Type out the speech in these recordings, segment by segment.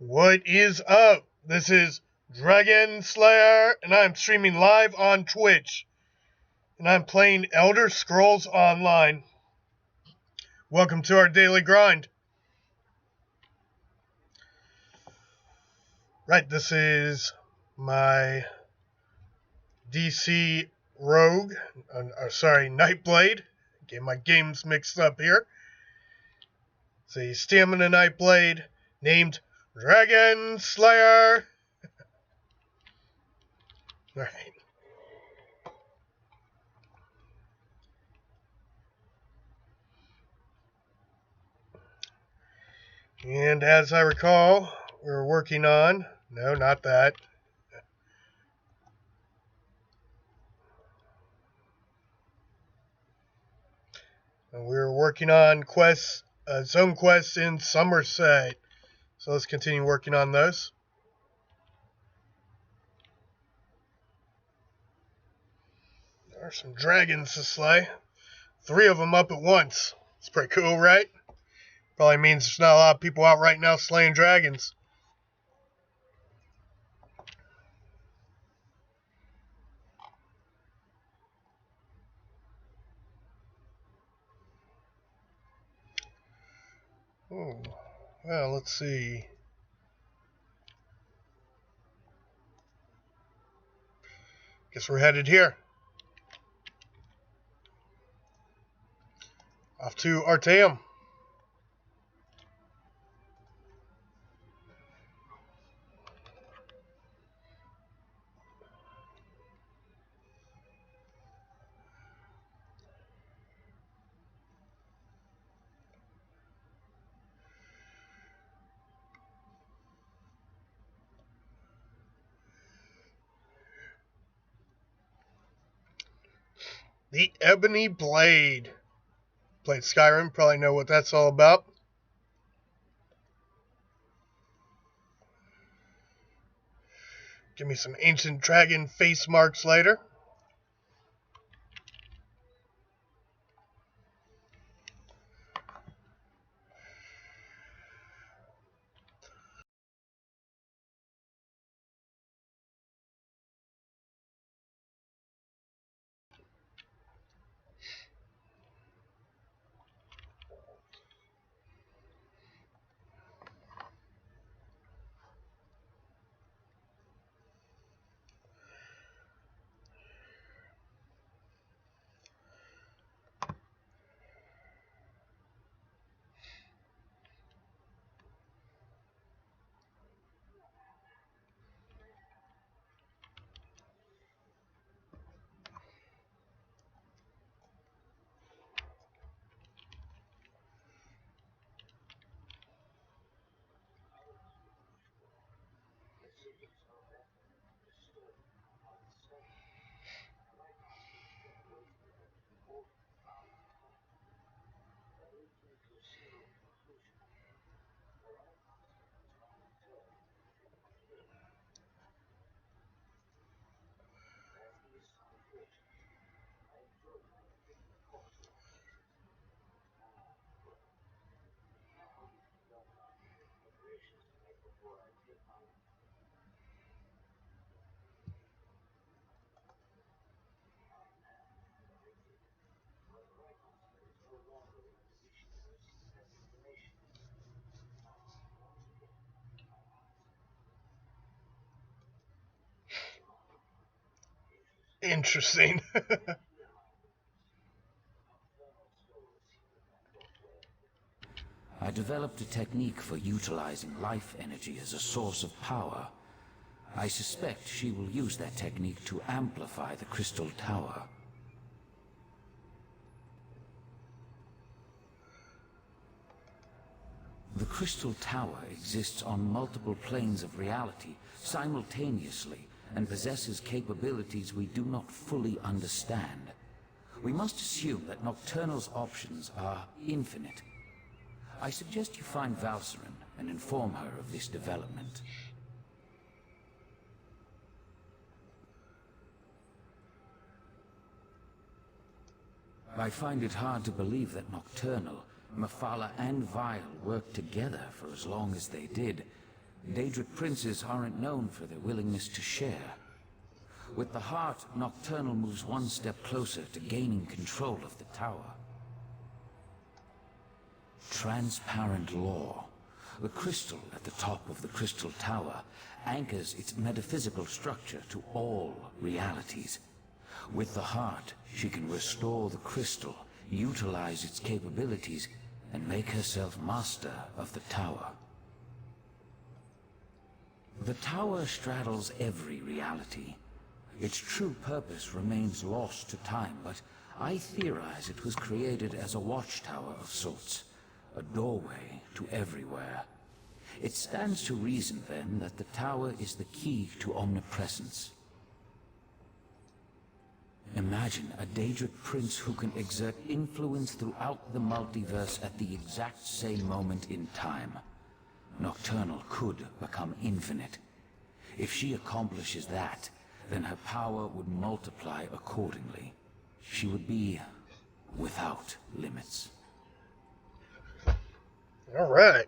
What is up? This is Dragon Slayer, and I'm streaming live on Twitch. And I'm playing Elder Scrolls Online. Welcome to our daily grind. Right, this is my DC Rogue, Nightblade. Get my games mixed up here. It's a Stamina Nightblade named Dragon Slayer. Alright. And as I recall, we're working on... No, not that. We're working on quests, zone quests in Somerset. So let's continue working on those. There are some dragons to slay. 3 of them up at once. It's pretty cool, right? Probably means there's not a lot of people out right now slaying dragons. Oh, well, let's see. Guess we're headed here. Off to Artaeum. The Ebony Blade. Played Skyrim, probably know what that's all about. Give me some ancient dragon face marks later. Interesting. I developed a technique for utilizing life energy as a source of power. I suspect she will use that technique to amplify the Crystal Tower. The Crystal Tower exists on multiple planes of reality simultaneously and possesses capabilities we do not fully understand. We must assume that Nocturnal's options are infinite. I suggest you find Valcerin and inform her of this development. I find it hard to believe that Nocturnal, Mephala, and Vile worked together for as long as they did. Daedric princes aren't known for their willingness to share. With the heart, Nocturnal moves one step closer to gaining control of the tower. Transparent law. The crystal at the top of the Crystal Tower anchors its metaphysical structure to all realities. With the heart, she can restore the crystal, utilize its capabilities, and make herself master of the tower. The tower straddles every reality. Its true purpose remains lost to time, but I theorize it was created as a watchtower of sorts, a doorway to everywhere. It stands to reason, then, that the tower is the key to omnipresence. Imagine a Daedric prince who can exert influence throughout the multiverse at the exact same moment in time. Nocturnal could become infinite. If she accomplishes that, then her power would multiply accordingly. She would be without limits. All right.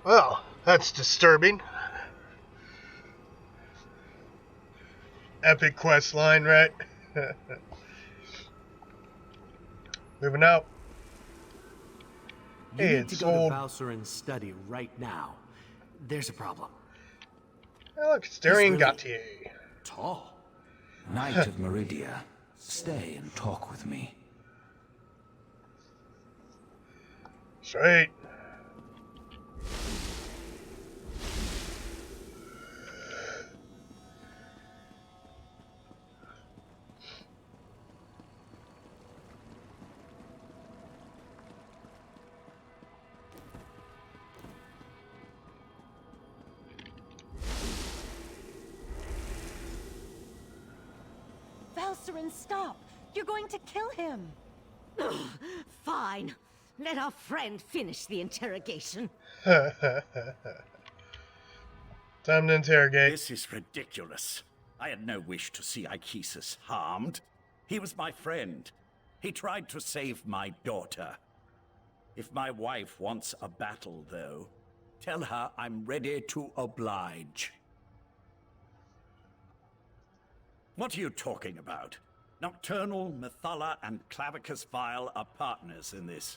Well, that's disturbing. Epic quest line, right? Moving out. You Hey, need to it's go old. to Valserin's study right now. There's a problem. Oh, look, it's Darian He's really- Gautier. Tall. Knight of Meridia, stay and talk with me. Straight. Valserin, stop! You're going to kill him! Fine. Let our friend finish the interrogation. Time to interrogate. This is ridiculous. I had no wish to see Ikesus harmed. He was my friend. He tried to save my daughter. If my wife wants a battle, though, tell her I'm ready to oblige. What are you talking about? Nocturnal, Methala, and Clavicus Vile are partners in this.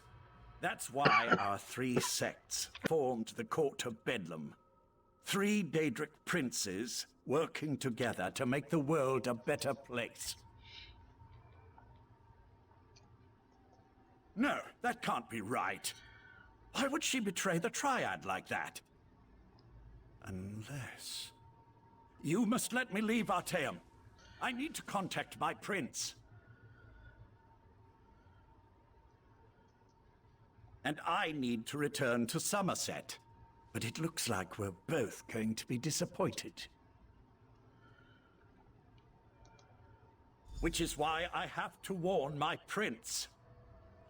That's why our three sects formed the Court of Bedlam. 3 Daedric princes working together to make the world a better place. No, that can't be right. Why would she betray the Triad like that? Unless... You must let me leave Artaeum. I need to contact my prince. And I need to return to Somerset. But it looks like we're both going to be disappointed. Which is why I have to warn my prince.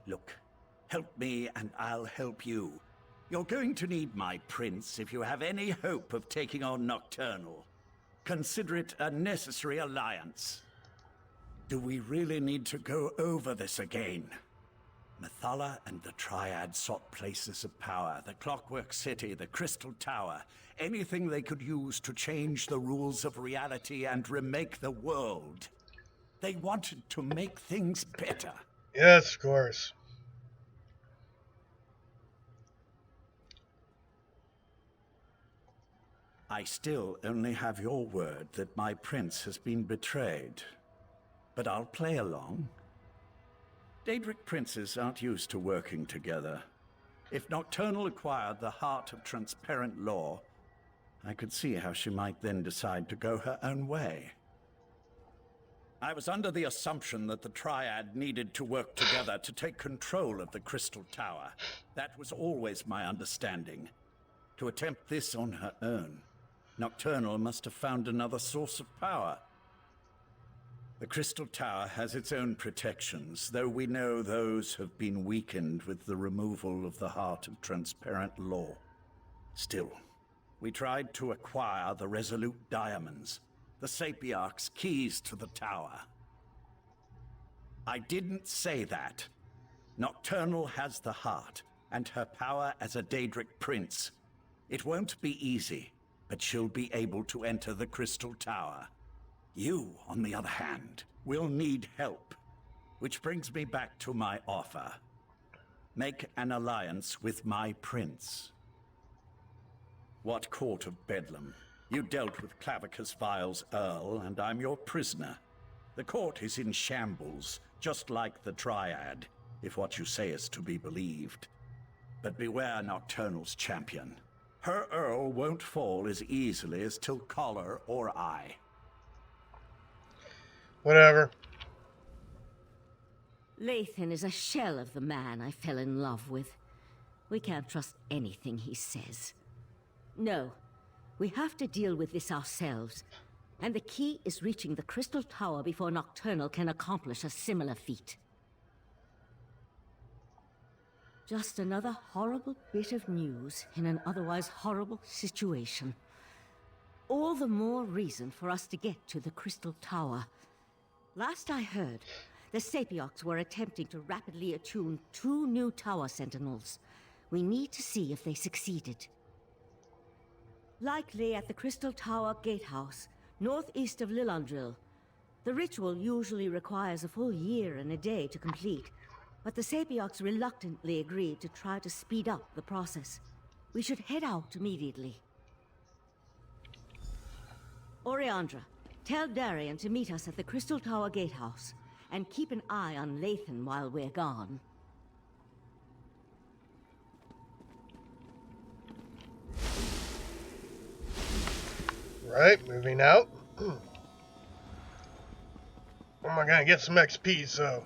Look, help me and I'll help you. You're going to need my prince if you have any hope of taking on Nocturnal. Consider it a necessary alliance. Do we really need to go over this again? Methala and the Triad sought places of power, the Clockwork City, the Crystal Tower, anything they could use to change the rules of reality and remake the world. They wanted to make things better. Yes, of course. I still only have your word that my prince has been betrayed. But I'll play along. Daedric princes aren't used to working together. If Nocturnal acquired the heart of transparent law, I could see how she might then decide to go her own way. I was under the assumption that the Triad needed to work together to take control of the Crystal Tower. That was always my understanding. To attempt this on her own, Nocturnal must have found another source of power. The Crystal Tower has its own protections, though we know those have been weakened with the removal of the heart of transparent law. Still, we tried to acquire the Resolute Diamonds, the Sapiarch's keys to the tower. I didn't say that. Nocturnal has the heart, and her power as a Daedric prince. It won't be easy, but she'll be able to enter the Crystal Tower. You, on the other hand, will need help. Which brings me back to my offer. Make an alliance with my prince. What court of Bedlam? You dealt with Clavicus Vile's Earl, and I'm your prisoner. The court is in shambles, just like the Triad, if what you say is to be believed. But beware Nocturnal's champion. Her Earl won't fall as easily as Tilcollar or I. Whatever. Lathan is a shell of the man I fell in love with. We can't trust anything he says. No, we have to deal with this ourselves. And the key is reaching the Crystal Tower before Nocturnal can accomplish a similar feat. Just another horrible bit of news in an otherwise horrible situation. All the more reason for us to get to the Crystal Tower. Last I heard, the Sapiocs were attempting to rapidly attune 2 new tower sentinels. We need to see if they succeeded. Likely at the Crystal Tower Gatehouse, northeast of Lilundril. The ritual usually requires a full year and a day to complete, but the Sapiocs reluctantly agreed to try to speed up the process. We should head out immediately. Oriandra, tell Darian to meet us at the Crystal Tower Gatehouse, and keep an eye on Lathan while we're gone. Right, moving out. Oh my god, get some XP, so.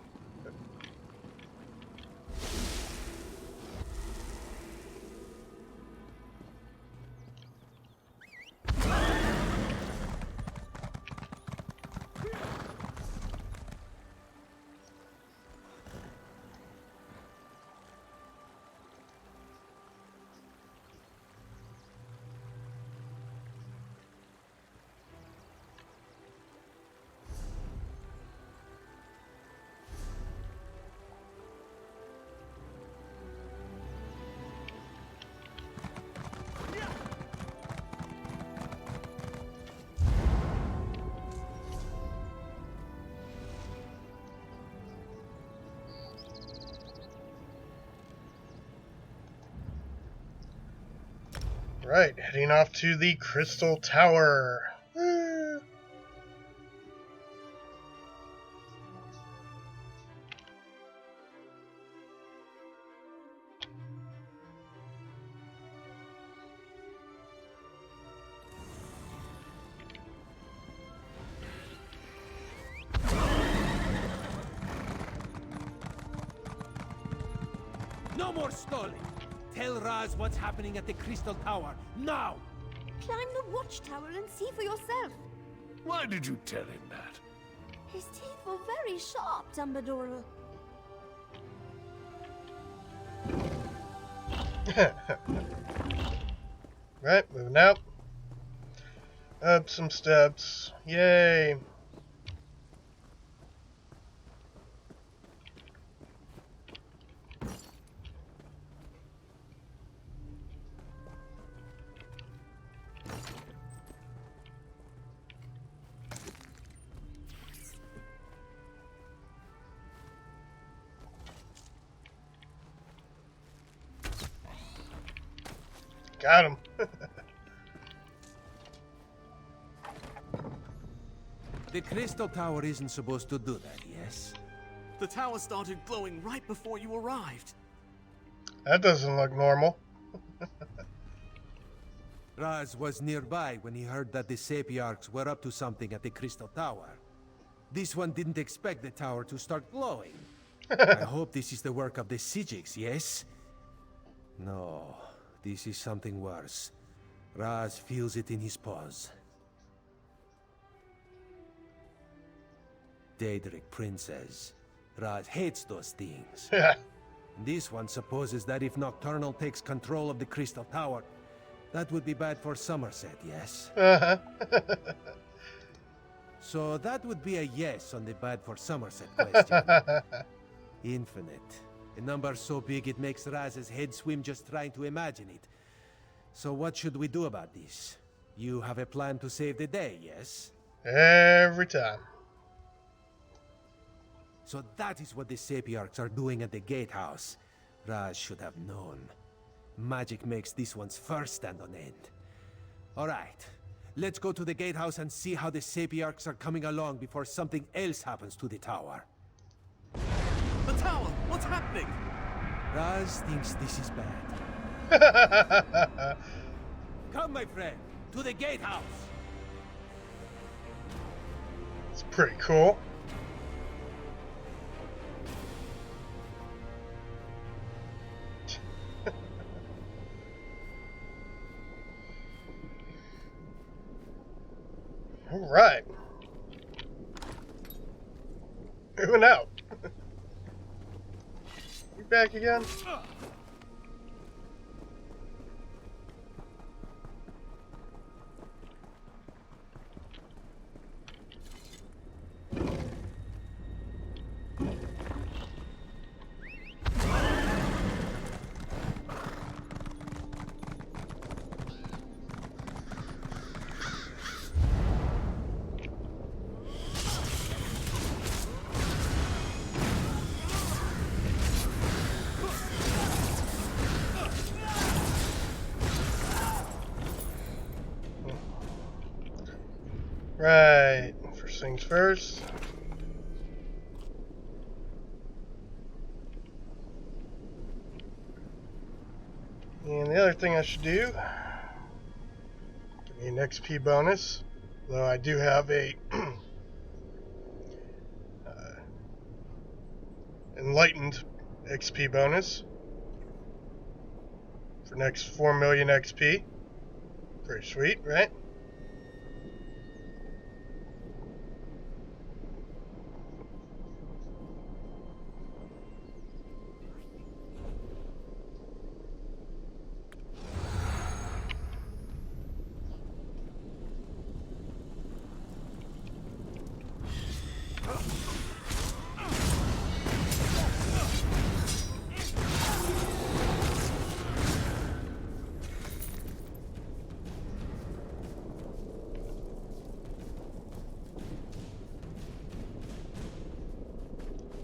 Right, heading off to the Crystal Tower. No more stalling! Tell Raz what's happening at the Crystal Tower, now! Climb the watchtower and see for yourself. Why did you tell him that? His teeth were very sharp, Dumbledore. Right, moving out. Up some steps. Yay. Got him. The Crystal Tower isn't supposed to do that, yes? The tower started glowing right before you arrived. That doesn't look normal. Raz was nearby when he heard that the Sapiarchs were up to something at the Crystal Tower. This one didn't expect the tower to start glowing. I hope this is the work of the Psijics, yes? No, this is something worse. Raz feels it in his paws. Daedric Princess. Raz hates those things. This one supposes that if Nocturnal takes control of the Crystal Tower, that would be bad for Somerset, yes? So that would be a yes on the bad for Somerset question. Infinite. A number so big it makes Raz's head swim just trying to imagine it. So what should we do about this? You have a plan to save the day, yes? Every time. So that is what the Sapiarchs are doing at the gatehouse. Raz should have known. Magic makes this one's fur stand on end. Alright, let's go to the gatehouse and see how the Sapiarchs are coming along before something else happens to the tower. The tower! What's happening? Raz thinks this is bad. Come, my friend, to the gatehouse! It's pretty cool. All right. Moving out. You back again? Right, first things first. And the other thing I should do, give me an XP bonus, though I do have a enlightened XP bonus for next 4 million XP. Pretty sweet, right?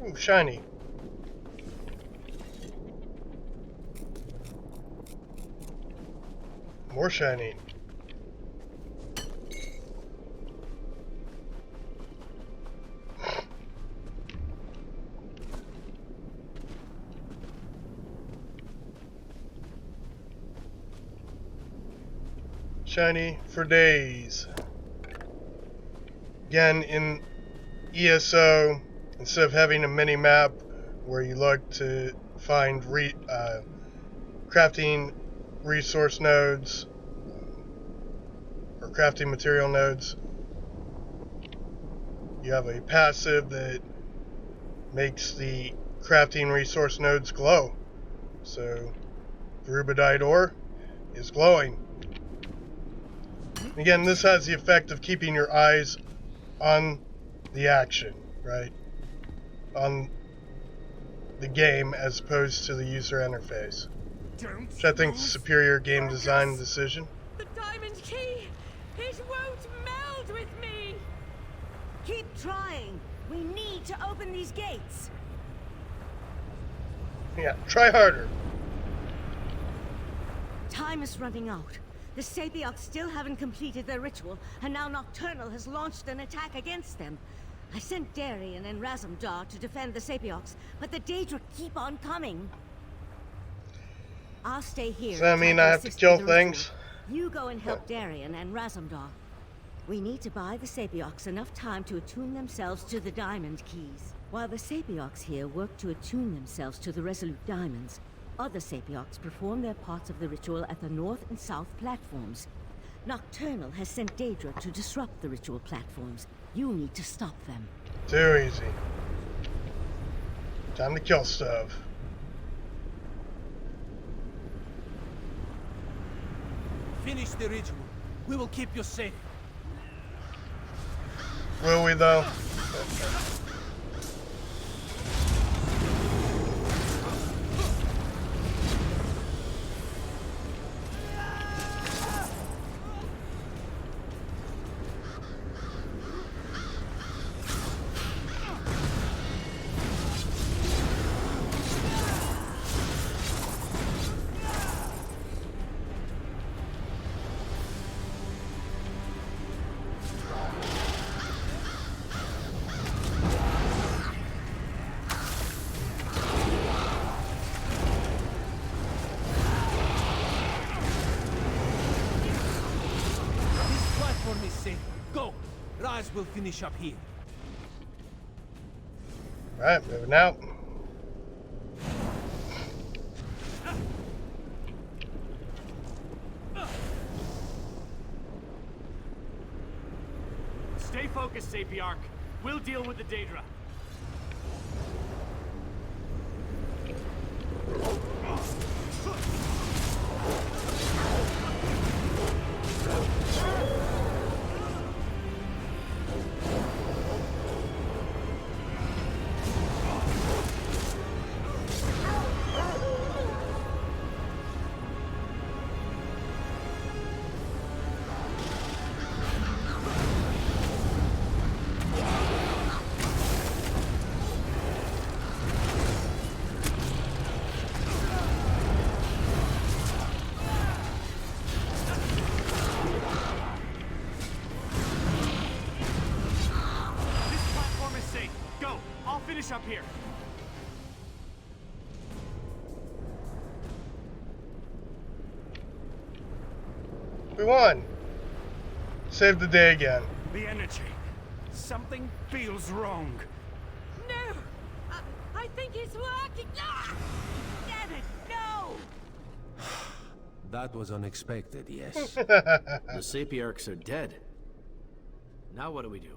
Ooh, shiny. More shiny. Shiny for days. Again, in ESO, instead of having a mini map where you look to find crafting resource nodes or crafting material nodes, you have a passive that makes the crafting resource nodes glow. So the rubidite ore is glowing. Again, this has the effect of keeping your eyes on the action, right? On the game as opposed to the user interface. Which I think is a superior game design decision. The diamond key! It won't meld with me! Keep trying. We need to open these gates. Yeah, try harder. Time is running out. The Sapiarchs still haven't completed their ritual, and now Nocturnal has launched an attack against them. I sent Darian and Razumdar to defend the Sapiarchs, but the Daedra keep on coming. I'll stay here. Does that mean I have to kill things? You go and help Darian and Razumdar. We need to buy the Sapiarchs enough time to attune themselves to the diamond keys. While the Sapiarchs here work to attune themselves to the Resolute Diamonds, other Sapiarchs perform their parts of the ritual at the north and south platforms. Nocturnal has sent Daedra to disrupt the ritual platforms. You need to stop them. Too easy. Time to kill stuff. Finish the ritual. We will keep you safe. Will we, though? For me safe. Go! Raz will finish up here. Alright, moving out. Stay focused, Sapiarch. We'll deal with the Daedra. Finish up here. We won. Saved the day again. The energy. Something feels wrong. No! I think it's working! Ah! Damn it, no! That was unexpected, yes. The Sapiarchs are dead. Now what do we do?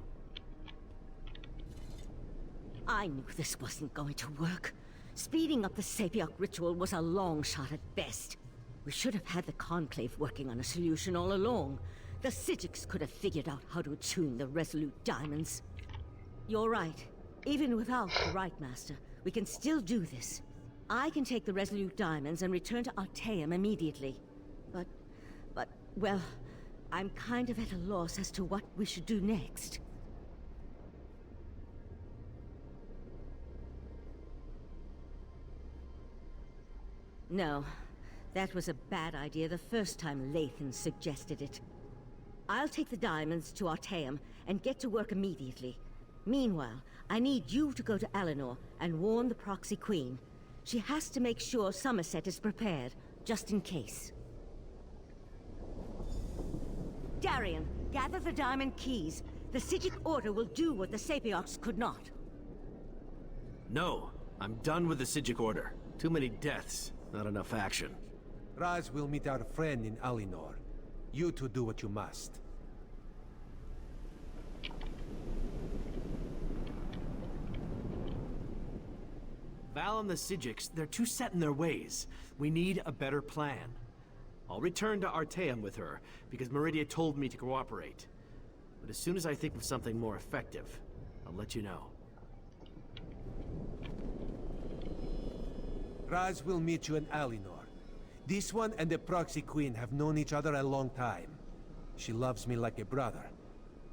I knew this wasn't going to work. Speeding up the Sapiarch ritual was a long shot at best. We should have had the Conclave working on a solution all along. The Psijics could have figured out how to attune the Resolute Diamonds. You're right. Even without the Right Master, we can still do this. I can take the Resolute Diamonds and return to Artaeum immediately. But, well, I'm kind of at a loss as to what we should do next. No, that was a bad idea the first time Lathan suggested it. I'll take the diamonds to Artaeum and get to work immediately. Meanwhile, I need you to go to Alinor and warn the Proxy Queen. She has to make sure Somerset is prepared, just in case. Darian, gather the diamond keys. The Psijic Order will do what the Sapiarchs could not. No, I'm done with the Psijic Order. Too many deaths. Not enough action. Raz will meet our friend in Alinor. You two do what you must. Val and the Psijics, they're too set in their ways. We need a better plan. I'll return to Artaeum with her, because Meridia told me to cooperate. But as soon as I think of something more effective, I'll let you know. Raz will meet you in Alinor. This one and the Proxy Queen have known each other a long time. She loves me like a brother.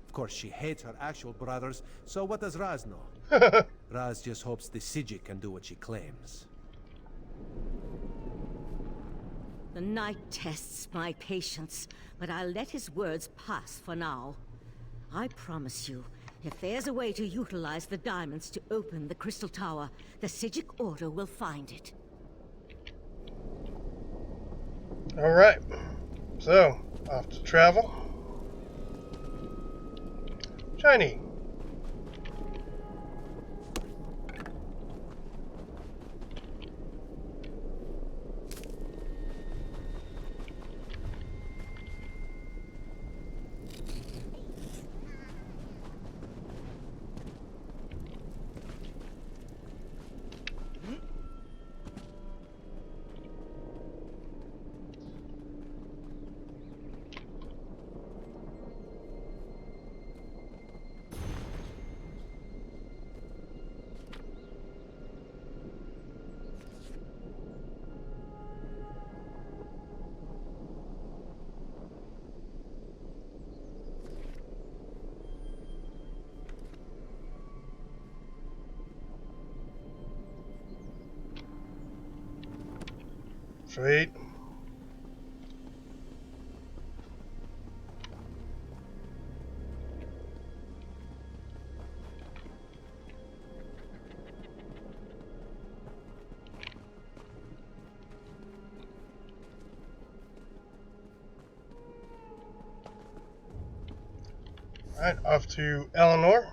Of course, she hates her actual brothers, so what does Raz know? Raz just hopes the Psijic can do what she claims. The Knight tests my patience, but I'll let his words pass for now. I promise you, if there's a way to utilize the diamonds to open the Crystal Tower, the Psijic Order will find it. Alright. So, off to travel. Shiny. Sweet. Alright, off to Eleanor.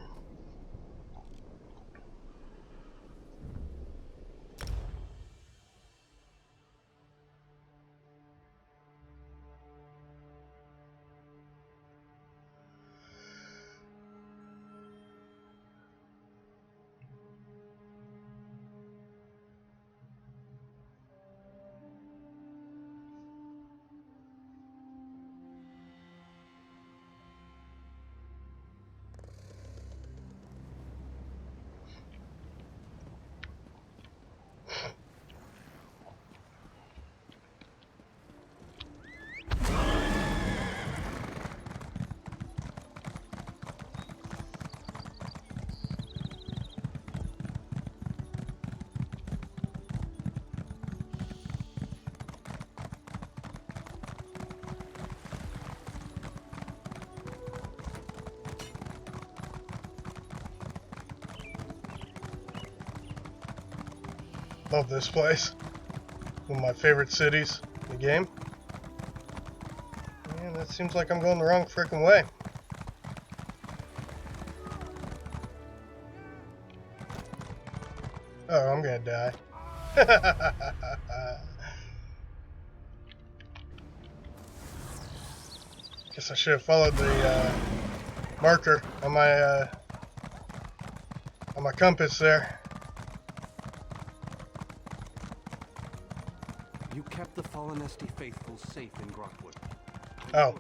Love this place. One of my favorite cities in the game. And it seems like I'm going the wrong frickin' way. Oh, I'm gonna die. Guess I should have followed the marker on my compass there. You kept the Fallenesti faithful safe in Grotwood. Oh,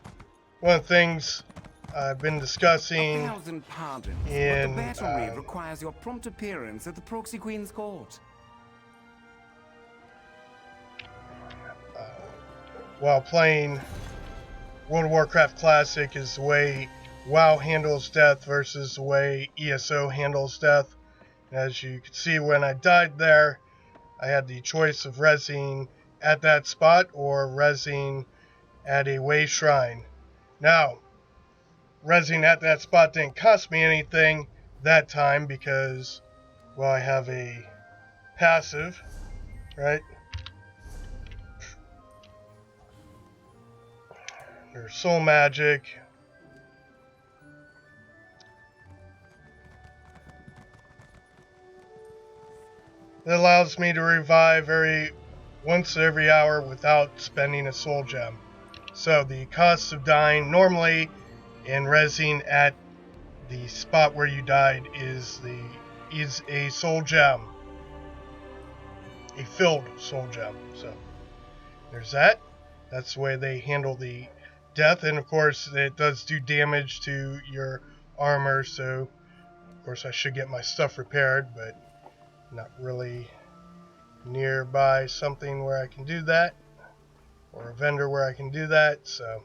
one of the things I've been discussing 1,000 pardons, in but the battery requires your prompt appearance at the Proxy Queen's court. While playing World of Warcraft Classic is the way WoW handles death versus the way ESO handles death. As you can see, when I died there, I had the choice of rezzing at that spot or rezzing at a way shrine. Now, rezzing at that spot didn't cost me anything that time because, well, I have a passive, right? There's soul magic. It allows me to revive once every hour without spending a soul gem. So the cost of dying normally in rezzing at the spot where you died is a soul gem. A filled soul gem. So there's that. That's the way they handle the death, and of course it does do damage to your armor, so of course I should get my stuff repaired, but not really nearby something where I can do that, or a vendor where I can do that, so I'll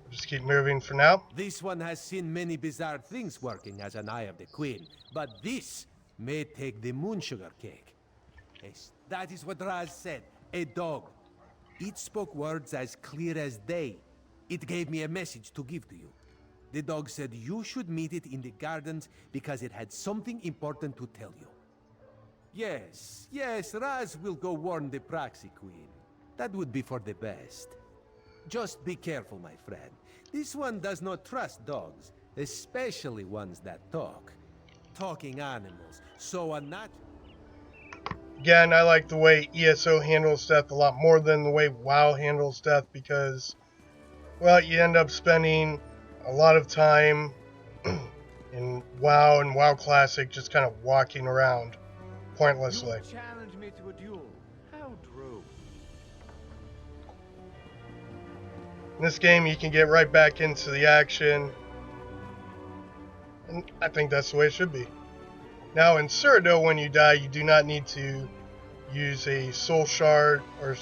just keep moving for now. This one has seen many bizarre things working as an Eye of the Queen, but this may take the moon sugar cake. Yes, that is what Raz said, a dog. It spoke words as clear as day. It gave me a message to give to you. The dog said you should meet it in the gardens because it had something important to tell you. Yes, Raz will go warn the Proxy Queen. That would be for the best. Just be careful, my friend. This one does not trust dogs, especially ones that talk. Talking animals, so unnatural. Again, I like the way ESO handles death a lot more than the way WoW handles death because, well, you end up spending a lot of time in WoW and WoW Classic just kind of walking around pointlessly. You challenge me to a duel. How true. In this game, you can get right back into the action, and I think that's the way it should be. Now, in Cyrodiil, when you die, you do not need to use a soul shard or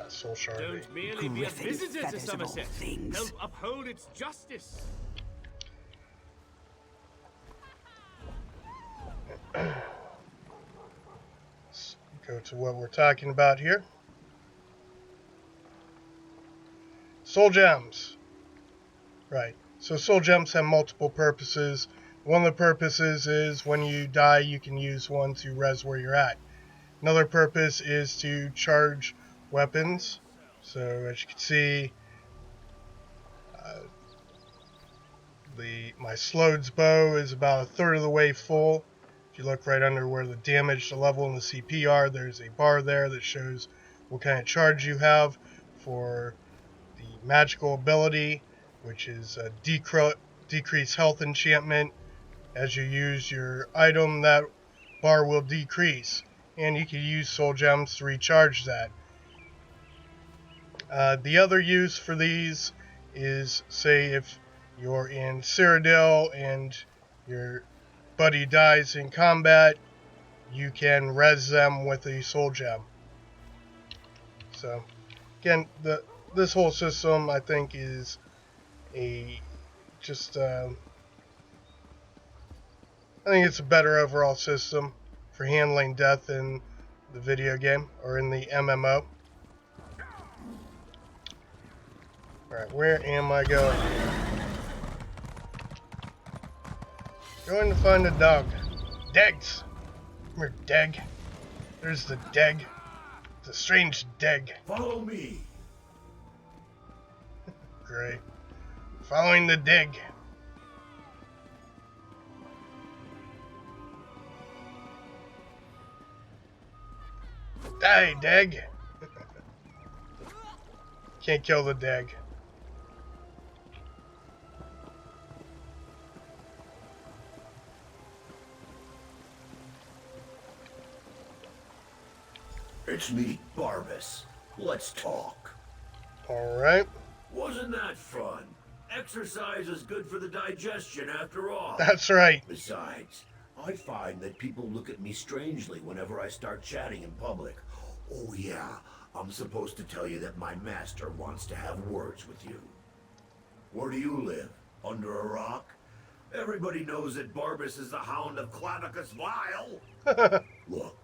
soul shard. Don't merely be a visitor to Somerset. Help uphold its justice. Let's go to what we're talking about here. Soul gems. Right. So soul gems have multiple purposes. One of the purposes is when you die, you can use one to res where you're at. Another purpose is to charge weapons. So as you can see, my Slode's bow is about a third of the way full. If you look right under where the damage, the level, and the CP are, there's a bar there that shows what kind of charge you have for the magical ability, which is a decrease health enchantment. As you use your item, that bar will decrease, and you can use soul gems to recharge that. The other use for these is, say if you're in Cyrodiil and your buddy dies in combat, you can res them with a soul gem. So again, this whole system I think is I think it's a better overall system for handling death in the video game or in the MMO. Alright, where am I going? Going to find a dog. Degs! Come here, Deg. There's the Deg. The strange Deg. Follow me. Great. Following the Deg. Die, Deg. Can't kill the Deg. It's me, Barbas. Let's talk. Alright. Wasn't that fun? Exercise is good for the digestion after all. That's right. Besides, I find that people look at me strangely whenever I start chatting in public. Oh yeah, I'm supposed to tell you that my master wants to have words with you. Where do you live? Under a rock? Everybody knows that Barbas is the Hound of Clavicus Vile. Look,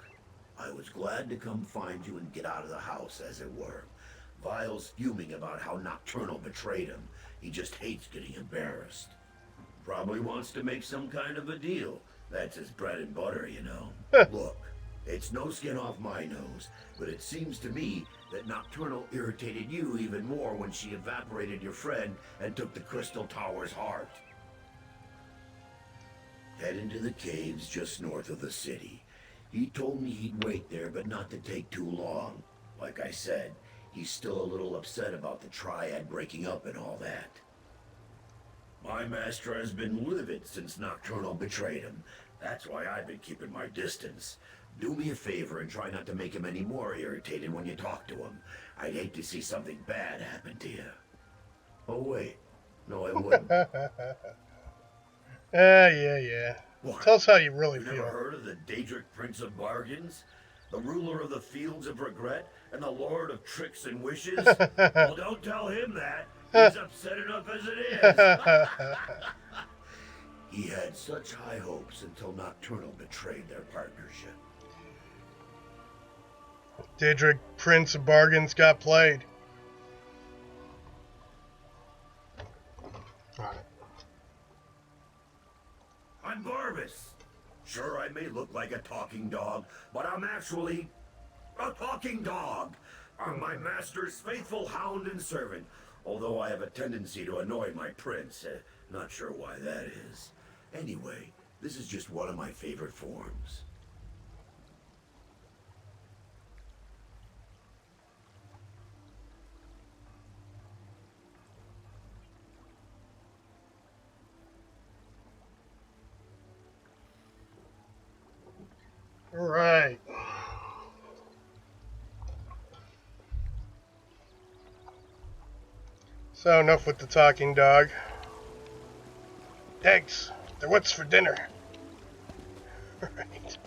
I was glad to come find you and get out of the house, as it were. Vile's fuming about how Nocturnal betrayed him. He just hates getting embarrassed. Probably wants to make some kind of a deal. That's his bread and butter, you know. Look, it's no skin off my nose, but it seems to me that Nocturnal irritated you even more when she evaporated your friend and took the Crystal Tower's heart. Head into the caves just north of the city. He told me he'd wait there, but not to take too long. Like I said, he's still a little upset about the Triad breaking up and all that. My master has been livid since Nocturnal betrayed him. That's why I've been keeping my distance. Do me a favor and try not to make him any more irritated when you talk to him. I'd hate to see something bad happen to you. Oh wait, no I wouldn't. Yeah. What? Tell us how you really feel. Never heard of the Daedric Prince of Bargains? The ruler of the Fields of Regret and the Lord of Tricks and Wishes? Well, don't tell him that. He's upset enough as it is. He had such high hopes until Nocturnal betrayed their partnership. Daedric Prince of Bargains got played. Alright. I'm Barbas. Sure, I may look like a talking dog, but I'm actually a talking dog. I'm my master's faithful hound and servant, although I have a tendency to annoy my prince. Not sure why that is. Anyway, this is just one of my favorite forms. Alright. So enough with the talking dog. Eggs. They're what's for dinner. Alright.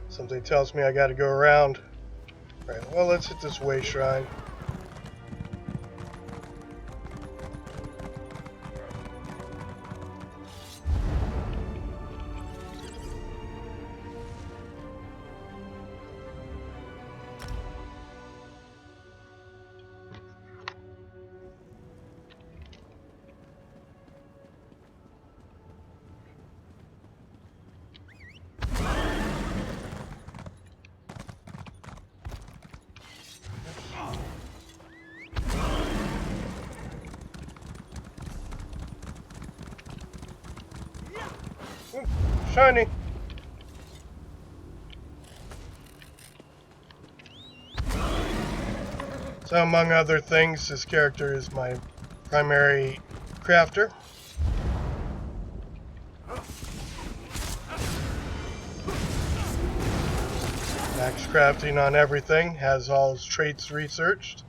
Something tells me I gotta go around. Alright, well, let's hit this way shrine. Ooh, shiny. So among other things, this character is my primary crafter. Max crafting on everything, has all his traits researched.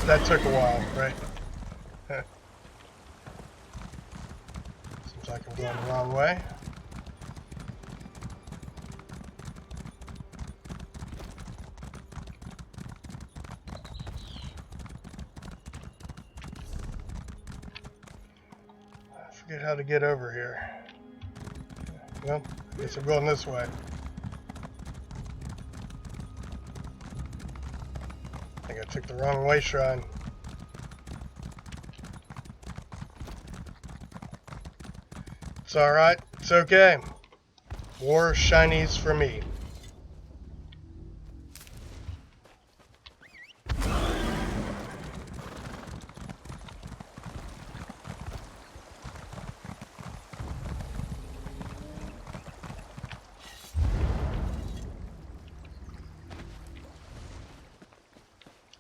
That took a while, right? Seems like I'm going the wrong way. I forget how to get over here. Well, I guess I'm going this way. I think I took the wrong way shrine. It's alright. It's okay. More shinies for me.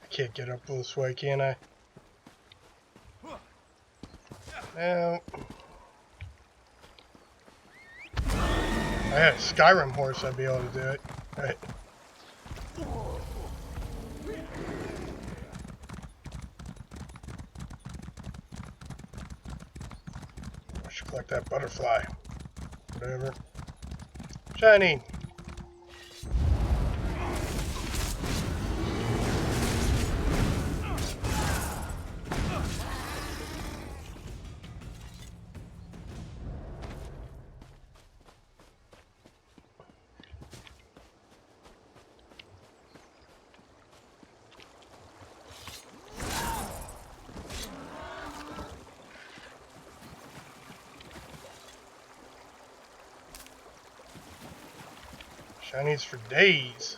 Can't get up this way, can I? No. I had a Skyrim horse, I'd be able to do it. Right. I should collect that butterfly. Whatever. Shiny! Shinies for days.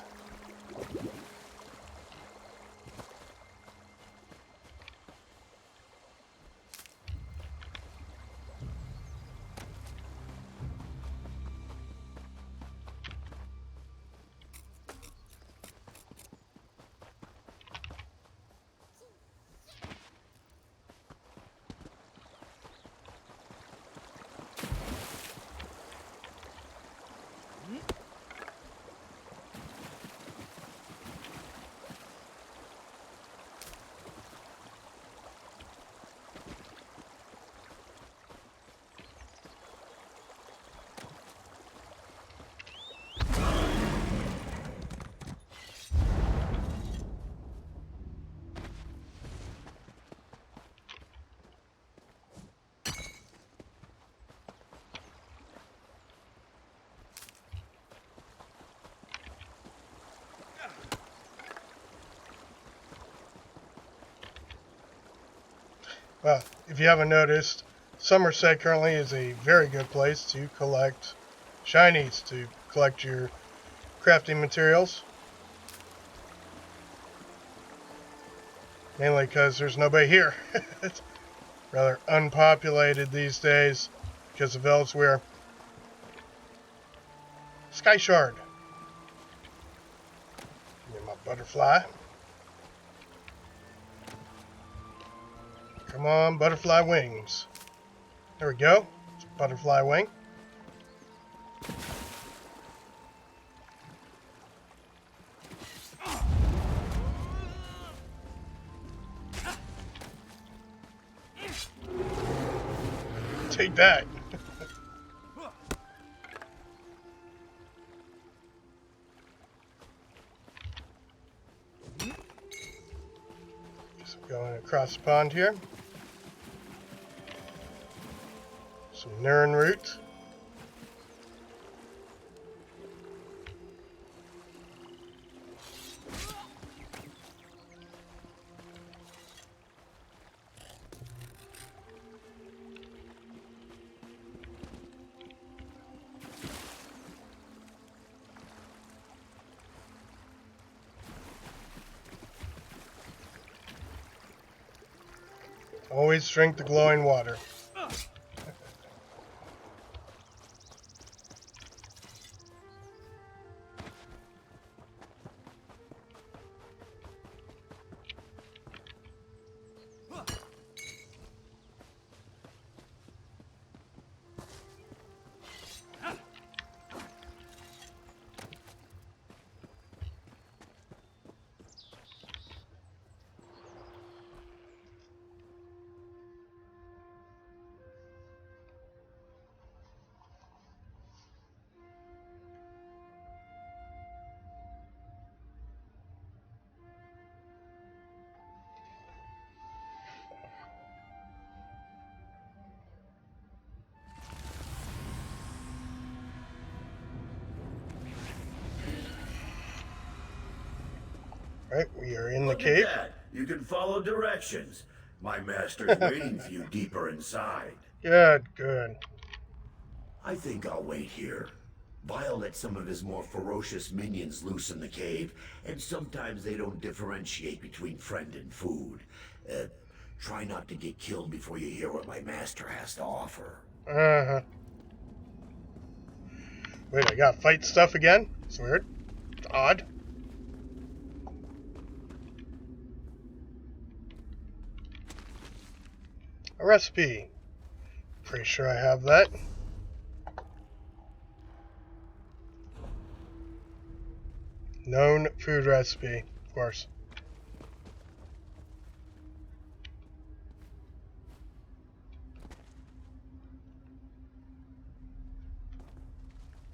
Well, if you haven't noticed, Somerset currently is a very good place to collect shinies, to collect your crafting materials. Mainly because there's nobody here. It's rather unpopulated these days because of Elsewhere. Sky Shard. Give me my butterfly. Come on, butterfly wings. There we go. It's a butterfly wing. Take that. Going across the pond here. Some Nirn root. Always drink the glowing water. Right, we are in the cave. Look at that. You can follow directions. My master's waiting for you deeper inside. Good, good. I think I'll wait here. Vile let some of his more ferocious minions loose in the cave, and sometimes they don't differentiate between friend and food. Try not to get killed before you hear what my master has to offer. Uh-huh. Wait, I got fight stuff again? It's weird. It's odd. A recipe. Pretty sure I have that. Known food recipe, of course.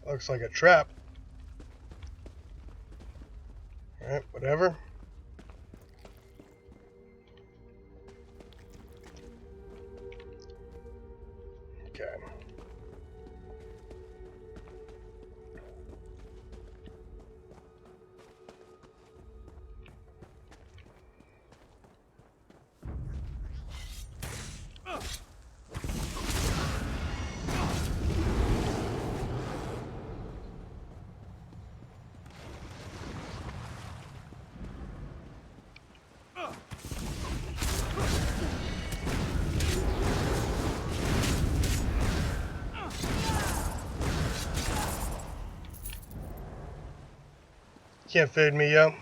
Looks like a trap. Alright, whatever. Okay. Can't fade me, yo.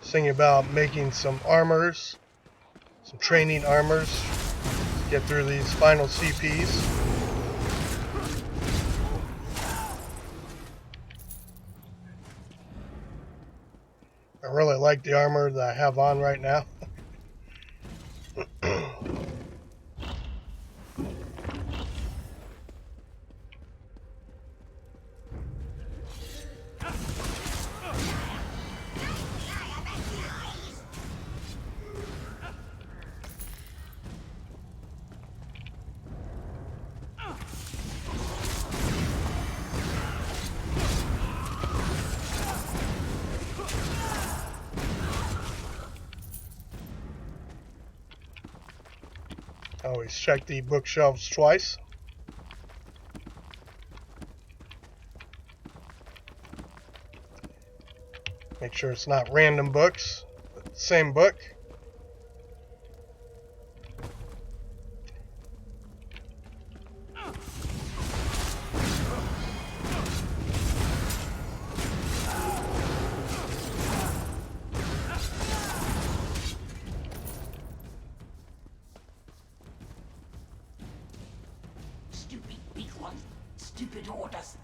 Thinking about making some armors, some training armors, to get through these final CPs. I really like the armor that I have on right now. Always check the bookshelves twice. Make sure it's not random books, but the same book. Stupid big one. Stupid orders.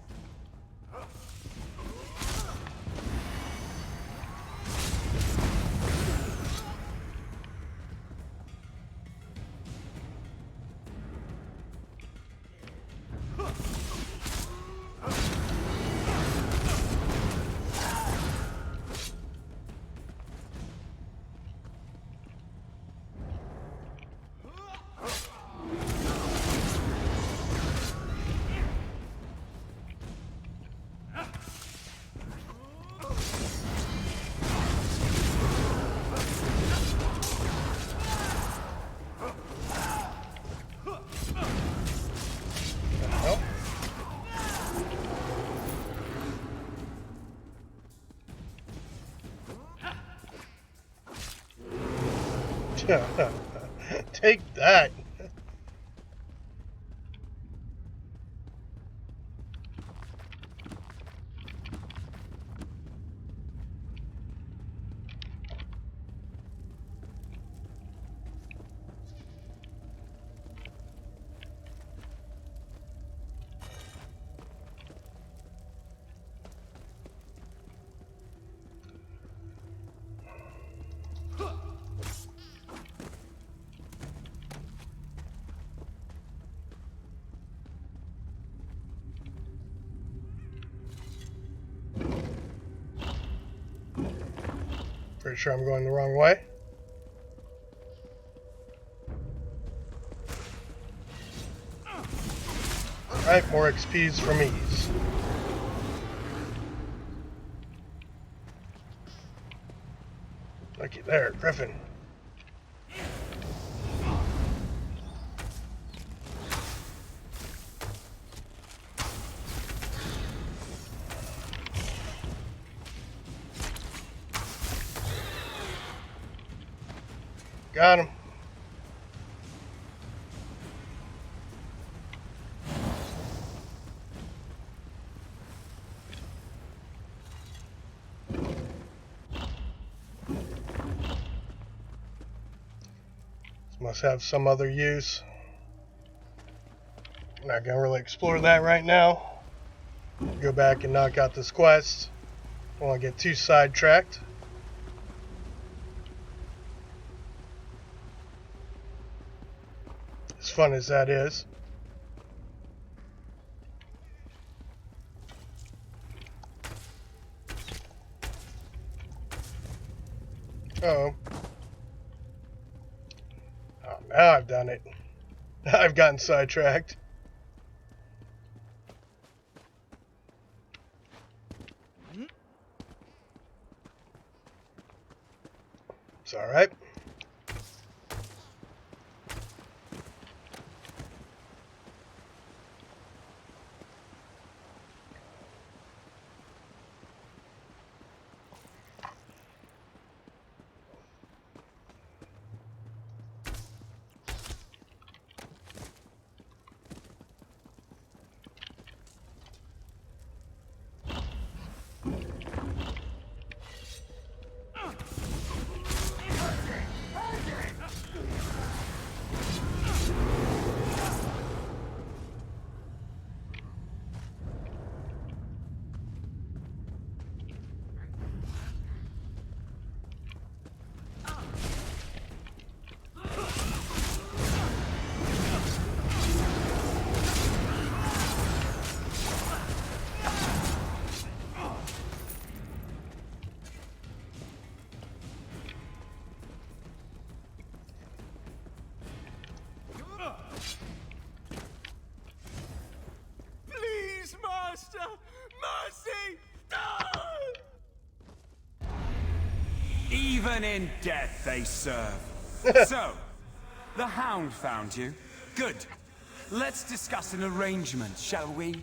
Take that. Pretty sure I'm going the wrong way. Alright, more XPs from ease. Looky there, Griffin. Got him. Must have some other use. I'm not gonna really explore that right now. Go back and knock out this quest. Don't want to get too sidetracked. As fun as that is. Uh-oh. Oh, now I've done it. I've gotten sidetracked. It's alright. Even in death they serve. So, the Hound found you. Good. Let's discuss an arrangement, shall we?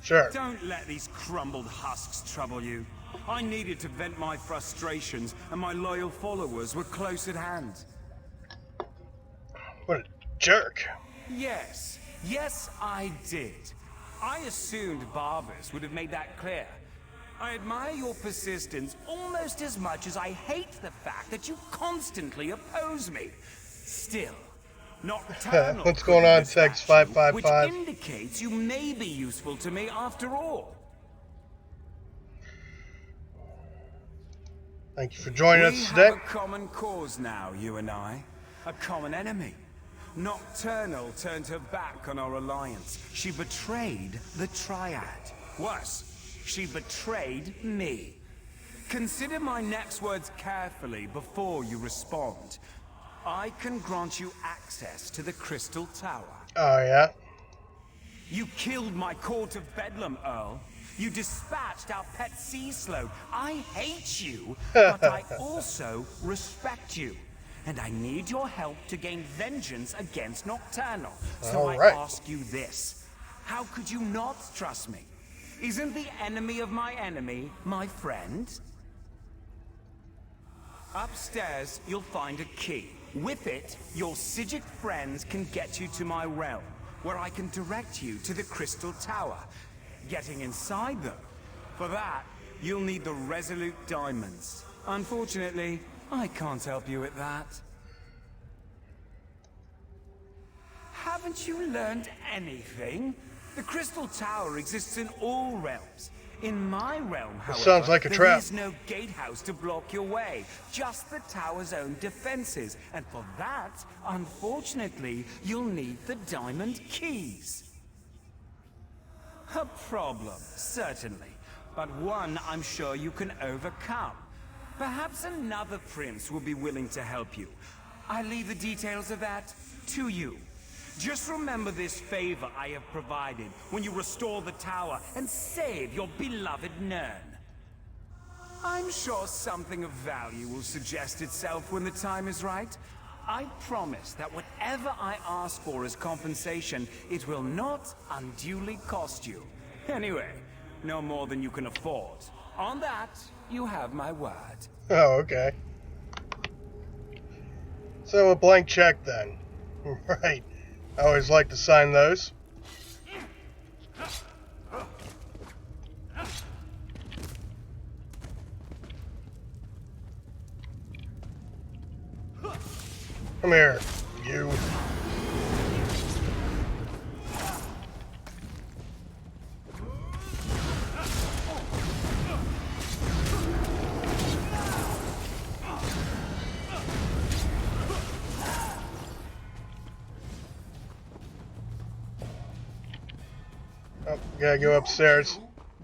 Sure. Don't let these crumbled husks trouble you. I needed to vent my frustrations, and my loyal followers were close at hand. What a jerk. Yes. Yes, I did. I assumed Barbas would have made that clear. I admire your persistence almost as much as I hate the fact that you constantly oppose me. Still, Nocturnal What's going on, Sex 555? which indicates you may be useful to me after all. Thank you for joining us today. We have a common cause now, you and I. A common enemy. Nocturnal turned her back on our alliance. She betrayed the Triad. Worse, she betrayed me. Consider my next words carefully before you respond. I can grant you access to the Crystal Tower. Oh, yeah? You killed my Court of Bedlam, Earl. You dispatched our pet sea slope. I hate you, but I also respect you. And I need your help to gain vengeance against Nocturnal. So I ask you this. How could you not trust me? Isn't the enemy of my enemy my friend? Upstairs, you'll find a key. With it, your Psijic friends can get you to my realm, where I can direct you to the Crystal Tower. Getting inside, though, for that, you'll need the Resolute Diamonds. Unfortunately, I can't help you with that. Haven't you learned anything? The Crystal Tower exists in all realms. In my realm, however, sounds like a there trap. is no gatehouse to block your way, just the tower's own defenses. And for that, unfortunately, you'll need the diamond keys. A problem, certainly, but one I'm sure you can overcome. Perhaps another prince will be willing to help you. I leave the details of that to you. Just remember this favor I have provided when you restore the tower and save your beloved Nirn. I'm sure something of value will suggest itself when the time is right. I promise that whatever I ask for as compensation, it will not unduly cost you. Anyway, no more than you can afford. On that, you have my word. Oh, okay. So a blank check then. Right. I always like to sign those. Come here, you. Oh, gotta go upstairs.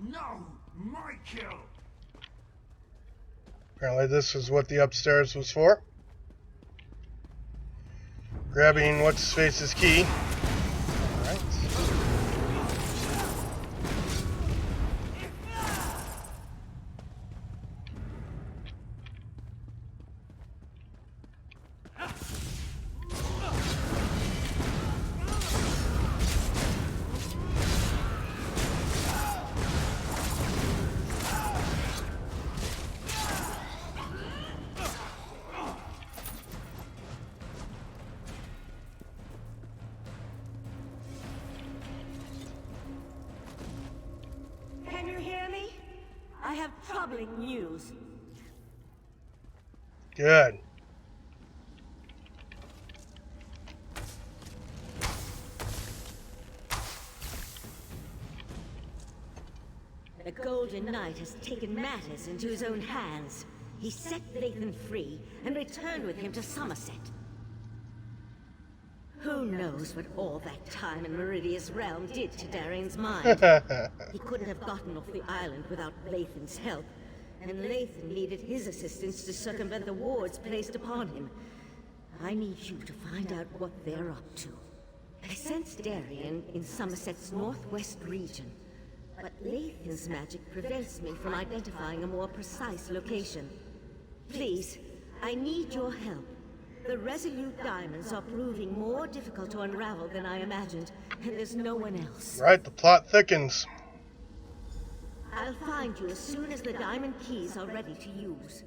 No, my kill. Apparently this is what the upstairs was for. Grabbing what's-his-face's key. Alright. Can you hear me? I have troubling news. Good. The Golden Knight has taken matters into his own hands. He set Lathan free and returned with him to Somerset. Who knows what all that time in Meridia's realm did to Darian's mind? He couldn't have gotten off the island without Lathan's help, and Lathan needed his assistance to circumvent the wards placed upon him. I need you to find out what they're up to. I sense Darian in Somerset's northwest region, but Lathan's magic prevents me from identifying a more precise location. Please, I need your help. The Resolute Diamonds are proving more difficult to unravel than I imagined, and there's no one else. Right, the plot thickens. I'll find you as soon as the diamond keys are ready to use.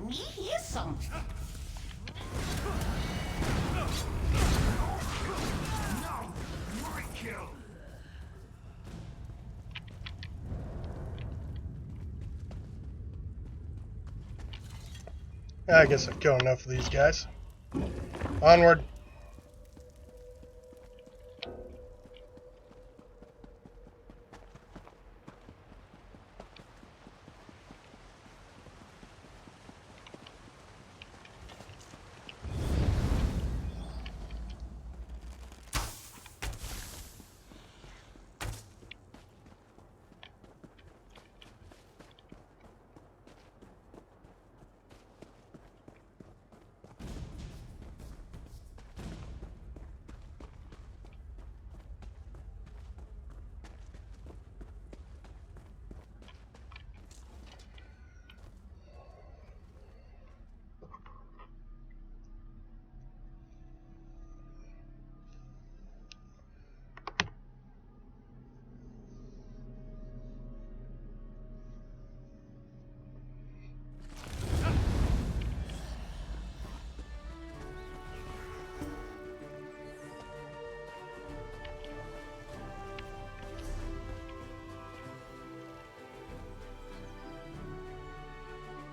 Me hear something. No, my kill. I guess I've killed enough of these guys. Onward.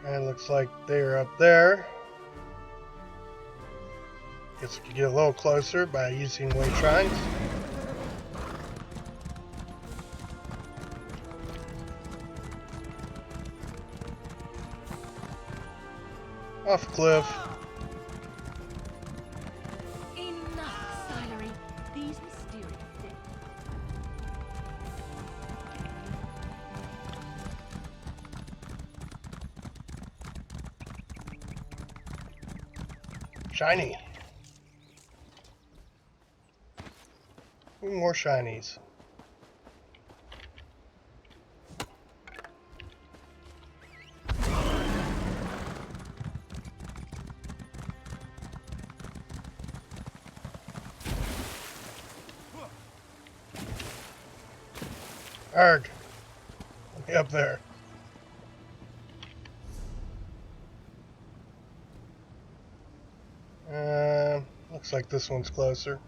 And looks like they're up there. Guess we can get a little closer by using way shrines. Off cliff. Enough, Silery. These mysterious things. Shiny. More shinies. Arg. Way up there. Looks like this one's closer.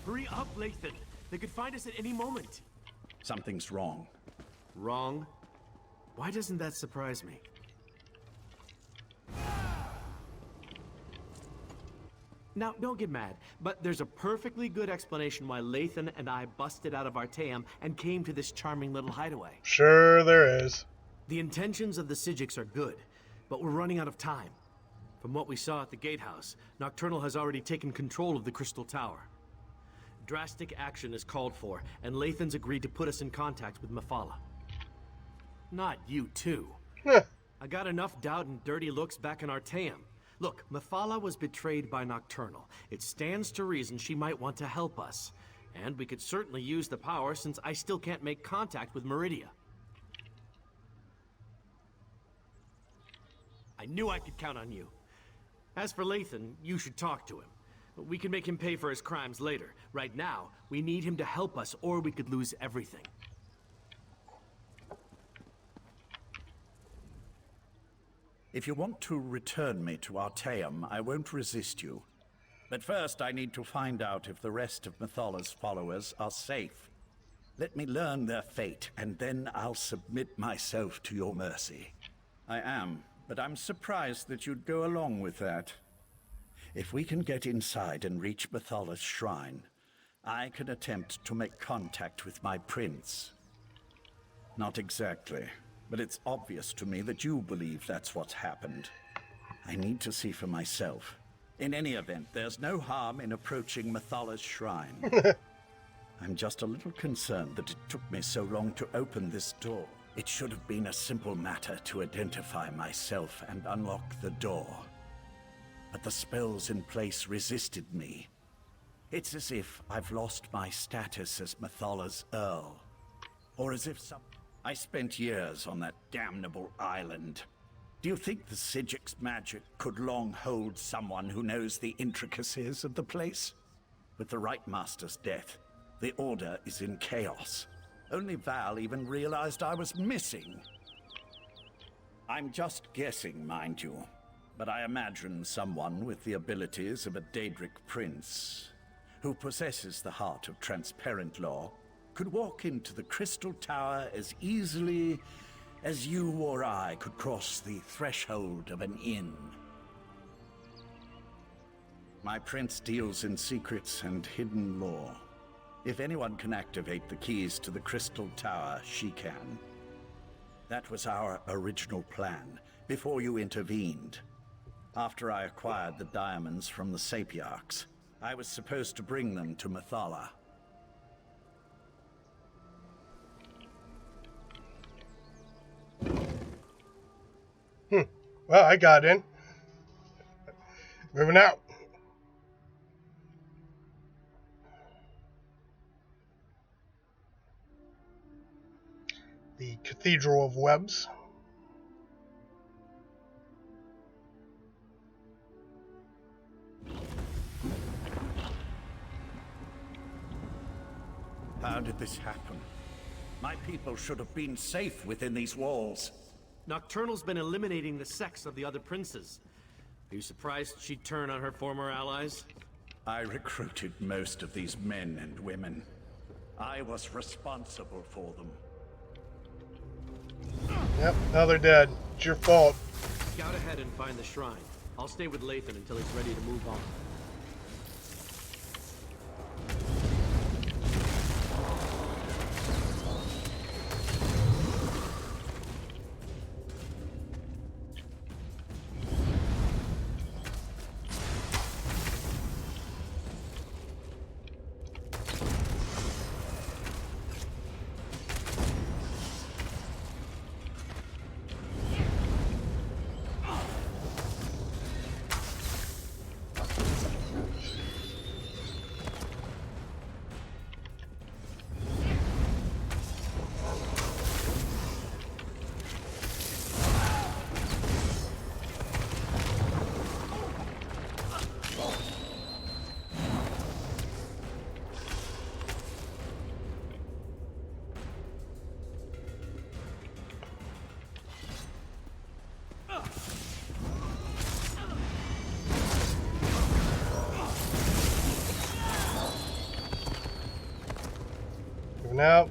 Hurry up, Lathan. They could find us at any moment. Something's wrong. Wrong? Why doesn't that surprise me? Now, don't get mad, but there's a perfectly good explanation why Lathan and I busted out of Artaeum and came to this charming little hideaway. Sure there is. The intentions of the Psijics are good, but we're running out of time. From what we saw at the gatehouse, Nocturnal has already taken control of the Crystal Tower. Drastic action is called for, and Lathan's agreed to put us in contact with Mephala. Not you, too. I got enough doubt and dirty looks back in Artaeum. Look, Mephala was betrayed by Nocturnal. It stands to reason she might want to help us. And we could certainly use the power since I still can't make contact with Meridia. I knew I could count on you. As for Lathan, you should talk to him. We can make him pay for his crimes later. Right now, we need him to help us or we could lose everything. If you want to return me to Artaeum, I won't resist you. But first, I need to find out if the rest of Methala's followers are safe. Let me learn their fate, and then I'll submit myself to your mercy. I am, but I'm surprised that you'd go along with that. If we can get inside and reach Methala's shrine, I can attempt to make contact with my prince. Not exactly, but it's obvious to me that you believe that's what's happened. I need to see for myself. In any event, there's no harm in approaching Methala's shrine. I'm just a little concerned that it took me so long to open this door. It should have been a simple matter to identify myself and unlock the door. But the spells in place resisted me. It's as if I've lost my status as Methala's Earl. Or as if I spent years on that damnable island. Do you think the Psijics' magic could long hold someone who knows the intricacies of the place? With the Right Master's death, the Order is in chaos. Only Val even realized I was missing. I'm just guessing, mind you. But I imagine someone with the abilities of a Daedric prince, who possesses the heart of transparent law, could walk into the Crystal Tower as easily as you or I could cross the threshold of an inn. My prince deals in secrets and hidden lore. If anyone can activate the keys to the Crystal Tower, she can. That was our original plan, before you intervened. After I acquired the diamonds from the Sapiarchs, I was supposed to bring them to Mathala. Well, I got in. Moving out. The Cathedral of Webs. How did this happen? My people should have been safe within these walls. Nocturnal's been eliminating the sects of the other princes. Are you surprised she'd turn on her former allies? I recruited most of these men and women. I was responsible for them. Yep, now they're dead. It's your fault. Scout ahead and find the shrine. I'll stay with Lathan until he's ready to move on. Moving out.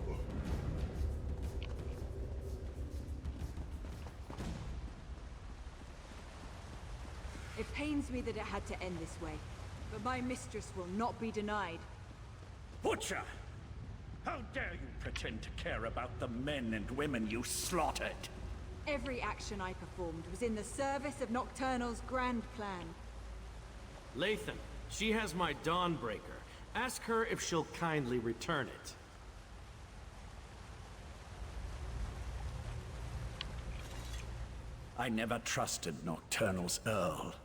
It pains me that it had to end this way, but my mistress will not be denied. Butcher! How dare you pretend to care about the men and women you slaughtered? Every action I performed was in the service of Nocturnal's grand plan. Lathan, she has my Dawnbreaker. Ask her if she'll kindly return it. I never trusted Nocturnal's Earl.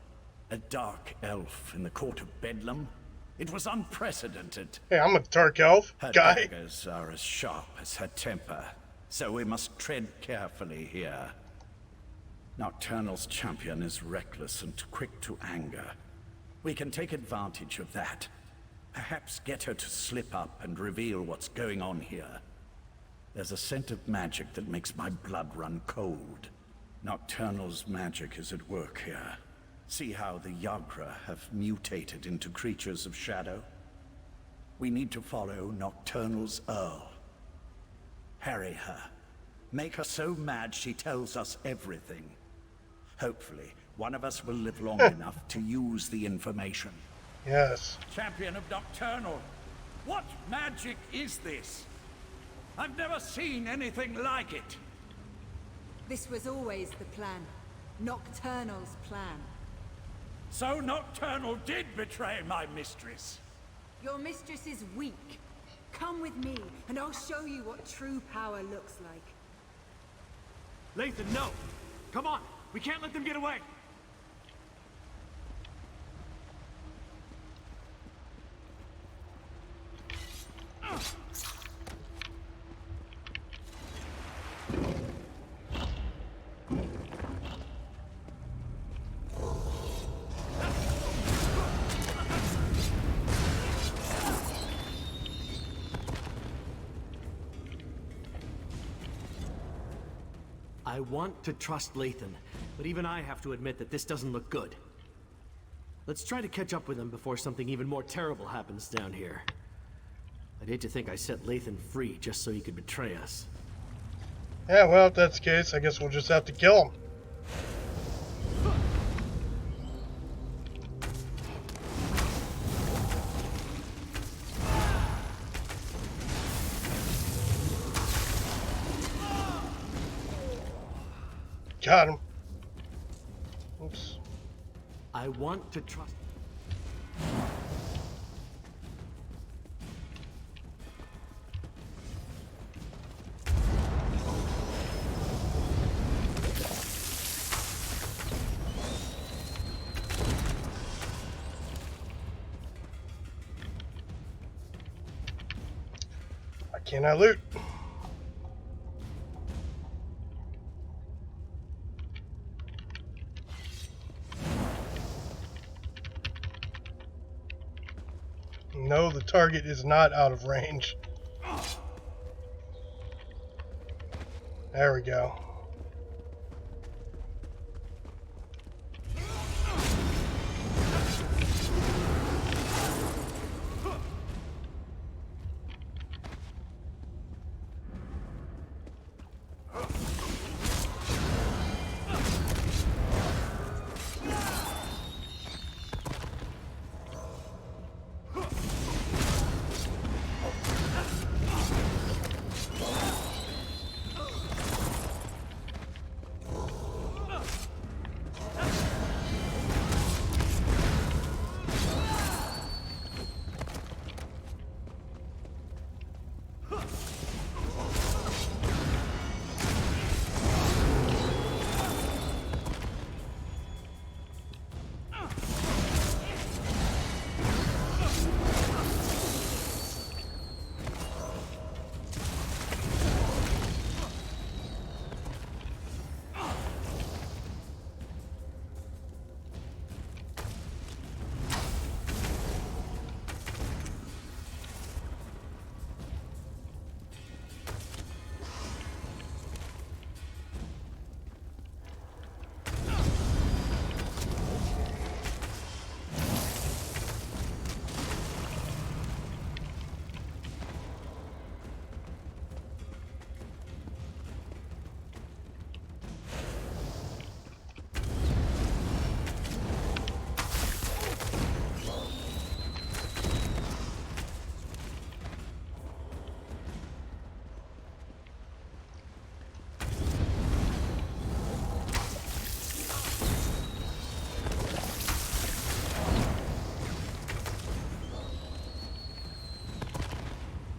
A dark elf in the court of Bedlam? It was unprecedented. Hey, I'm a dark elf Her guy. daggers are as sharp as her temper, so we must tread carefully here. Nocturnal's champion is reckless and quick to anger. We can take advantage of that. Perhaps get her to slip up and reveal what's going on here. There's a scent of magic that makes my blood run cold. Nocturnal's magic is at work here. See how the Yagra have mutated into creatures of shadow? We need to follow Nocturnal's Earl. Harry her. Make her so mad she tells us everything. Hopefully, one of us will live long enough to use the information. Yes. Champion of Nocturnal, what magic is this? I've never seen anything like it. This was always the plan. Nocturnal's plan. So Nocturnal did betray my mistress. Your mistress is weak. Come with me, and I'll show you what true power looks like. Lathan, no! Come on! We can't let them get away! I want to trust Lathan, but even I have to admit that this doesn't look good. Let's try to catch up with him before something even more terrible happens down here. I'd hate to think I set Lathan free just so he could betray us. Yeah, well, if that's the case, I guess we'll just have to kill him. Got him. Oops. I want to trust... Why can't I loot? No, the target is not out of range. There we go.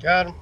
Got him.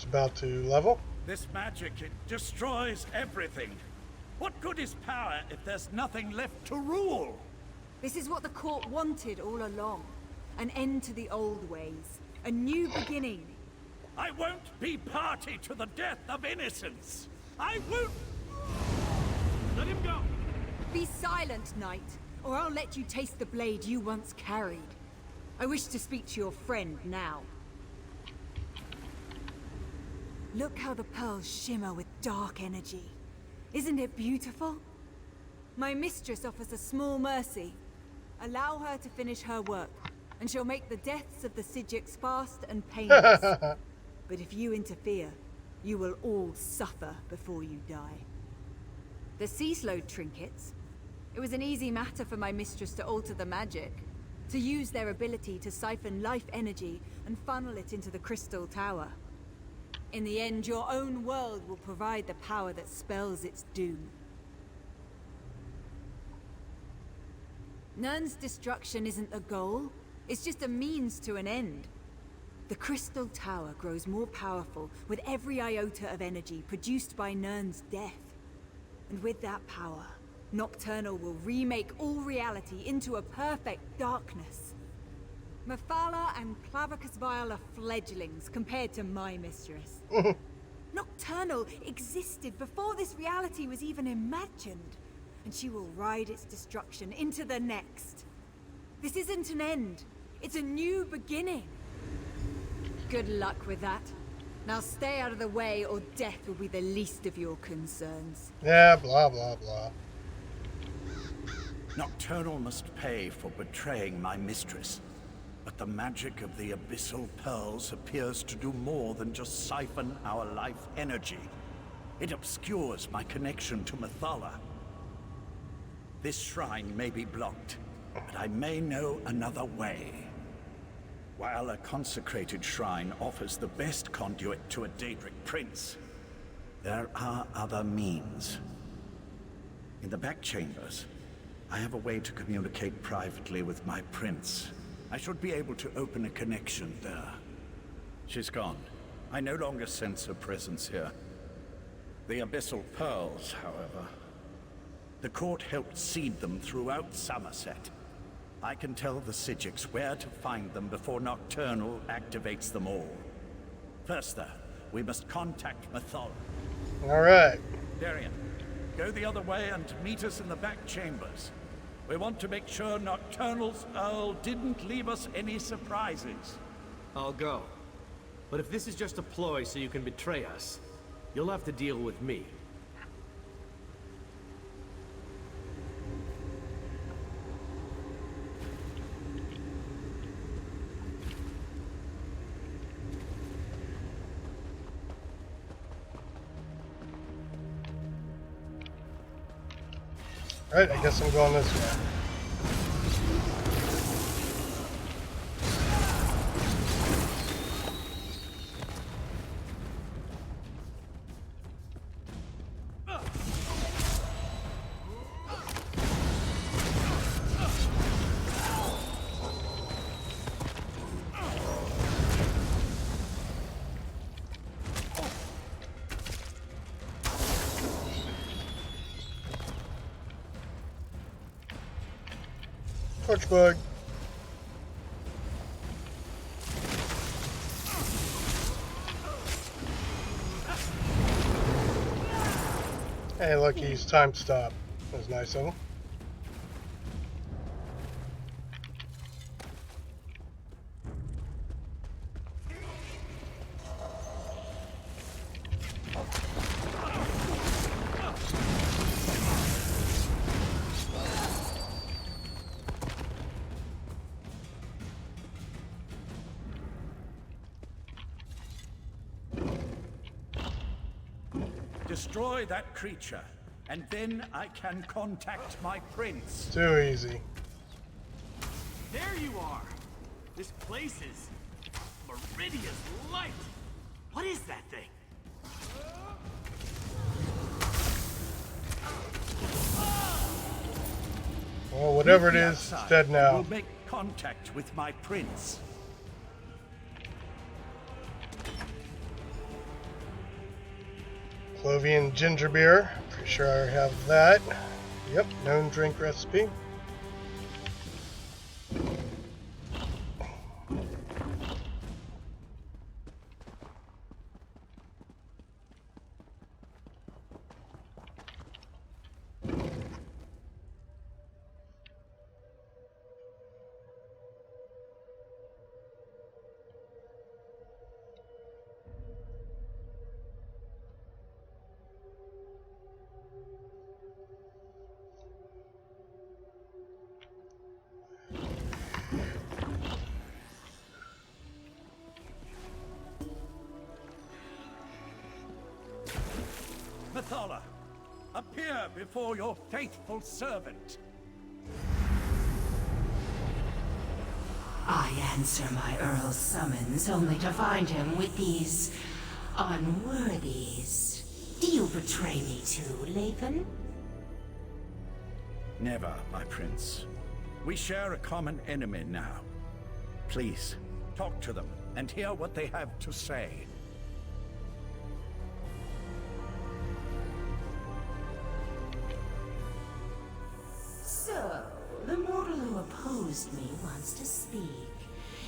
About to level. This magic, it destroys everything. What good is power if there's nothing left to rule? This is what the court wanted all along. An end to the old ways. A new beginning. I won't be party to the death of innocents. I won't... Let him go! Be silent, knight, or I'll let you taste the blade you once carried. I wish to speak to your friend now. Look how the pearls shimmer with dark energy. Isn't it beautiful? My mistress offers a small mercy. Allow her to finish her work, and she'll make the deaths of the Psijics fast and painless. But if you interfere, you will all suffer before you die. The Sea-Slode trinkets. It was an easy matter for my mistress to alter the magic. To use their ability to siphon life energy and funnel it into the Crystal Tower. In the end, your own world will provide the power that spells its doom. Nirn's destruction isn't the goal, it's just a means to an end. The Crystal Tower grows more powerful with every iota of energy produced by Nirn's death. And with that power, Nocturnal will remake all reality into a perfect darkness. Mephala and Clavicus Vile are fledglings compared to my mistress. Nocturnal existed before this reality was even imagined, and she will ride its destruction into the next. This isn't an end, it's a new beginning. Good luck with that. Now stay out of the way or death will be the least of your concerns. Yeah, blah, blah, blah. Nocturnal must pay for betraying my mistress. But the magic of the Abyssal Pearls appears to do more than just siphon our life energy. It obscures my connection to Mephala. This shrine may be blocked, but I may know another way. While a consecrated shrine offers the best conduit to a Daedric prince, there are other means. In the back chambers, I have a way to communicate privately with my prince. I should be able to open a connection there. She's gone. I no longer sense her presence here. The Abyssal Pearls, however. The court helped seed them throughout Somerset. I can tell the Psijics where to find them before Nocturnal activates them all. First, though, we must contact Mephala. Alright. Darian, go the other way and meet us in the back chambers. We want to make sure Nocturnal's Earl didn't leave us any surprises. I'll go. But if this is just a ploy so you can betray us, you'll have to deal with me. Alright, I guess I'm going this way. Torchbug. Hey, look, he's time stop. That was nice of him. Destroy that creature, and then I can contact my prince. Too easy. There you are! This place is Meridia's light! What is that thing? Well, whatever it is, it's dead now. We'll make contact with my prince. Clovian ginger beer. Pretty sure I have that. Yep, known drink recipe. Mephala, appear before your faithful servant. I answer my Earl's summons only to find him with these unworthies. Do you betray me too, Lathan? Never, my prince. We share a common enemy now. Please, talk to them. and hear what they have to say. So, the mortal who opposed me wants to speak.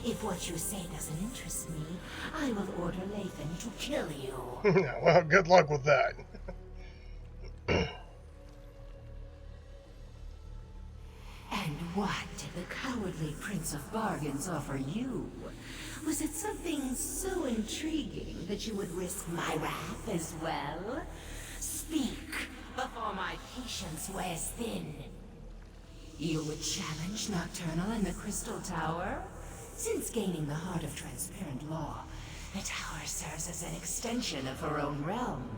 If what you say doesn't interest me, I will order Lathan to kill you. Well, good luck with that. And what did the cowardly Prince of Bargains offer you? Was it something so intriguing that you would risk my wrath as well? Speak, before my patience wears thin. You would challenge Nocturnal in the Crystal Tower? Since gaining the Heart of Transparent Law, the tower serves as an extension of her own realm.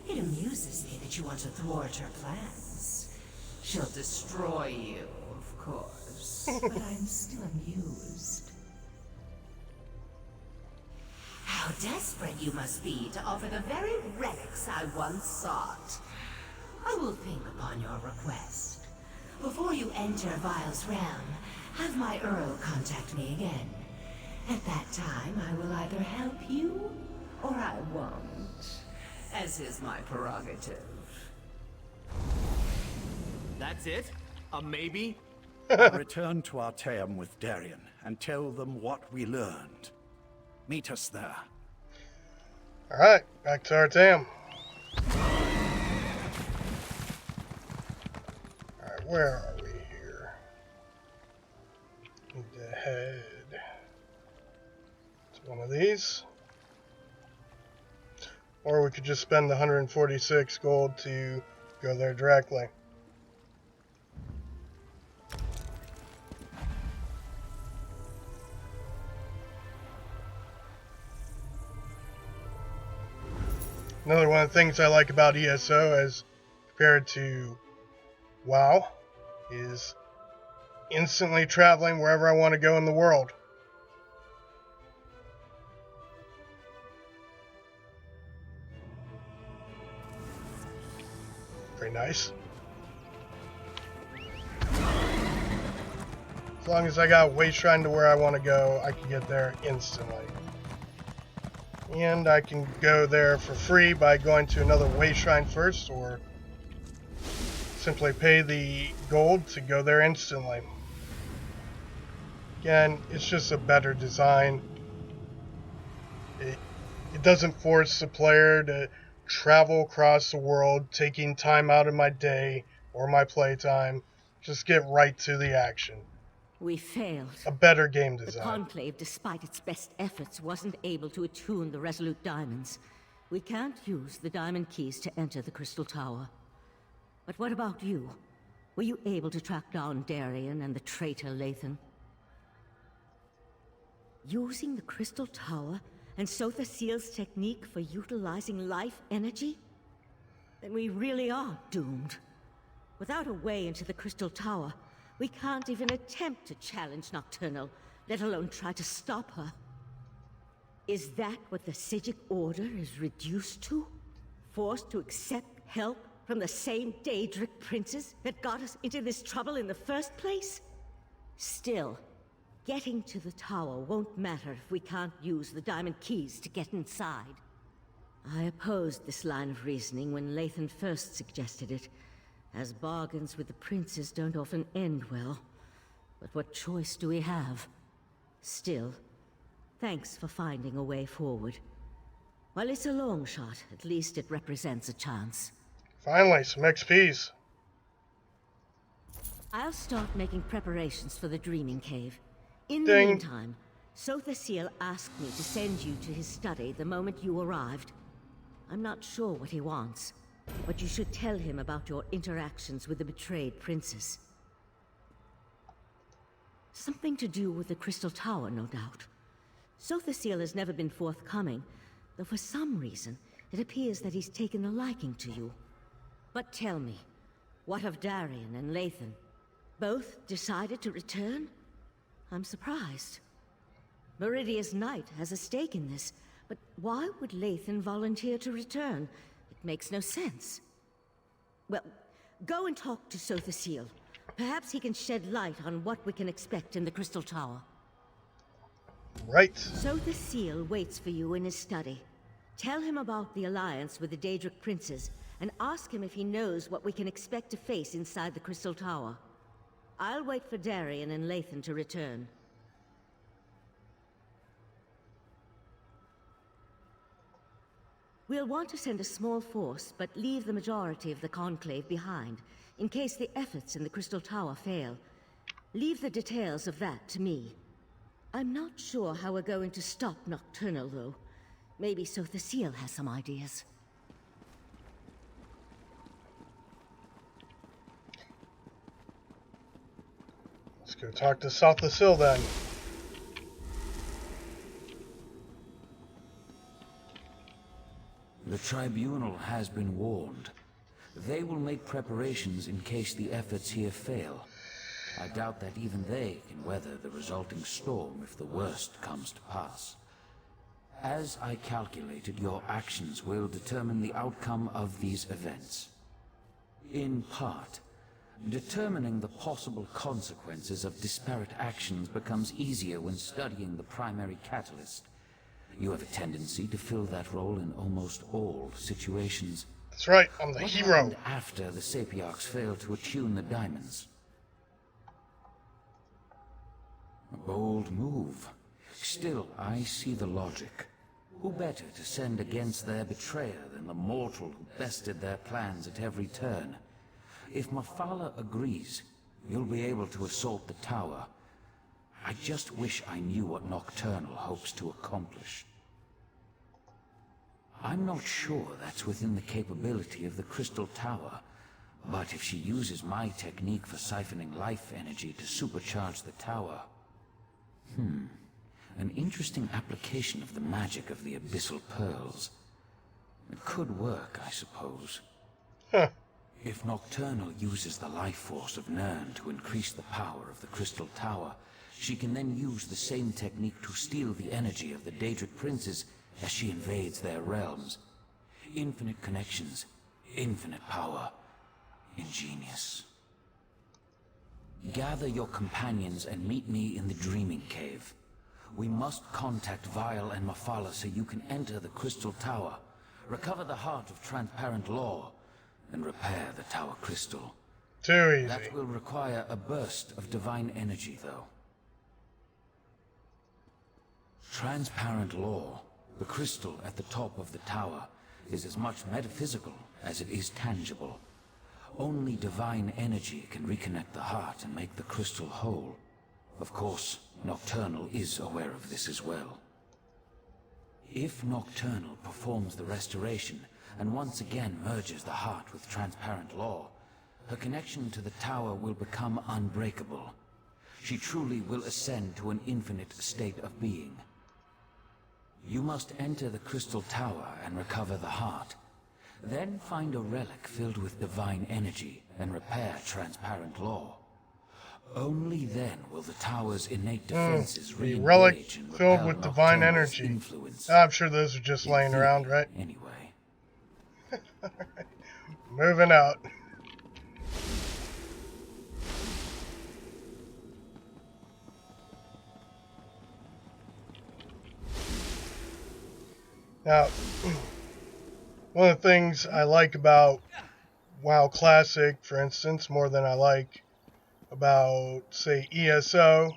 It amuses me that you want to thwart her plans. She'll destroy you, of course, but I'm still amused. How desperate you must be to offer the very relics I once sought. I will think upon your request. Before you enter Vile's realm, have my Earl contact me again. At that time, I will either help you, or I won't. As is my prerogative. That's it? A maybe? Return to Artaeum with Darien and tell them what we learned. Meet us there. Alright, back to Artaeum. Alright, where are we here? Need to head to one of these. Or we could just spend the 146 gold to go there directly. Another one of the things I like about ESO as compared to WoW is instantly traveling wherever I want to go in the world. Pretty nice. As long as I got Way Shrine to where I want to go, I can get there instantly. And I can go there for free by going to another Way Shrine first, or simply pay the gold to go there instantly. Again, it's just a better design. It doesn't force the player to travel across the world, taking time out of my day or my playtime. Just get right to the action. We failed. A better game design. The Conclave, despite its best efforts, wasn't able to attune the Resolute Diamonds. We can't use the diamond keys to enter the Crystal Tower. But what about you? Were you able to track down Darien and the traitor Lathan? Using the Crystal Tower and Sotha Seal's technique for utilizing life energy? Then we really are doomed. Without a way into the Crystal Tower, we can't even attempt to challenge Nocturnal, let alone try to stop her. Is that what the Psijic Order is reduced to? Forced to accept help from the same Daedric princes that got us into this trouble in the first place? Still, getting to the tower won't matter if we can't use the diamond keys to get inside. I opposed this line of reasoning when Lathan first suggested it, as bargains with the princes don't often end well. But what choice do we have? Still, thanks for finding a way forward. While it's a long shot, at least it represents a chance. Finally, some XPs. I'll start making preparations for the Dreaming Cave. In Ding. the meantime, Sotha Seal asked me to send you to his study the moment you arrived. I'm not sure what he wants, but you should tell him about your interactions with the betrayed princess. Something to do with the Crystal Tower, no doubt. Sotha Seal has never been forthcoming, though for some reason, it appears that he's taken a liking to you. But tell me, what of Darien and Lathan? Both decided to return? I'm surprised. Meridia's knight has a stake in this, but why would Lathan volunteer to return? It makes no sense. Well, go and talk to Sotha Seal. Perhaps he can shed light on what we can expect in the Crystal Tower. Right. So the seal waits for you in his study. Tell him about the alliance with the Daedric princes, and ask him if he knows what we can expect to face inside the Crystal Tower. I'll wait for Darian and Lathan to return. We'll want to send a small force, but leave the majority of the Conclave behind, in case the efforts in the Crystal Tower fail. Leave the details of that to me. I'm not sure how we're going to stop Nocturnal, though. Maybe Sotha Sil has some ideas. Let's go talk to Sotha Sil then. The Tribunal has been warned. They will make preparations in case the efforts here fail. I doubt that even they can weather the resulting storm if the worst comes to pass. As I calculated, your actions will determine the outcome of these events. In part, determining the possible consequences of disparate actions becomes easier when studying the primary catalyst. You have a tendency to fill that role in almost all situations. That's right, I'm the What hero. happened after the Sapiarchs failed to attune the diamonds? A bold move. Still, I see the logic. Who better to send against their betrayer than the mortal who bested their plans at every turn? If Mafala agrees, you'll be able to assault the tower. I just wish I knew what Nocturnal hopes to accomplish. I'm not sure that's within the capability of the Crystal Tower, but if she uses my technique for siphoning life energy to supercharge the tower... An interesting application of the magic of the Abyssal Pearls. It could work, I suppose. Huh. If Nocturnal uses the life force of Nirn to increase the power of the Crystal Tower, she can then use the same technique to steal the energy of the Daedric princes as she invades their realms. Infinite connections, infinite power. Ingenious. Gather your companions and meet me in the Dreaming Cave. We must contact Vile and Mafala so you can enter the Crystal Tower, recover the Heart of Transparent Law, and repair the Tower Crystal. Too easy. That will require a burst of divine energy, though. Transparent Law, the crystal at the top of the tower, is as much metaphysical as it is tangible. Only divine energy can reconnect the heart and make the crystal whole. Of course, Nocturnal is aware of this as well. If Nocturnal performs the restoration and once again merges the heart with Transparent Law, her connection to the tower will become unbreakable. She truly will ascend to an infinite state of being. You must enter the Crystal Tower and recover the heart. Then find a relic filled with divine energy and repair Transparent Law. Only then will the tower's innate defenses The re-engage relic and filled repel with divine Nocturnal's energy. influence. I'm sure those are just laying around, right? Anyway. Moving out. Now, one of the things I like about WoW Classic, for instance, more than I like about, say, ESO,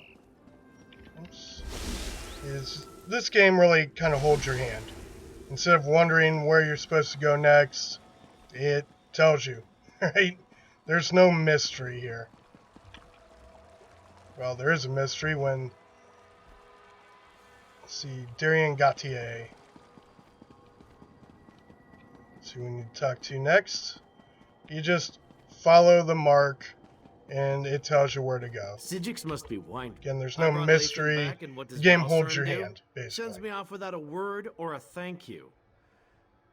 is this game really kind of holds your hand. Instead of wondering where you're supposed to go next, it tells you, right? There's no mystery here. Well, there is a mystery when, let's see, Darian Gautier. See who we need to talk to next. You just follow the mark, and it tells you where to go. Sigix must be wine. Again, there's I no brought mystery. Lathan back, and what The does game Valstern holds your do? hand, basically. Sends me off without a word or a thank you.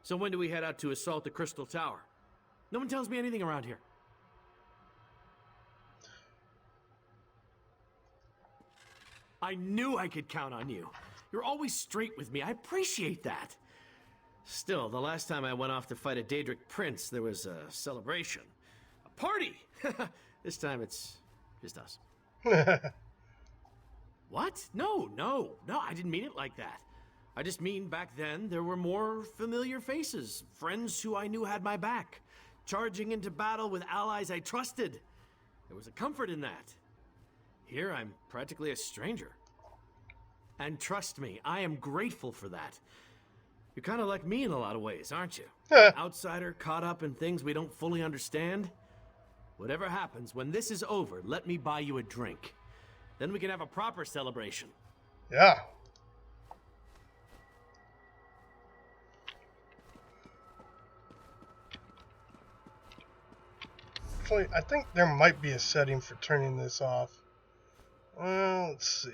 So when do we head out to assault the Crystal Tower? No one tells me anything around here. I knew I could count on you. You're always straight with me. I appreciate that. Still, the last time I went off to fight a Daedric prince, there was a celebration. A party! This time it's just us. What? No, I didn't mean it like that. I just mean back then there were more familiar faces, friends who I knew had my back, charging into battle with allies I trusted. There was a comfort in that. Here I'm practically a stranger. And trust me, I am grateful for that. You're kind of like me in a lot of ways, aren't you? Outsider caught up in things we don't fully understand. Whatever happens, when this is over, let me buy you a drink. Then we can have a proper celebration. Yeah. Actually, I think there might be a setting for turning this off. Let's see.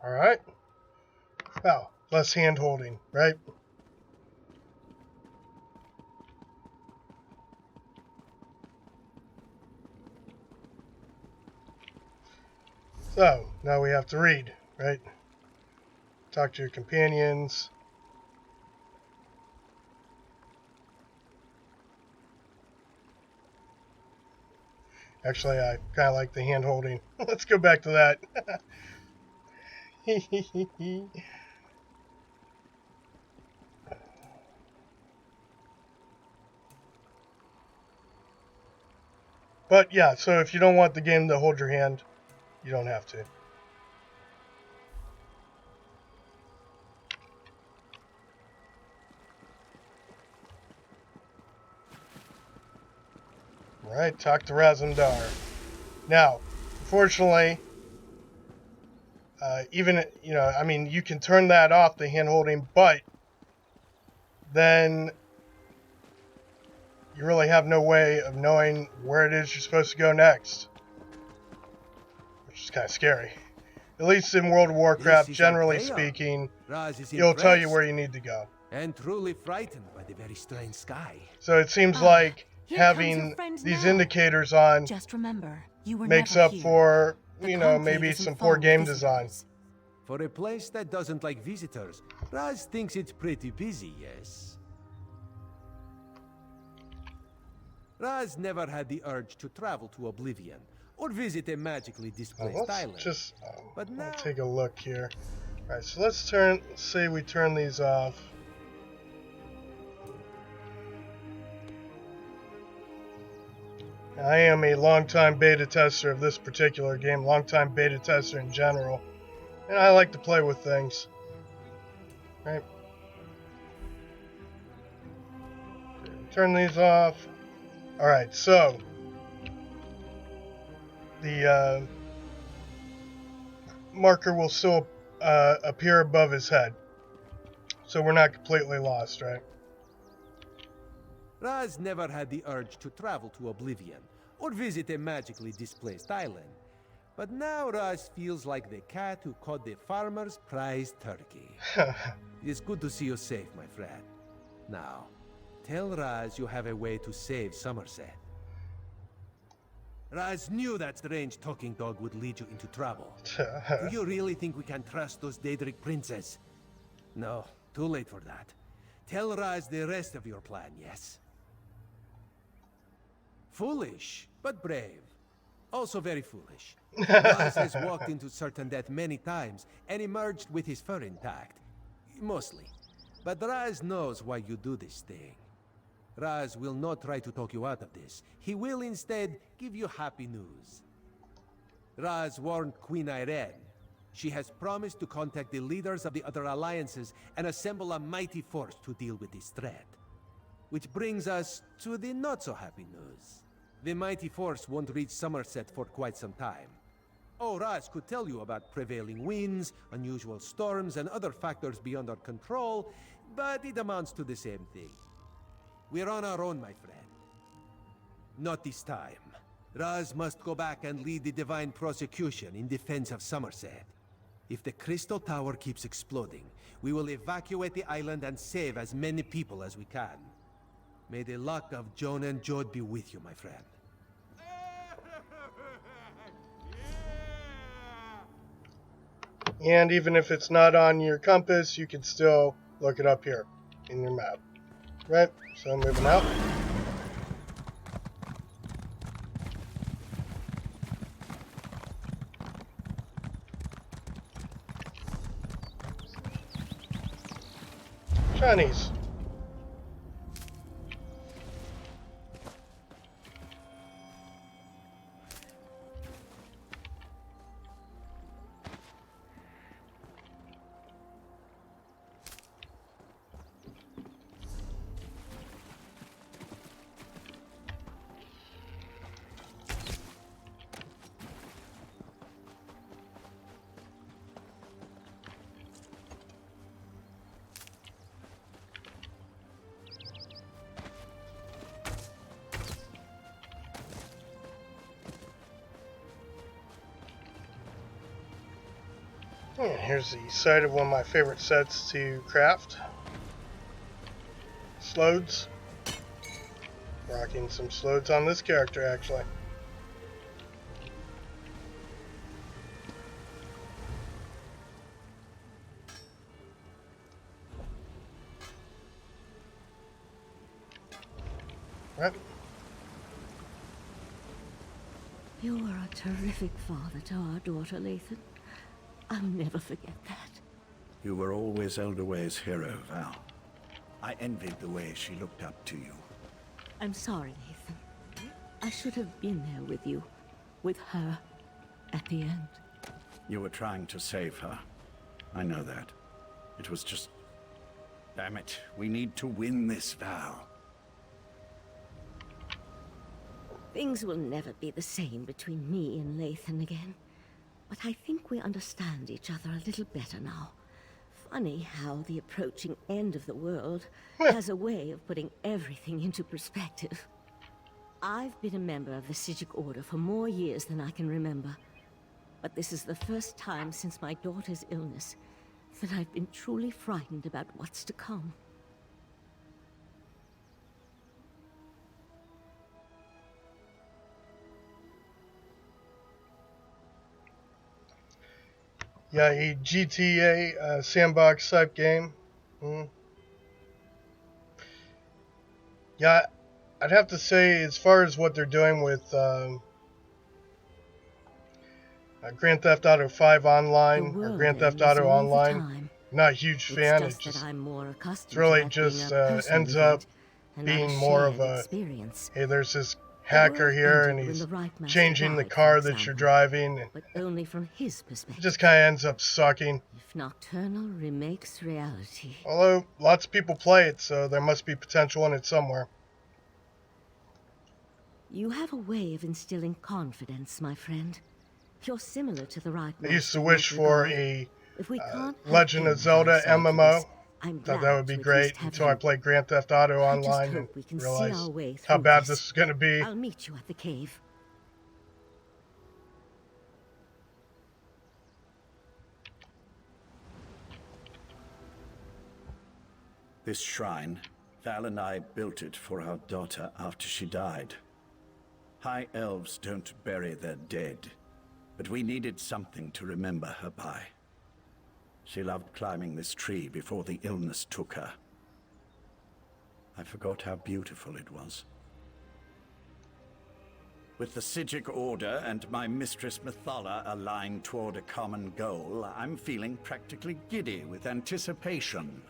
Alright. Well, less hand holding, right? So, now we have to read, right? Talk to your companions. Actually, I kind of like the hand holding. Let's go back to that. But yeah, so if you don't want the game to hold your hand, you don't have to. Alright, talk to Razandar. Now, unfortunately, even, you know, I mean, you can turn that off, the hand holding, but then you really have no way of knowing where it is you're supposed to go next. Which is kind of scary. At least in World of Warcraft, generally speaking, it'll tell you where you need to go. And truly frightened by the very strange sky. So it seems like having these indicators on just remember, you were makes never up here. for, The you know, Conclave maybe isn't some full poor of game visitors. design. For a place that doesn't like visitors, Raz thinks it's pretty busy, yes? Raz never had the urge to travel to Oblivion or visit a magically displaced Let's island. just But now, I'll take a look here. Alright, so let's say we turn these off. I am a longtime beta tester of this particular game, longtime beta tester in general, and I like to play with things. Right. Turn these off. Alright, so the marker will still appear above his head. So we're not completely lost, right? Raz never had the urge to travel to Oblivion or visit a magically displaced island. But now Raz feels like the cat who caught the farmer's prized turkey. It's good to see you safe, my friend. Now, tell Raz you have a way to save Somerset. Raz knew that strange talking dog would lead you into trouble. Do you really think we can trust those Daedric princes? No, too late for that. Tell Raz the rest of your plan, yes? Foolish, but brave. Also very foolish. Raz has walked into certain death many times and emerged with his fur intact. Mostly. But Raz knows why you do this thing. Raz will not try to talk you out of this. He will instead give you happy news. Raz warned Queen Irene. She has promised to contact the leaders of the other alliances and assemble a mighty force to deal with this threat. Which brings us to the not-so-happy news. The mighty force won't reach Somerset for quite some time. Raz could tell you about prevailing winds, unusual storms, and other factors beyond our control, but it amounts to the same thing. We're on our own, my friend. Not this time. Raz must go back and lead the divine prosecution in defense of Somerset. If the Crystal Tower keeps exploding, we will evacuate the island and save as many people as we can. May the luck of Joan and Jode be with you, my friend. And even if it's not on your compass, you can still look it up here in your map. Right? So moving out. Chinese. And here's the site of one of my favorite sets to craft. Slodes. Rocking some slodes on this character, actually. Right. You are a terrific father to our daughter, Lathan. I'll never forget that. You were always Elderway's hero, Val. I envied the way she looked up to you. I'm sorry, Lathan. I should have been there with you. With her. At the end. You were trying to save her. I know that. It was just... Damn it. We need to win this, Val. Things will never be the same between me and Lathan again. But I think we understand each other a little better now. Funny how the approaching end of the world has a way of putting everything into perspective. I've been a member of the Psijic Order for more years than I can remember. But this is the first time since my daughter's illness that I've been truly frightened about what's to come. Yeah, a GTA sandbox type game. Yeah, I'd have to say, as far as what they're doing with Grand Theft Auto 5 Online or Grand Theft Auto Online, not a huge fan. It's really just ends up being more of a, hey, there's this hacker here and he's changing the car that you're driving. But only from his perspective. It just kind of ends up sucking. If Nocturnal remakes reality. Although lots of people play it, so there must be potential in it somewhere. You have a way of instilling confidence, my friend. You're similar to the right. I used to wish for a Legend of Zelda MMO. Thought that would be great until I played Grand Theft Auto Online and realized how bad this is going to be. I'll meet you at the cave. This shrine, Val and I built it for our daughter after she died. High elves don't bury their dead, but we needed something to remember her by. She loved climbing this tree before the illness took her. I forgot how beautiful it was. With the Psijic Order and my mistress Mythala aligned toward a common goal, I'm feeling practically giddy with anticipation.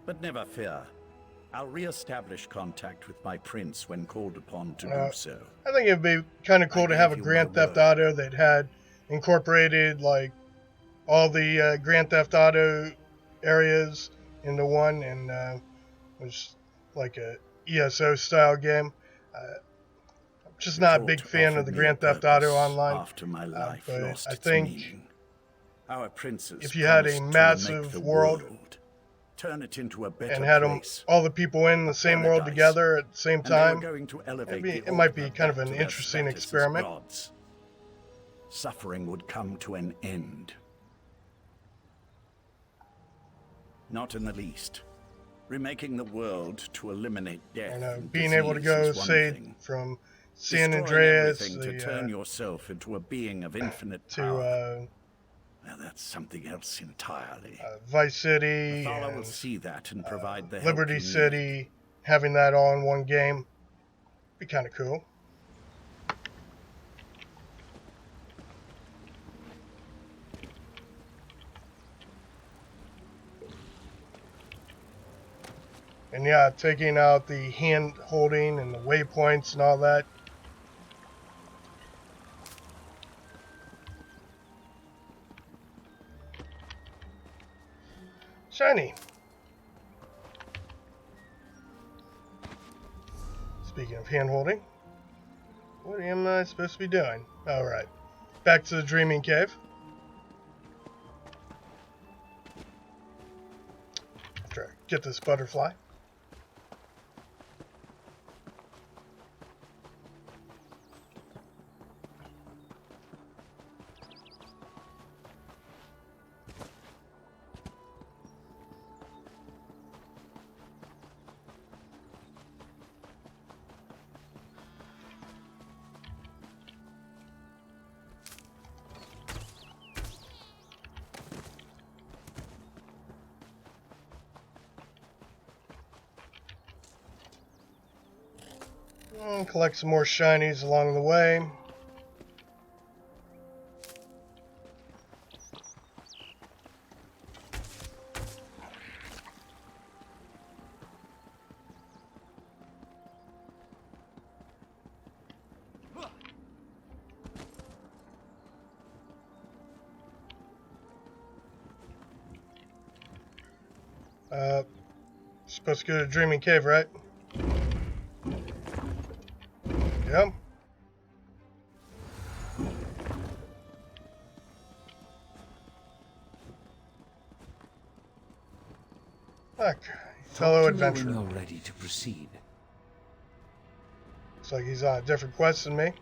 But never fear. I'll re-establish contact with my prince when called upon to do so. I think it'd be kind of cool to have a Grand Theft Auto that had incorporated, like, all the Grand Theft Auto areas into one, and was like a ESO style game. I'm just not a big fan of the Grand Theft Auto Online. After my life but lost I its think meaning. Our princes if you had a promised to massive remake the world turn it into a better and had place. all the people in the same world Paradise. together at the same And they were time, going to elevate maybe the it might be Order kind of back an to their interesting status as experiment. gods. Suffering would come to an end. Not in the least. Remaking the world to eliminate death and being able to disease go, is one say, thing. from San Destroying Andreas everything to turn yourself into a being of infinite to power. Now that's something else entirely. Vice City, Mathala will see that and provide the Liberty help you City, need. having that all in one game, be kind of cool. And yeah, taking out the hand holding and the waypoints and all that. Shiny. Speaking of hand holding, what am I supposed to be doing? Alright, back to the Dreaming Cave. After I get this butterfly. And collect some more shinies along the way. Supposed to go to Dreaming Cave, right? Yep. Okay, fellow adventurer. When you're ready to proceed. Looks like he's on a different quest than me,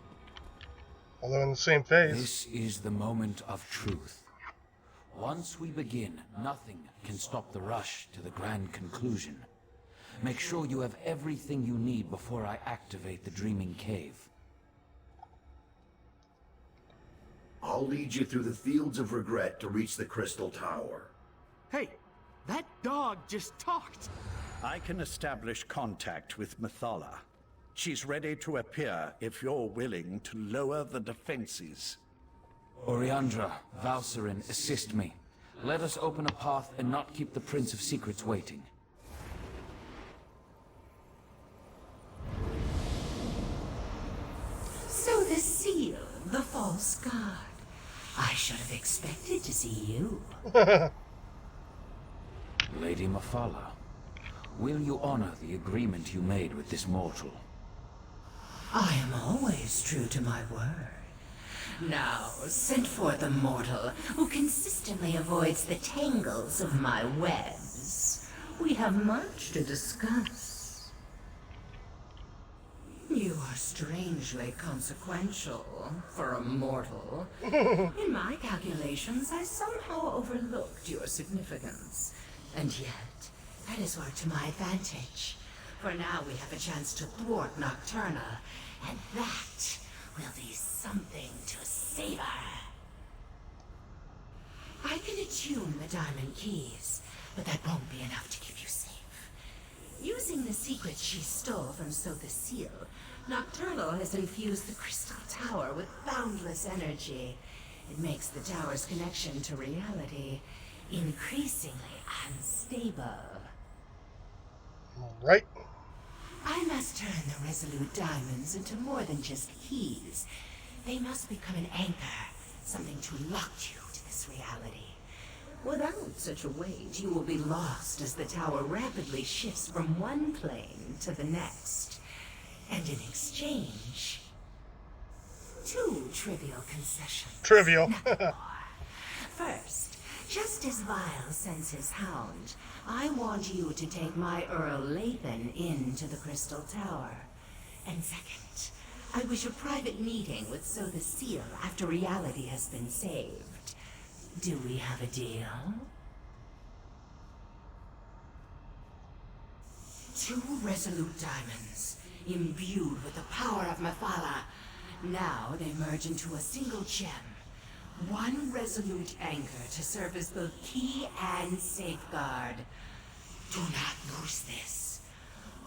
although in the same phase. This is the moment of truth. Once we begin, nothing can stop the rush to the grand conclusion. Make sure you have everything you need before I activate the Dreaming Cave. I'll lead you through the fields of regret to reach the Crystal Tower. Hey, that dog just talked. I can establish contact with Mathala. She's ready to appear if you're willing to lower the defenses. Oriandra, Valsarin, assist me. Let us open a path and not keep the Prince of Secrets waiting. So the seal, the false god. I should have expected to see you. Lady Mathala, will you honor the agreement you made with this mortal? I am always true to my word. Now, send forth a mortal who consistently avoids the tangles of my webs. We have much to discuss. You are strangely consequential for a mortal. In my calculations, I somehow overlooked your significance. And yet, that is worked to my advantage. For now we have a chance to thwart Nocturna, and that will be something to savor. I can attune the diamond keys, but that won't be enough to keep you safe. Using the secret she stole from So the Seal, Nocturnal has infused the Crystal Tower with boundless energy. It makes the tower's connection to reality increasingly unstable. Right. I must turn the Resolute Diamonds into more than just keys. They must become an anchor, something to lock you to this reality. Without at such a weight, you will be lost as the tower rapidly shifts from one plane to the next. And in exchange, 2 trivial concessions. Trivial. First, just as Vile sends his hound, I want you to take my Earl Lathan into the Crystal Tower. And second, I wish a private meeting with Sotha Seal after reality has been saved. Do we have a deal? 2 resolute diamonds, imbued with the power of Mephala. Now they merge into a single gem. 1 resolute anchor to serve as both key and safeguard. Do not lose this.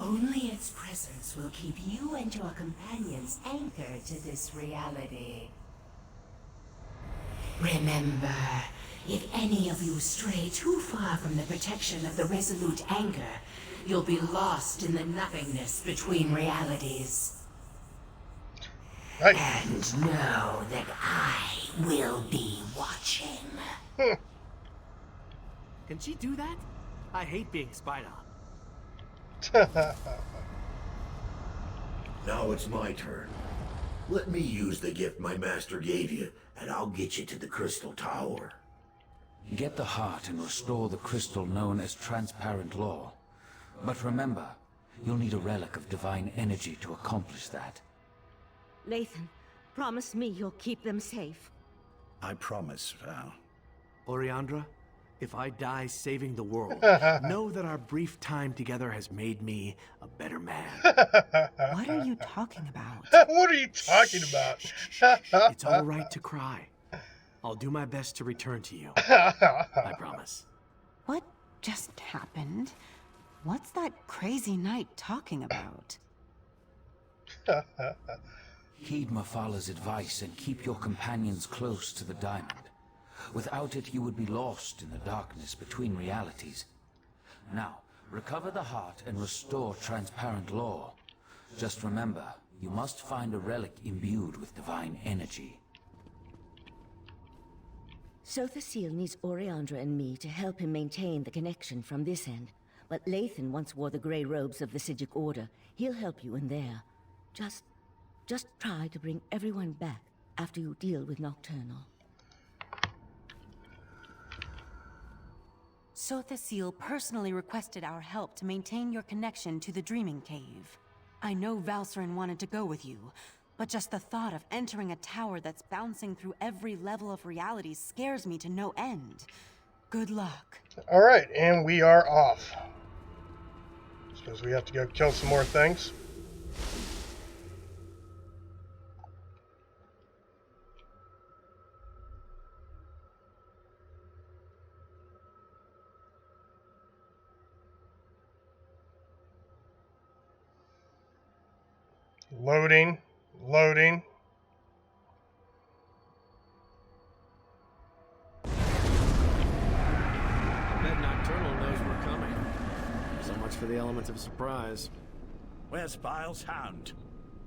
Only its presence will keep you and your companions anchored to this reality. Remember, if any of you stray too far from the protection of the resolute anchor, you'll be lost in the nothingness between realities. Right. And know that I will be watching. Can she do that? I hate being spied on. Now it's my turn. Let me use the gift my master gave you, and I'll get you to the Crystal Tower. Get the heart and restore the crystal known as Transparent Law. But remember, you'll need a relic of divine energy to accomplish that. Lathan, promise me you'll keep them safe. I promise, Val. Oriandra, if I die saving the world, know that our brief time together has made me a better man. What are you talking about? What are you talking about? It's all right to cry. I'll do my best to return to you. I promise. What just happened? What's that crazy knight talking about? Heed Mephala's advice and keep your companions close to the diamond. Without it, you would be lost in the darkness between realities. Now, recover the heart and restore Transparent Law. Just remember, you must find a relic imbued with divine energy. Sotha Seal needs Oriandra and me to help him maintain the connection from this end. But Lathan once wore the grey robes of the Psijic Order. He'll help you in there. Just try to bring everyone back after you deal with Nocturnal. Sotha Seal personally requested our help to maintain your connection to the Dreaming Cave. I know Valcerin wanted to go with you, but just the thought of entering a tower that's bouncing through every level of reality scares me to no end. Good luck. Alright, and we are off. Suppose we have to go kill some more things. Loading. I bet Nocturnal knows we're coming. So much for the element of surprise. Where's Vile's hound?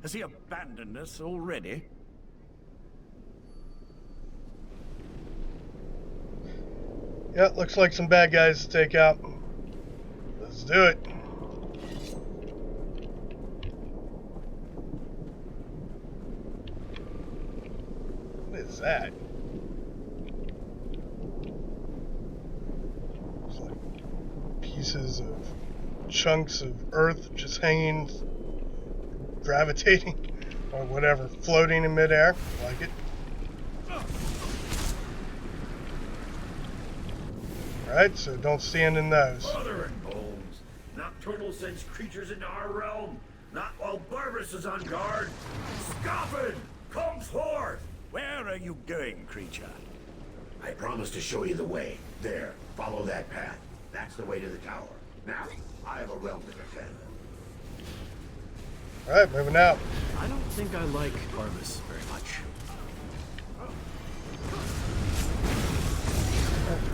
Has he abandoned us already? Yeah, looks like some bad guys to take out. Let's do it. What is that? It's like pieces of chunks of earth just hanging, gravitating, or whatever, floating in midair. Like it. Alright, so don't stand in those. Mother and bones. Nocturnal sends creatures into our realm. Not while Barbas is on guard. Scoffin! Come forth! Where are you going, creature? I promised to show you the way. There, follow that path. That's the way to the tower. Now, I have a realm to defend. Alright, moving out. I don't think I like Barbas very much.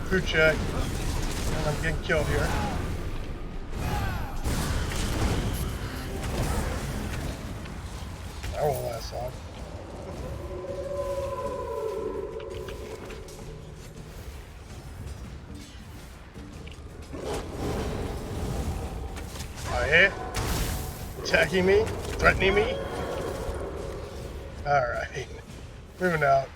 Crew check. And I'm getting killed here. That won't last long. Eh? Attacking me? Threatening me? Alright. Moving out.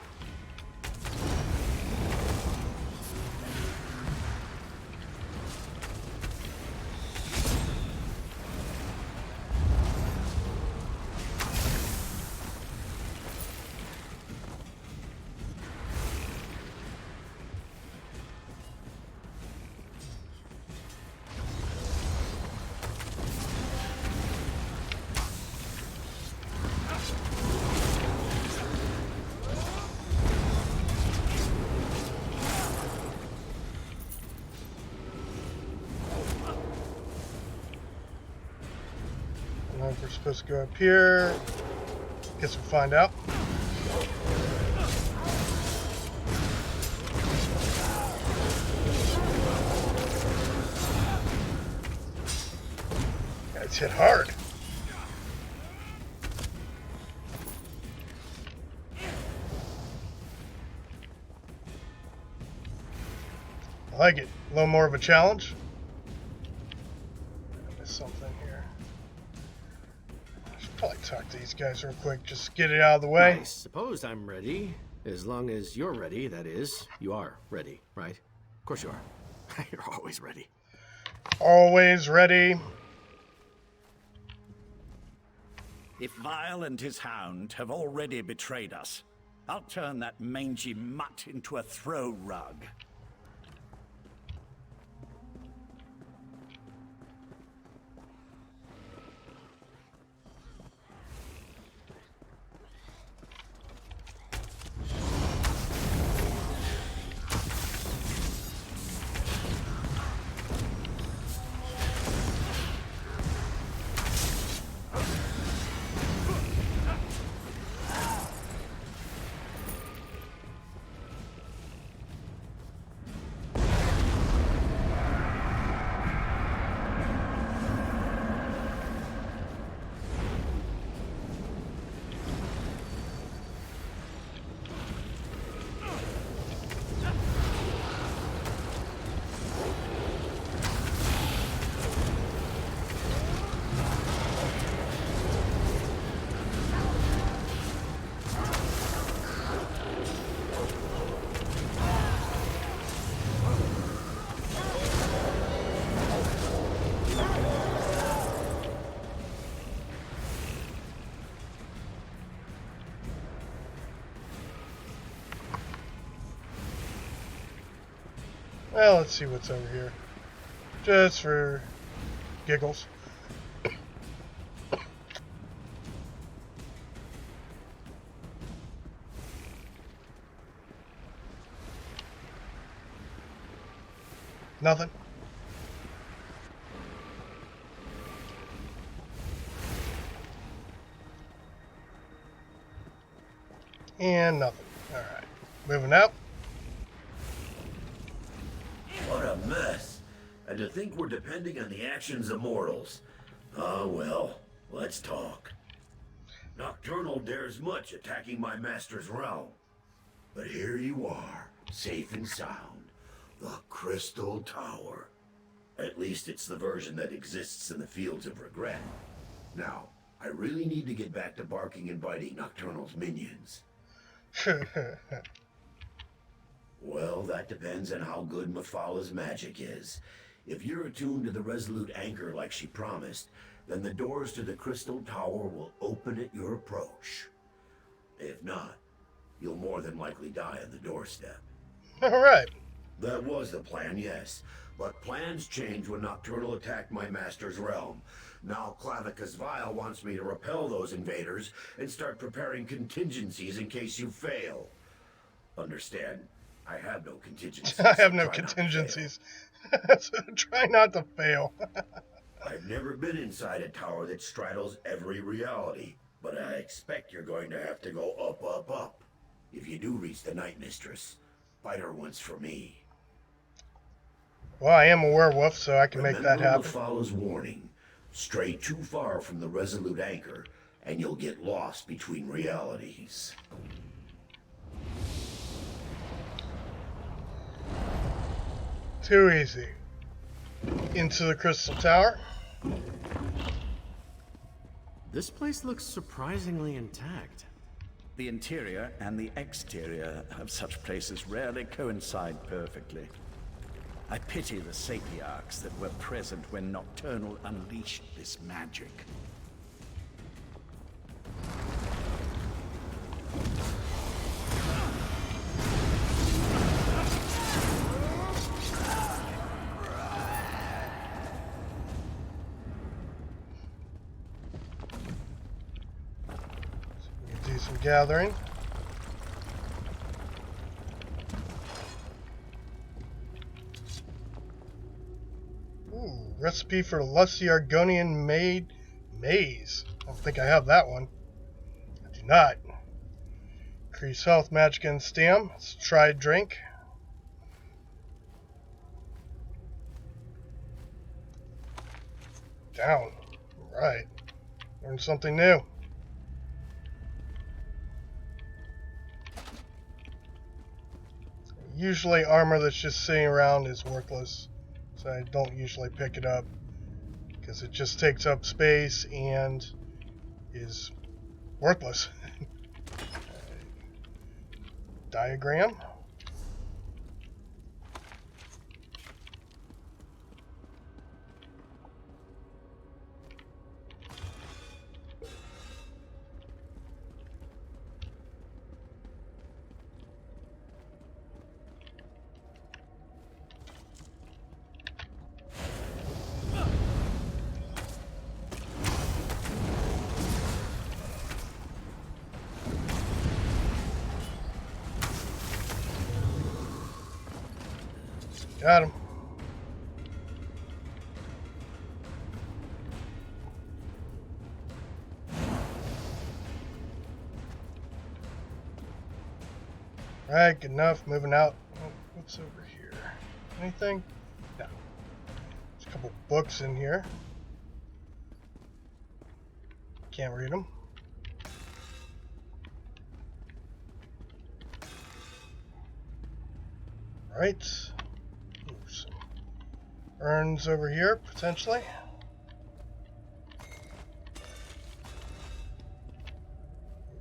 We're supposed to go up here. Guess we'll find out. It's hit hard. I like it. A little more of a challenge. There's something here. I should probably talk to these guys real quick. Just get it out of the way. I suppose I'm ready. As long as you're ready, that is. You are ready, right? Of course you are. You're always ready. Always ready. If Vile and his hound have already betrayed us, I'll turn that mangy mutt into a throw rug. Well, let's see what's over here. Just for giggles. Nothing. And nothing. Alright. Moving out. What a mess. And to think we're depending on the actions of mortals. Ah, well, let's talk. Nocturnal dares much attacking my master's realm. But here you are, safe and sound. The Crystal Tower. At least it's the version that exists in the Fields of Regret. Now, I really need to get back to barking and biting Nocturnal's minions. Well, that depends on how good Mephila's magic is. If you're attuned to the Resolute Anchor like she promised, then the doors to the Crystal Tower will open at your approach. If not, you'll more than likely die on the doorstep. Alright. That was the plan, yes. But plans change when Nocturnal attacked my master's realm. Now Clavicus Vile wants me to repel those invaders and start preparing contingencies in case you fail. Understand? I have no contingencies. I have no contingencies. So try not to fail. I've never been inside a tower that straddles every reality, but I expect you're going to have to go up, up, up. If you do reach the Night Mistress, fight her once for me. Well, I am a werewolf, so I can make that happen. Remember Mephila's warning. Stray too far from the Resolute Anchor, and you'll get lost between realities. Too easy. Into the Crystal Tower. This place looks surprisingly intact. The interior and the exterior of such places rarely coincide perfectly. I pity the sapiarchs that were present when Nocturnal unleashed this magic. Do some gathering. Ooh, recipe for lusty Argonian maze. I don't think I have that one. I do not. Increase health, magic, and stam. Let's try a drink. Down. Right. Learn something new. Usually armor that's just sitting around is worthless, so I don't usually pick it up because it just takes up space and is worthless. Diagram. Got him. Alright, good enough. Moving out. Oh, what's over here? Anything? No. There's a couple books in here. Can't read them. Right. Ooh, some urns over here, potentially.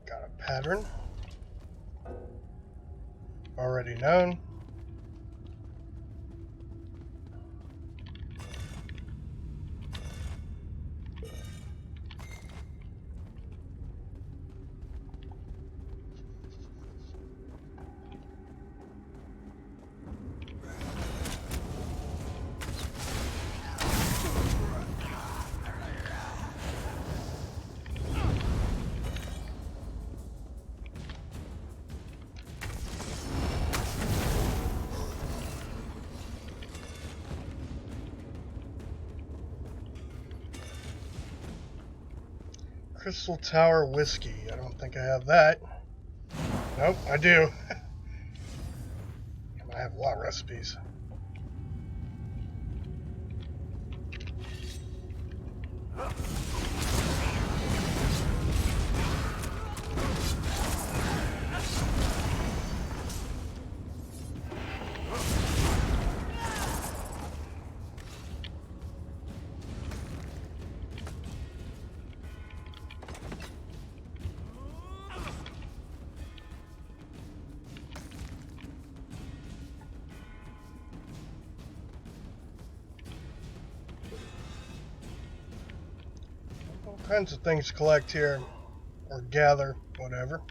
Got a pattern. Already known. Crystal Tower whiskey. I don't think I have that. Nope, I do. I have a lot of recipes. All kinds of things to collect here, or gather, whatever.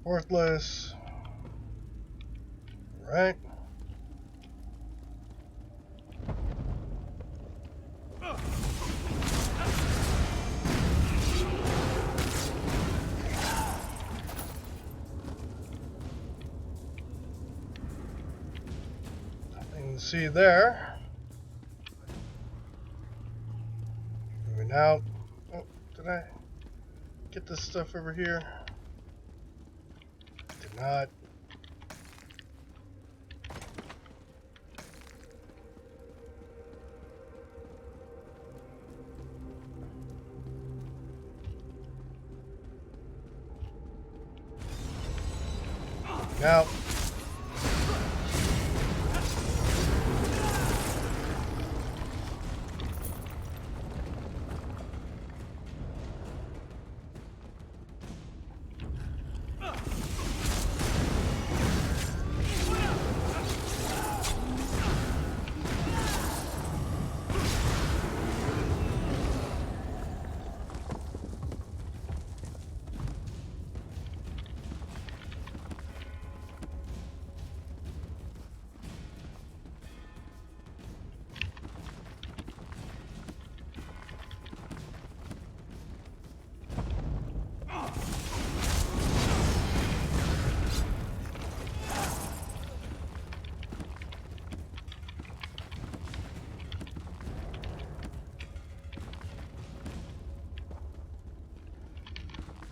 Worthless. Right. Nothing to see there. Moving out. Oh, did I get this stuff over here? Not. Now.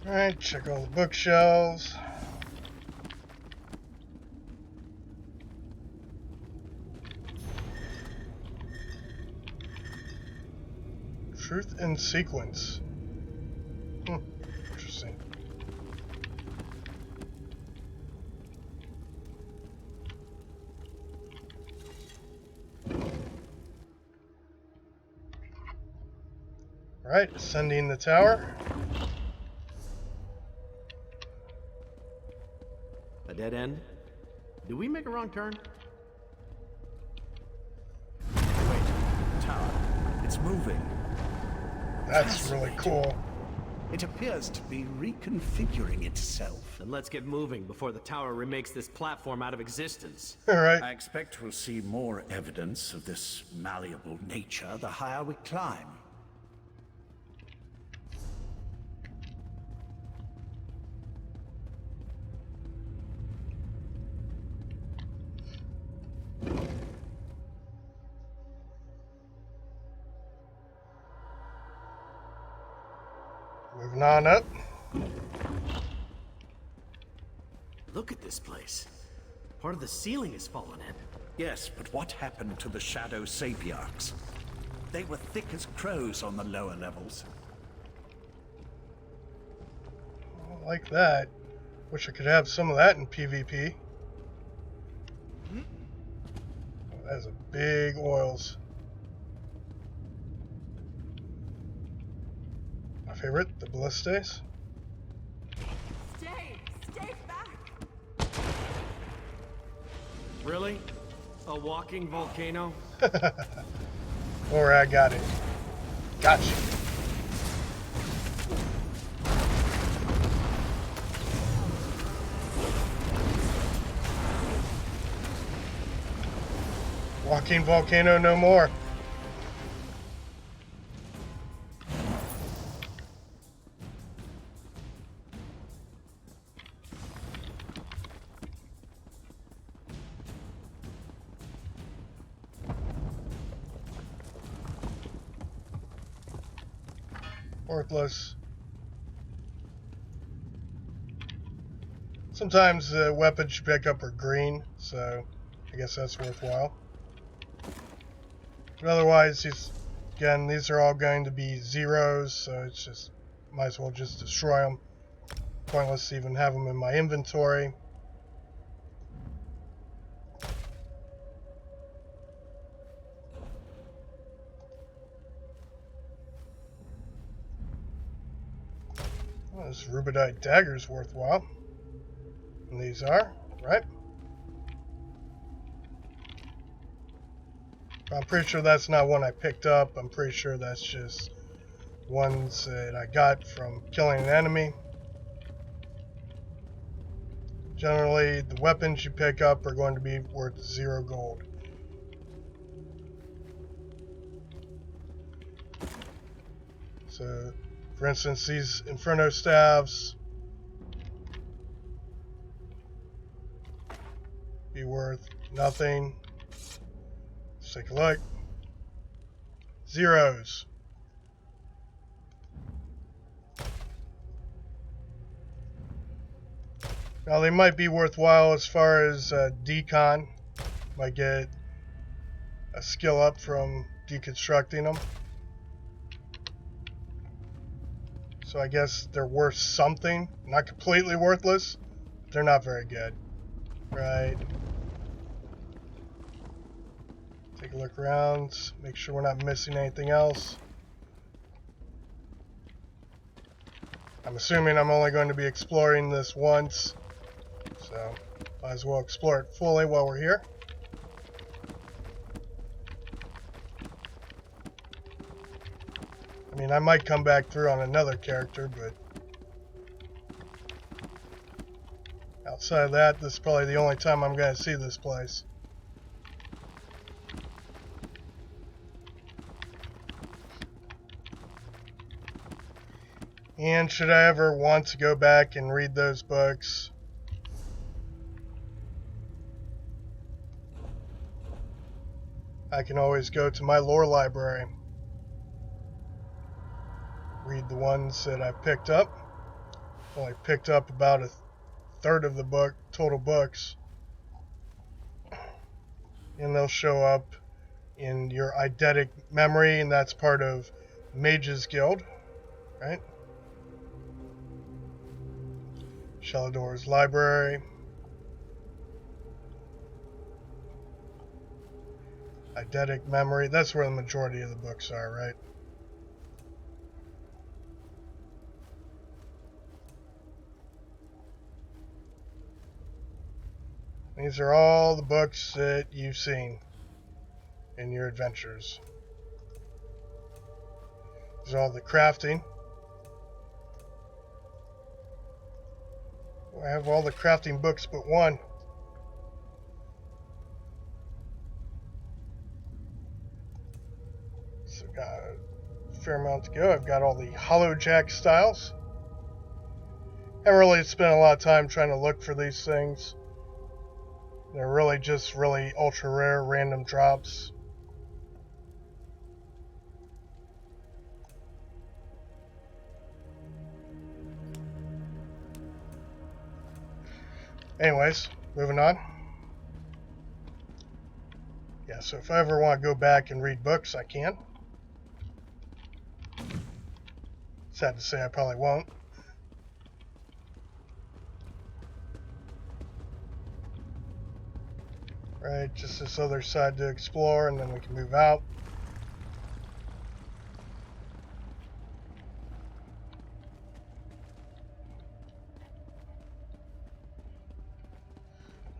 Alright, check all the bookshelves. Truth in Sequence. Interesting. Alright, ascending the tower. A dead end? Did we make a wrong turn? Wait, tower. It's moving. That's really cool. It appears to be reconfiguring itself. Then let's get moving before the tower remakes this platform out of existence. Alright. I expect we'll see more evidence of this malleable nature the higher we climb. Moving on up. Look at this place. Part of the ceiling has fallen in. Yes, but what happened to the Shadow Sapiarchs? They were thick as crows on the lower levels. I like that. Wish I could have some of that in PvP. Oh, that's a big oils. My favorite, the ballistas. Stay back! Really? A walking volcano? Or I got it. Gotcha. Walking volcano no more. Worthless. Sometimes the weapons you pick up are green, so I guess that's worthwhile. But otherwise, these are all going to be zeros, so it's just, might as well just destroy them. Pointless to even have them in my inventory. Well, this rubedite dagger is worthwhile. And these are, right? I'm pretty sure that's not one I picked up. I'm pretty sure that's just ones that I got from killing an enemy. Generally, the weapons you pick up are going to be worth 0 gold. So, for instance, these Inferno staves be worth nothing. Let's take a look. Zeros. Now they might be worthwhile as far as decon. Might get a skill up from deconstructing them. So I guess they're worth something. Not completely worthless. But they're not very good. Right. Take a look around. Make sure we're not missing anything else. I'm assuming I'm only going to be exploring this once. So might as well explore it fully while we're here. I mean, I might come back through on another character, but outside of that, this is probably the only time I'm going to see this place. And should I ever want to go back and read those books, I can always go to my lore library. Read the ones that I've picked up. Only picked up about a third of the total books. And they'll show up in your eidetic memory, and that's part of Mage's Guild, right? Shalador's library. Eidetic memory, that's where the majority of the books are, right? These are all the books that you've seen in your adventures. These are all the crafting. I have all the crafting books but one. So got a fair amount to go. I've got all the Hollowjack styles. Haven't really spent a lot of time trying to look for these things. They're really just really ultra rare random drops. Anyways, moving on. Yeah, so if I ever want to go back and read books, I can. Sad to say I probably won't. Right, just this other side to explore, and then we can move out.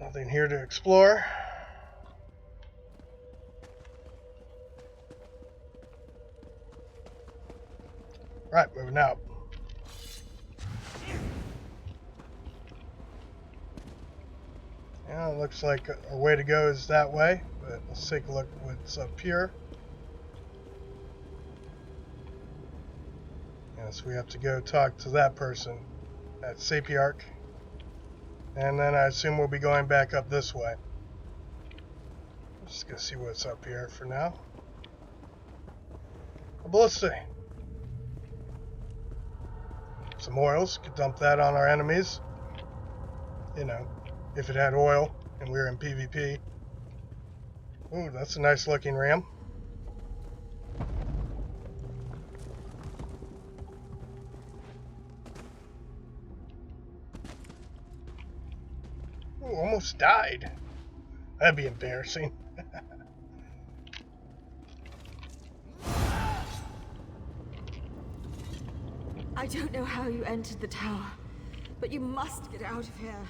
Nothing here to explore. Right, moving out. Yeah, it looks like our way to go is that way, but let's take a look at what's up here. Yes, we have to go talk to that person, that Sapiarch. And then I assume we'll be going back up this way. Just gonna see what's up here for now. A ballista. Some oils, could dump that on our enemies. You know, if it had oil and we were in PvP. Ooh, that's a nice looking ram. Ooh, almost died. That'd be embarrassing. I don't know how you entered the tower, but you must get out of here.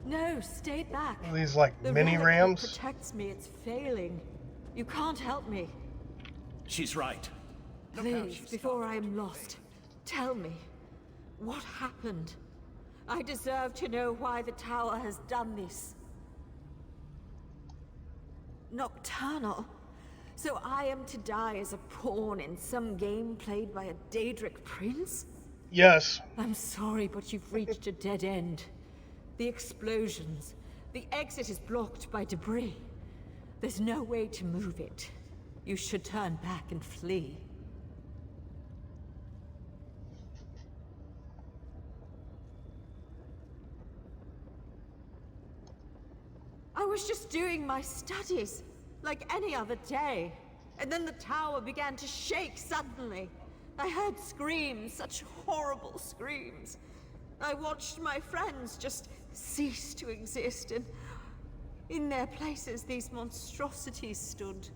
No, stay back. Are these like The mini relic rams? that protects me, it's failing. You can't help me. She's right. Please, before I am lost, tell me, what happened? I deserve to know why the tower has done this. Nocturnal? So I am to die as a pawn in some game played by a Daedric prince? Yes. I'm sorry, but you've reached a dead end. The explosions. The exit is blocked by debris. There's no way to move it. You should turn back and flee. was just doing my studies, like any other day. And then the tower began to shake suddenly. I heard screams, such horrible screams. I watched my friends just cease to exist, and in their places these monstrosities stood.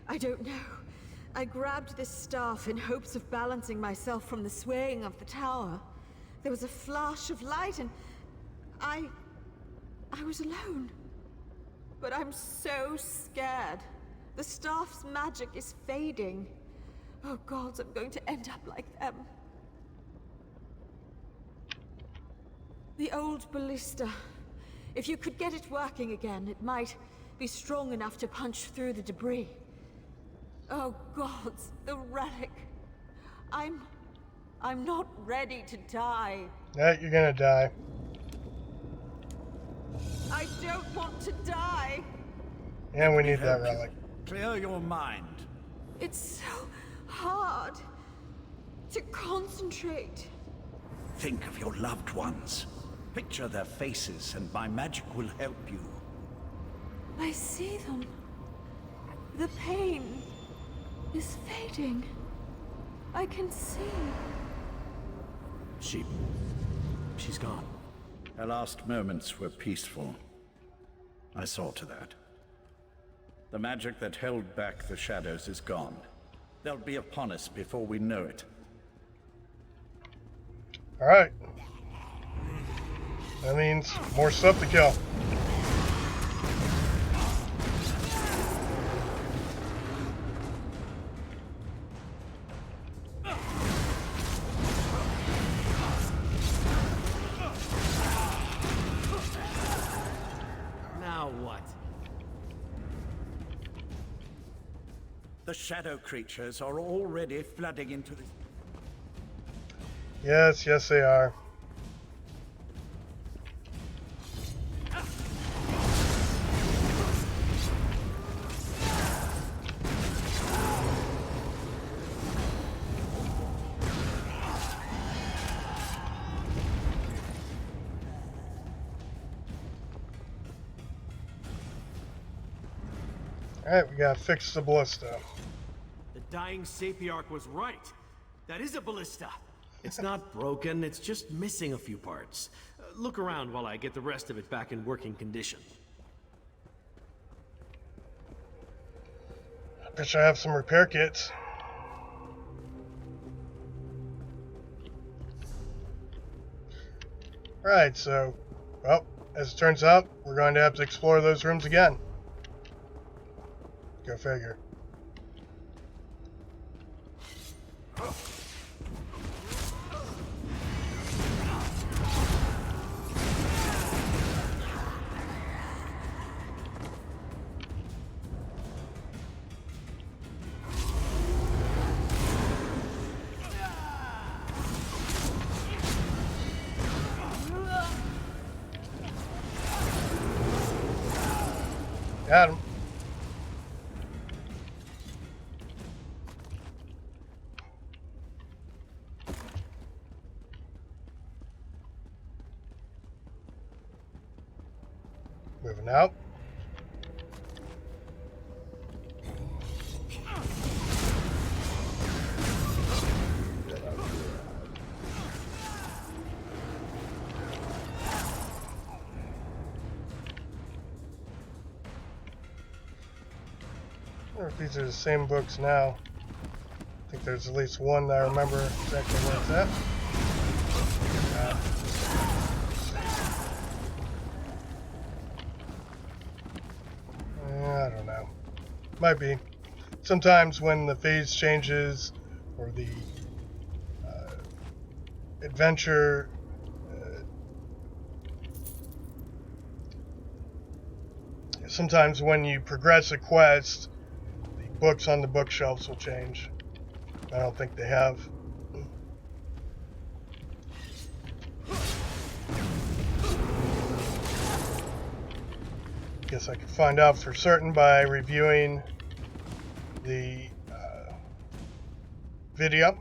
I don't know. I grabbed this staff in hopes of balancing myself from the swaying of the tower. There was a flash of light, and I was alone. But I'm so scared. The staff's magic is fading. Oh gods, I'm going to end up like them. The old ballista. If you could get it working again, it might be strong enough to punch through the debris. Oh gods, the relic. I'm not ready to die. Yeah, you're gonna die. I don't want to die. And we need that relic. Clear your mind. It's so hard to concentrate. Think of your loved ones. Picture their faces, and my magic will help you. I see them. The pain is fading. I can see. She's gone. Her last moments were peaceful. I saw to that. The magic that held back the shadows is gone. They'll be upon us before we know it. Alright. That means more stuff to kill. Now what? The shadow creatures are already flooding into this. Yes, they are. Alright, we gotta fix the ballista. The dying Sapiarch was right. That is a ballista. It's not broken, it's just missing a few parts. Look around while I get the rest of it back in working condition. I bet I have some repair kits. Right, so, well, as it turns out, we're going to have to explore those rooms again. Go figure. Got him. Moving out. I wonder if these are the same books now. I think there's at least one that I remember exactly where it's at. I don't know. Might be. Sometimes when the phase changes or the adventure sometimes when you progress a quest, the books on the bookshelves will change. I don't think they have. Guess I could find out for certain by reviewing the video.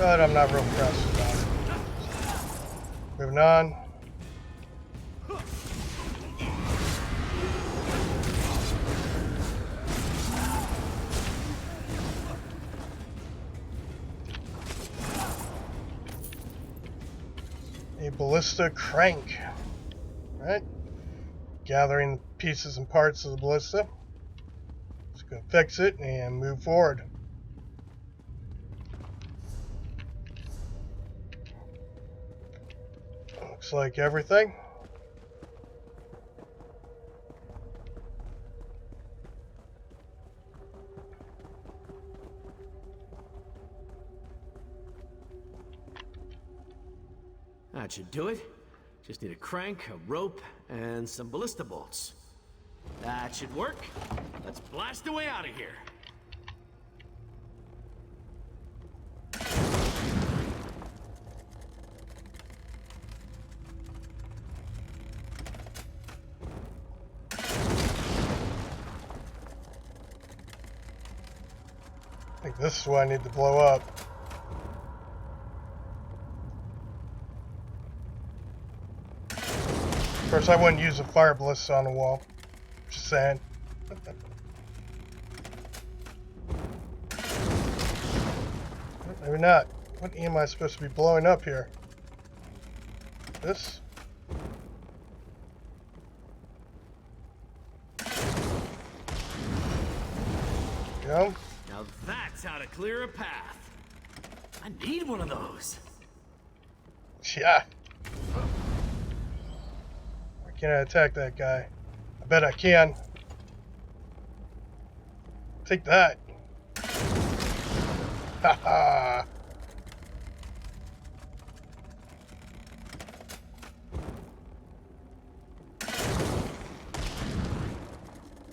But I'm not real impressed about it. Moving on. A ballista crank. Right? Gathering the pieces and parts of the ballista. Just go fix it and move forward. Looks like everything. That should do it. Just need a crank, a rope, and some ballista bolts. That should work. Let's blast away out of here. I think this is what I need to blow up. Of course, I wouldn't use a fire ballista on the wall. Just saying. Maybe not. What am I supposed to be blowing up here? This? Go. Now that's how to clear a path. I need one of those. Yeah. Why can't I attack that guy? I bet I can. Take that. Haha.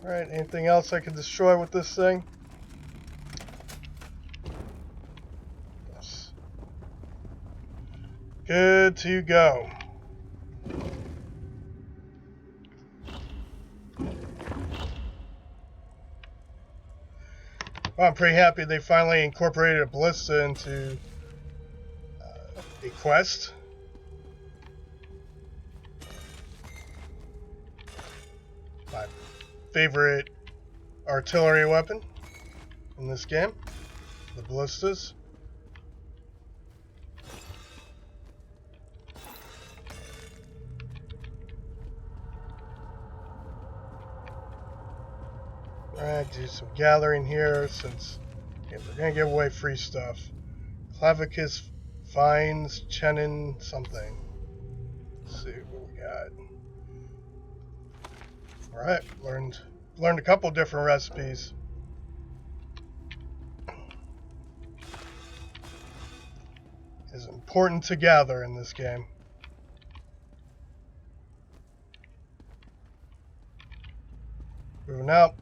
Alright, anything else I can destroy with this thing? Yes. Good to go. Well, I'm pretty happy they finally incorporated a ballista into a quest. My favorite artillery weapon in this game, the ballistas. Alright, do some gathering here since we're gonna give away free stuff. Clavicus finds Chenin something. Let's see what we got. Alright, learned a couple different recipes. It's important to gather in this game. Moving out.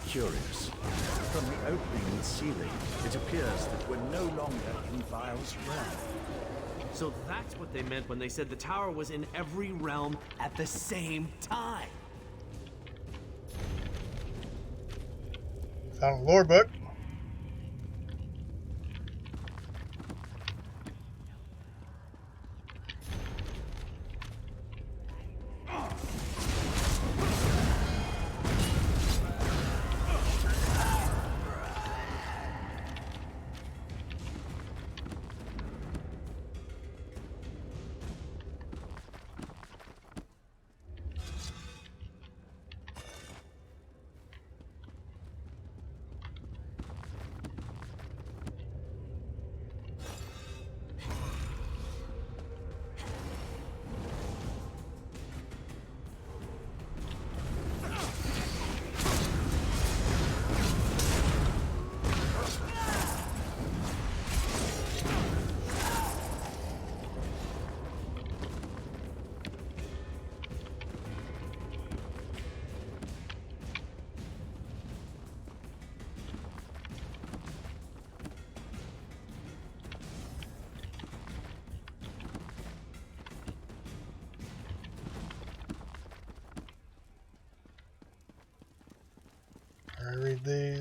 Curious. From the opening and ceiling, it appears that we're no longer in Vile's realm. So that's what they meant when they said the tower was in every realm at the same time. Found a lore book.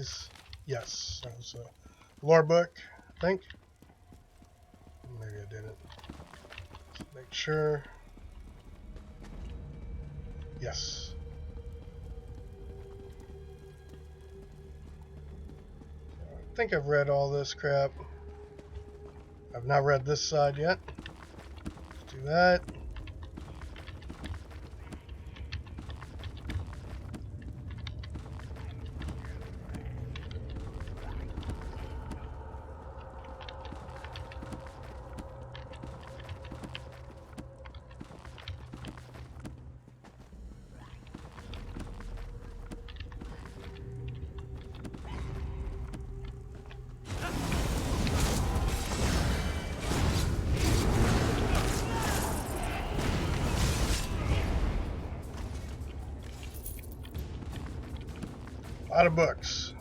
these. Yes, that was a lore book, I think. Maybe I didn't. Let's make sure. Yes. I think I've read all this crap. I've not read this side yet. Let's do that. A lot of books.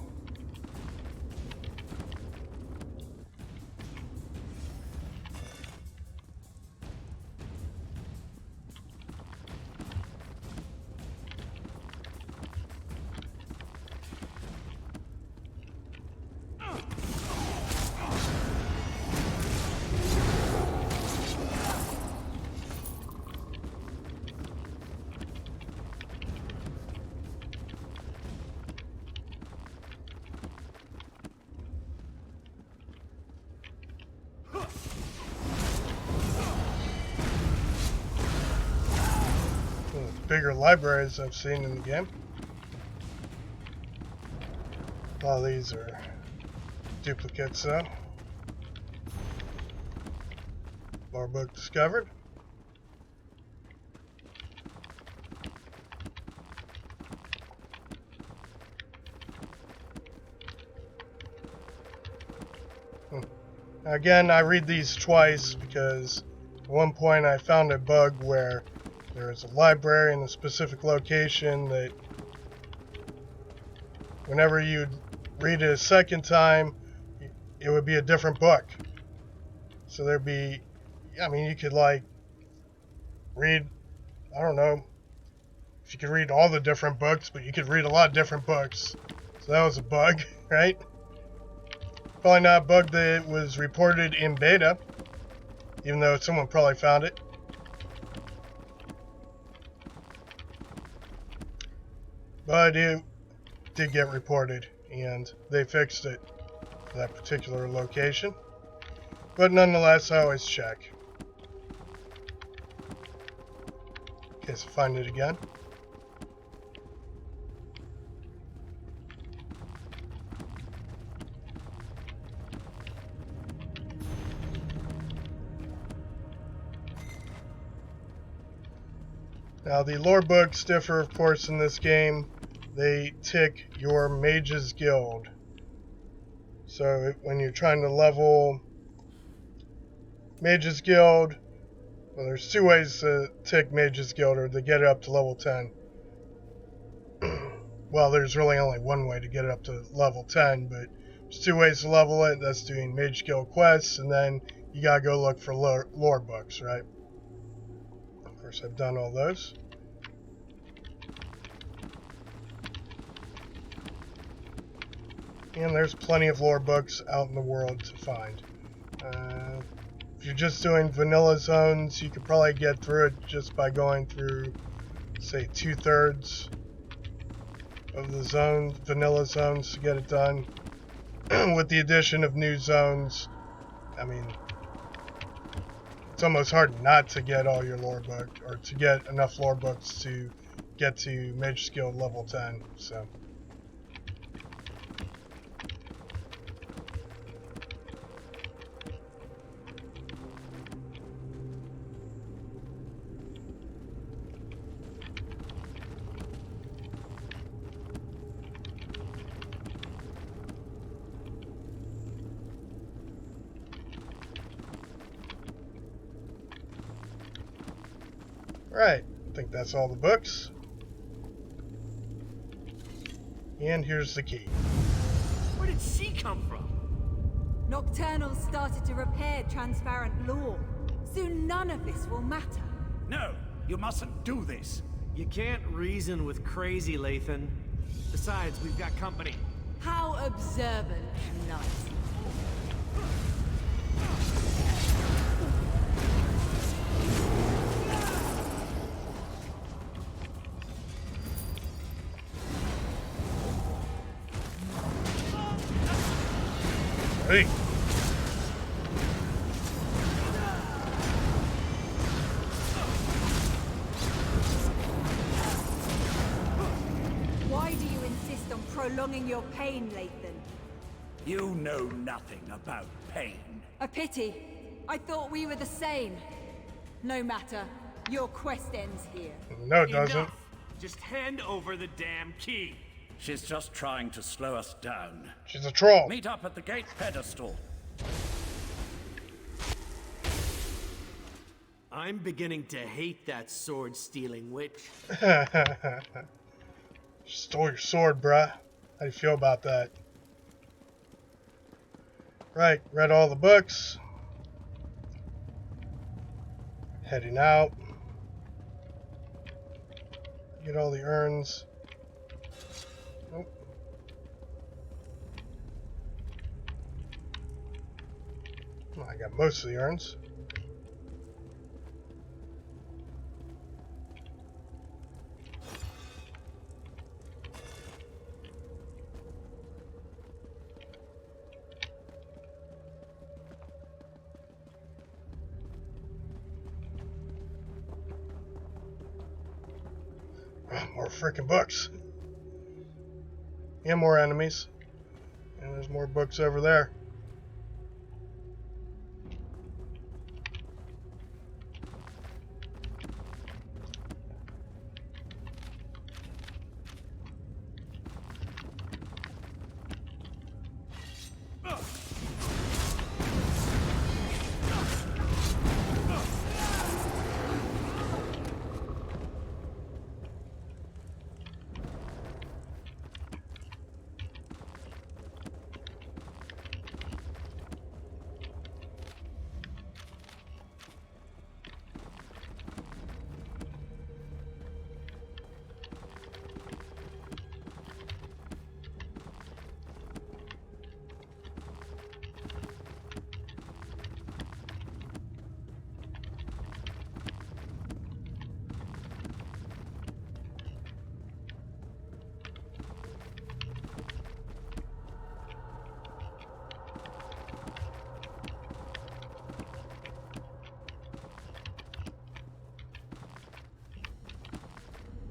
Bigger libraries I've seen in the game. A lot of these are duplicates though. Lore book discovered. Again, I read these twice because at one point I found a bug where there is a library in a specific location that whenever you read it a second time, it would be a different book. So there'd be, I mean, you could like read, I don't know if you could read all the different books, but you could read a lot of different books. So that was a bug, right? Probably not a bug that was reported in beta, even though someone probably found it. But it did get reported, and they fixed it for that particular location. But nonetheless, I always check in case I find it again. Now, the lore books differ, of course, in this game. They tick your Mage's Guild. So when you're trying to level Mage's Guild, well, there's two ways to tick Mage's Guild, or to get it up to level 10. Well, there's really only one way to get it up to level 10, but there's two ways to level it. That's doing Mage Guild quests, and then you gotta go look for lore books, right? Of course, I've done all those. And there's plenty of lore books out in the world to find. If you're just doing vanilla zones, you could probably get through it just by going through, say, 2/3 of the zones, vanilla zones, to get it done. With the addition of new zones, I mean, it's almost hard not to get all your lore books, or to get enough lore books to get to Mage Guild level 10, so. Right, I think that's all the books. And here's the key. Where did she come from? Nocturnal started to repair transparent lore. Soon none of this will matter. No, you mustn't do this. You can't reason with crazy, Lathan. Besides, we've got company. How observant, knight. Hey. Why do you insist on prolonging your pain, Lathan? You know nothing about pain. A pity. I thought we were the same. No matter. Your quest ends here. No, it doesn't. Enough. Just hand over the damn key. She's just trying to slow us down. She's a troll. Meet up at the gate pedestal. I'm beginning to hate that sword-stealing witch. Stole your sword, bruh. How do you feel about that? Right, read all the books. Heading out. Get all the urns. Nope. Well, I got most of the urns. More freaking books. And more enemies. And there's more books over there.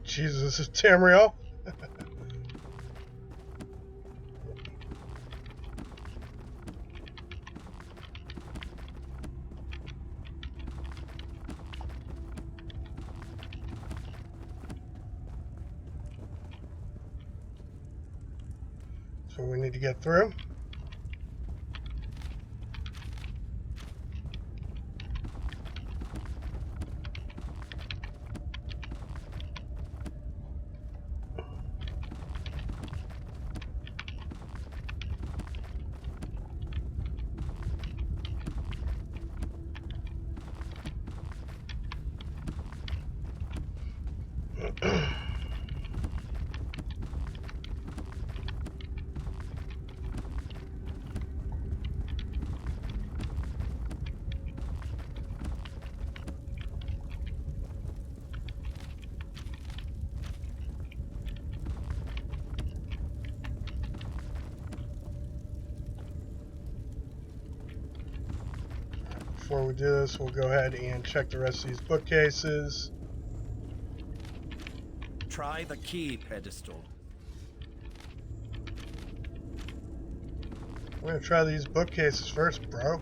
Jesus, this is Tamriel. So we need to get through. Before we do this, we'll go ahead and check the rest of these bookcases. Try the key pedestal. I'm gonna try these bookcases first, bro.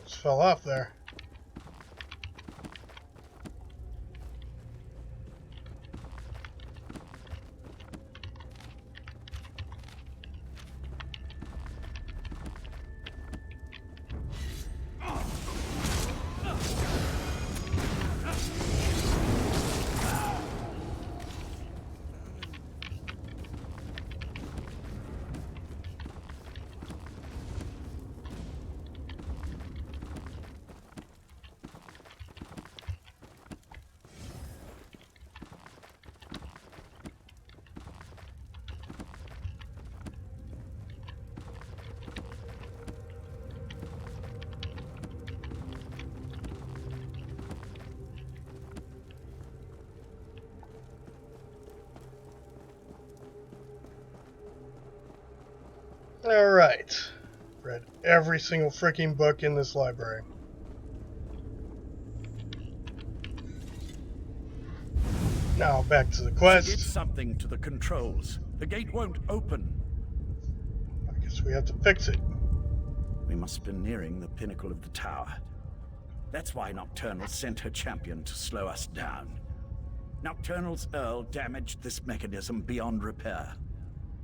Just fell off there. Alright. Read every single freaking book in this library. Now back to the quest. She did something to the controls. The gate won't open. I guess we have to fix it. We must be nearing the pinnacle of the tower. That's why Nocturnal sent her champion to slow us down. Nocturnal's Earl damaged this mechanism beyond repair.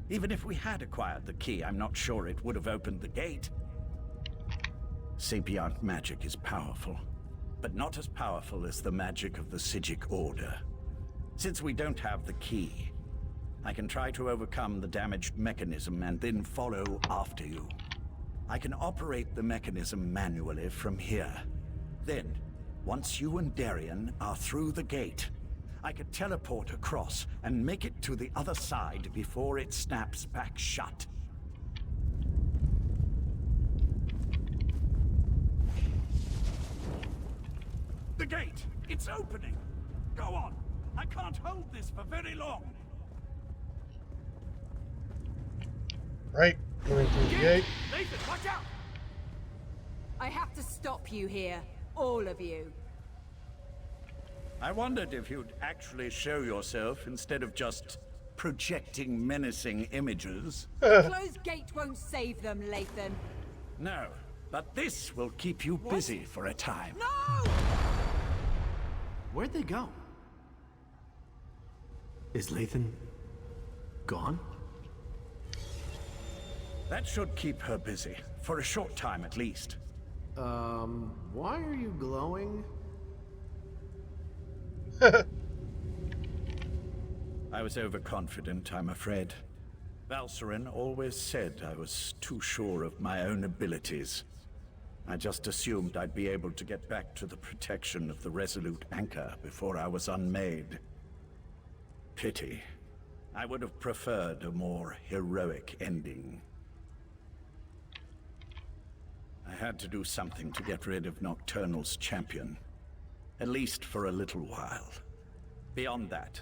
Even if we had acquired the key, I'm not sure it would have opened the gate. Sapiarch magic is powerful, but not as powerful as the magic of the Psijic Order. Since we don't have the key, I can try to overcome the damaged mechanism and then follow after you. I can operate the mechanism manually from here. Then, once you and Darien are through the gate, I could teleport across and make it to the other side before it snaps back shut. The gate! It's opening! Go on! I can't hold this for very long! Right, going through the gate. Nathan, watch out! I have to stop you here. All of you. I wondered if you'd actually show yourself instead of just projecting menacing images. The closed gate won't save them, Lathan. No, but this will keep you busy for a time. No! Where'd they go? Is Lathan gone? That should keep her busy, for a short time at least. Why are you glowing? I was overconfident, I'm afraid. Valcerin always said I was too sure of my own abilities. I just assumed I'd be able to get back to the protection of the Resolute Anchor before I was unmade. Pity. I would have preferred a more heroic ending. I had to do something to get rid of Nocturnal's champion. At least for a little while. Beyond that,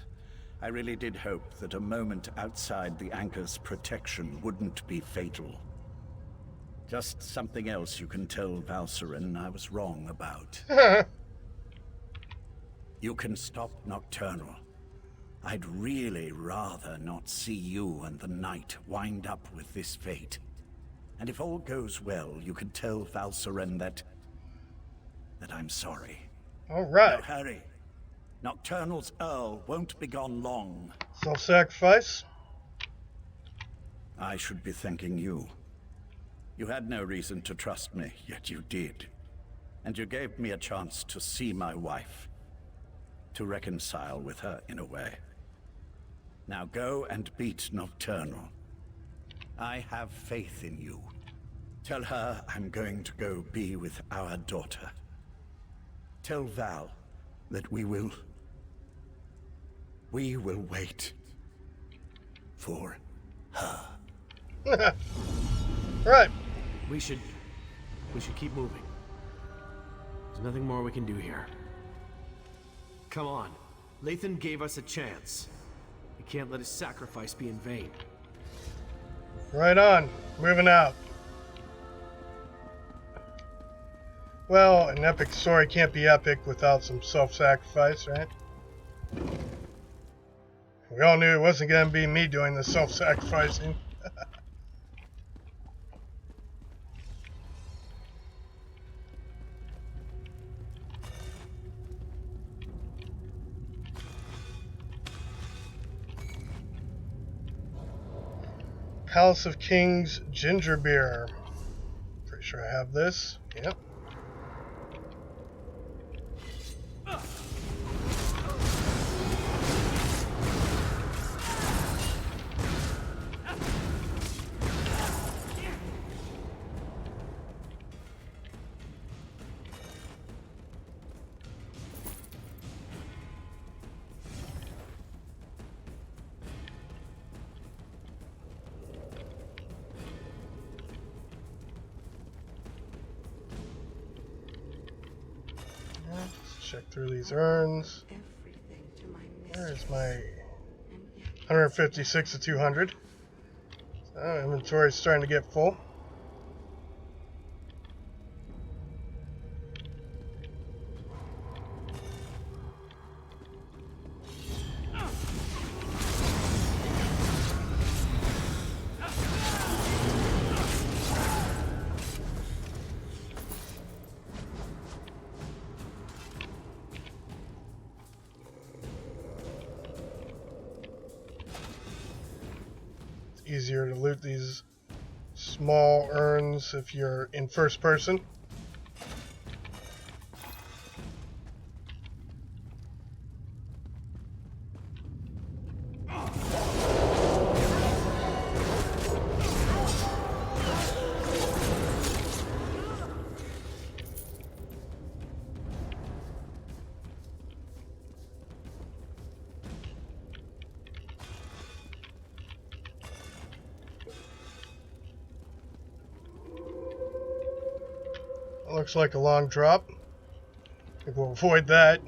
I really did hope that a moment outside the Anchor's protection wouldn't be fatal. Just something else you can tell Valcerin I was wrong about. You can stop Nocturnal. I'd really rather not see you and the Knight wind up with this fate. And if all goes well, you can tell Valcerin that I'm sorry. All right. Now hurry. Nocturnal's Earl won't be gone long. Self-sacrifice? I should be thanking you. You had no reason to trust me, yet you did. And you gave me a chance to see my wife. To reconcile with her in a way. Now go and beat Nocturnal. I have faith in you. Tell her I'm going to go be with our daughter. Tell Val that we will wait for her. Right. We should keep moving. There's nothing more we can do here. Come on. Lathan gave us a chance. We can't let his sacrifice be in vain. Right on. Moving out. Well, an epic story can't be epic without some self-sacrifice, right? We all knew it wasn't going to be me doing the self-sacrificing. Palace of Kings ginger beer. Pretty sure I have this. Yep. Check through these urns. Where is my 156 to 200? Oh, inventory's starting to get full. Easier to loot these small urns if you're in first person. Looks like a long drop. I think we'll avoid that.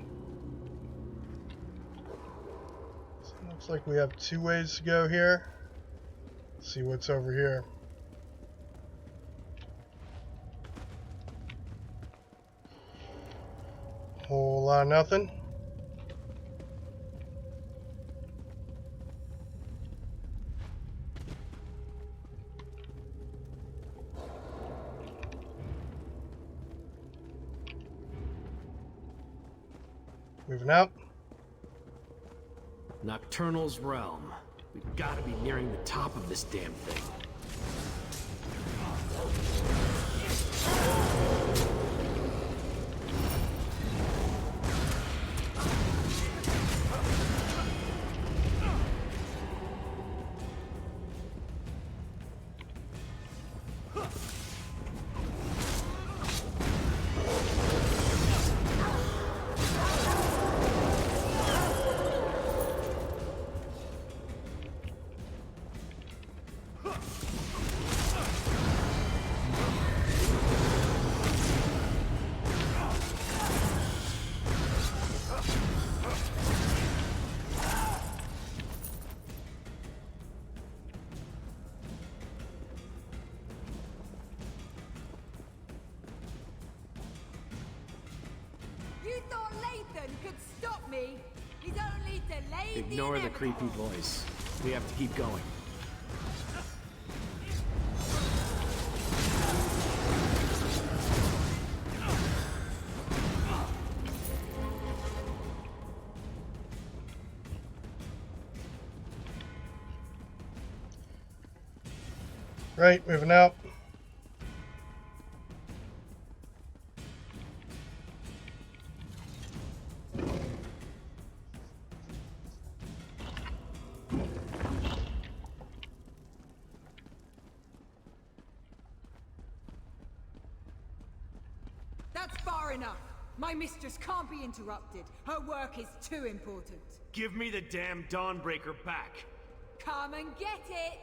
So it looks like we have 2 ways to go here. Let's see what's over here. Whole lot of nothing. Moving out. Nocturnal's realm. We've got to be nearing the top of this damn thing. You thought Lathan could stop me? He's only delayed. Ignore the creepy voice. We have to keep going. Right, moving out. That's far enough. My mistress can't be interrupted. Her work is too important. Give me the damn Dawnbreaker back. Come and get it!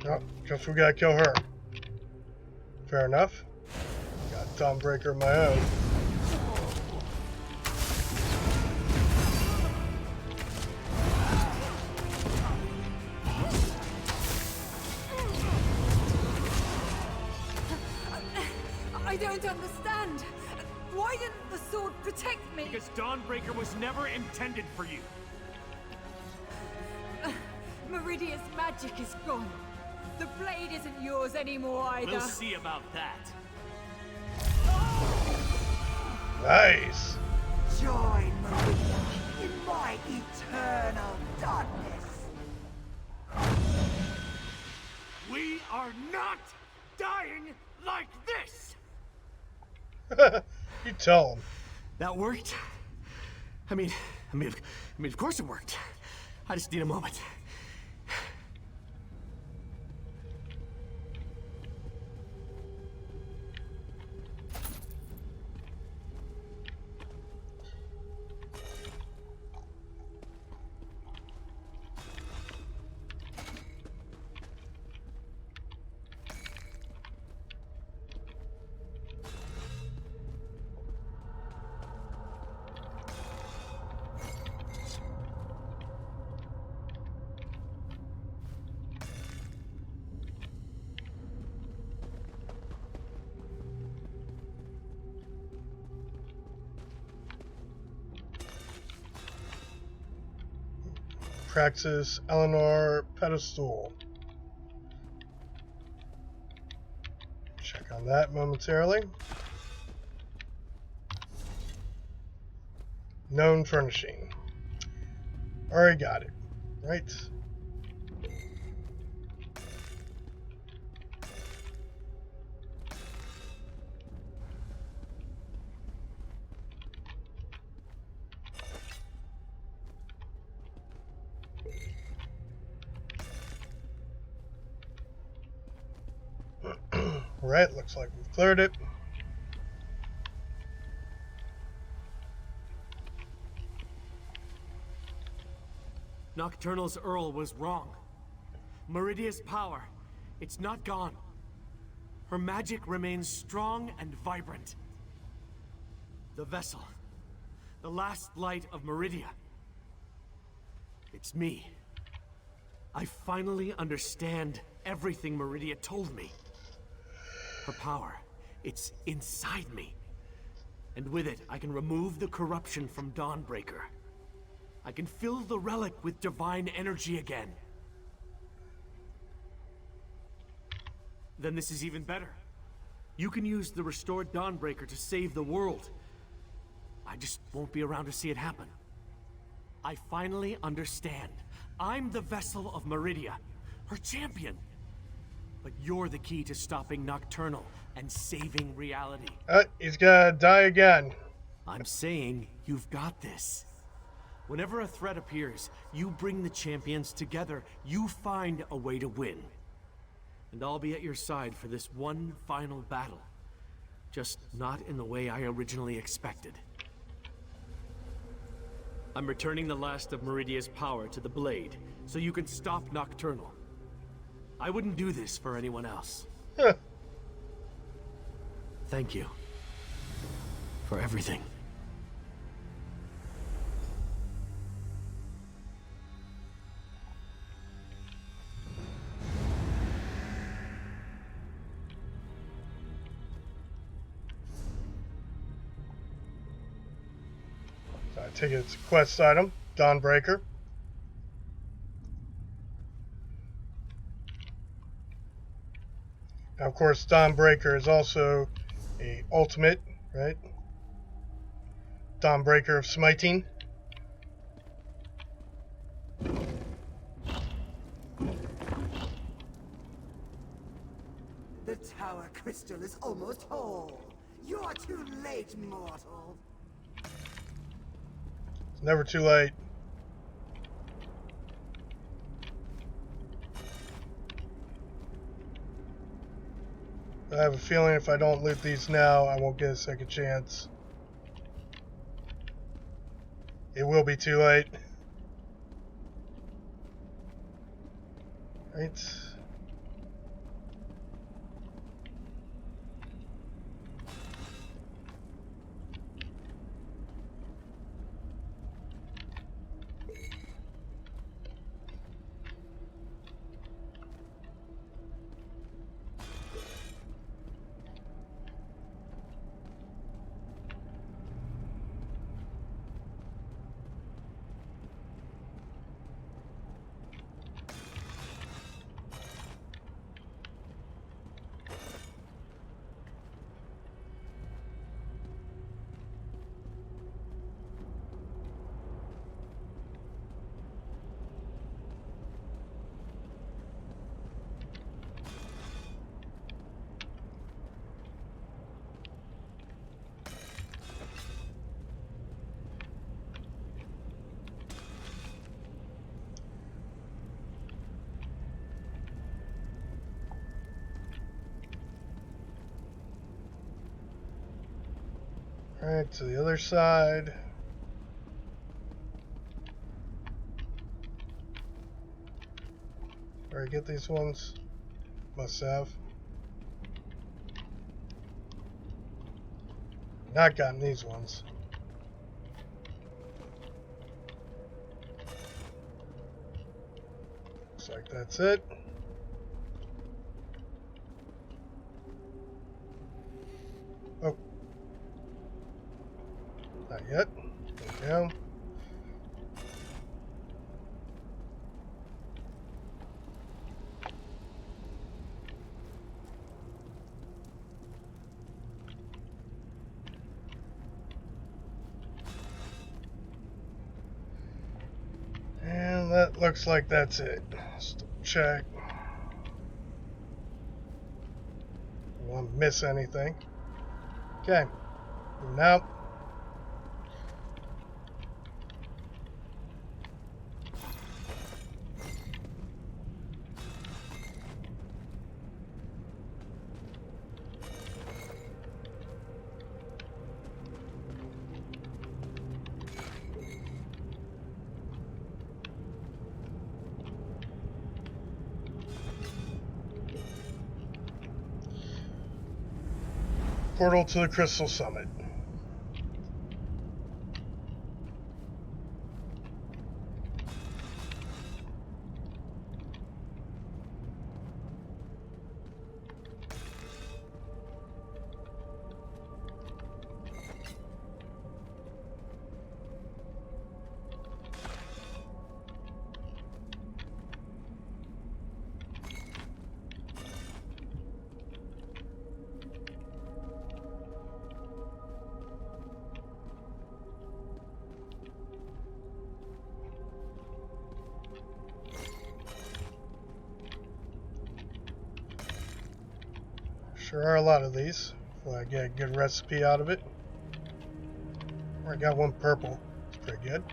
Oh, guess we gotta kill her. Fair enough. Got Dawnbreaker of my own. I don't understand. Why didn't the sword protect me? Because Dawnbreaker was never intended for you. Meridia's magic is gone. The blade isn't yours anymore either. We'll see about that. Nice. Join Meridia in my eternal darkness. We are not dying like this! You tell him. That worked? I mean, of course it worked. I just need a moment. Praxis Eleanor pedestal. Check on that momentarily. Known furnishing. Already got it. Right. Right, looks like we've cleared it. Nocturnal's Earl was wrong. Meridia's power, it's not gone. Her magic remains strong and vibrant. The vessel, the last light of Meridia. It's me. I finally understand everything Meridia told me. Her power, it's inside me. And with it, I can remove the corruption from Dawnbreaker. I can fill the relic with divine energy again. Then this is even better. You can use the restored Dawnbreaker to save the world. I just won't be around to see it happen. I finally understand. I'm the vessel of Meridia, her champion. But you're the key to stopping Nocturnal and saving reality. He's gonna die again. I'm saying you've got this. Whenever a threat appears, you bring the champions together. You find a way to win. And I'll be at your side for this one final battle. Just not in the way I originally expected. I'm returning the last of Meridia's power to the Blade, so you can stop Nocturnal. I wouldn't do this for anyone else. Thank you. For everything. So I take it it's a quest item, Dawnbreaker. Now, of course, Dawnbreaker is also a ultimate, right? Dawnbreaker of Smiting. The tower crystal is almost whole. You're too late, mortal. It's never too late. I have a feeling if I don't loot these now, I won't get a second chance. It will be too late. Right. Alright, to the other side. Where I get these ones? Must have. Not gotten these ones. Looks like that's it. Oh. Not yet. There we go. That looks like that's it. Let's check. Don't want to miss anything. Okay. Now. Portal to the Crystal Summit. Sure are a lot of these. Will I get a good recipe out of it? I got one purple. It's pretty good.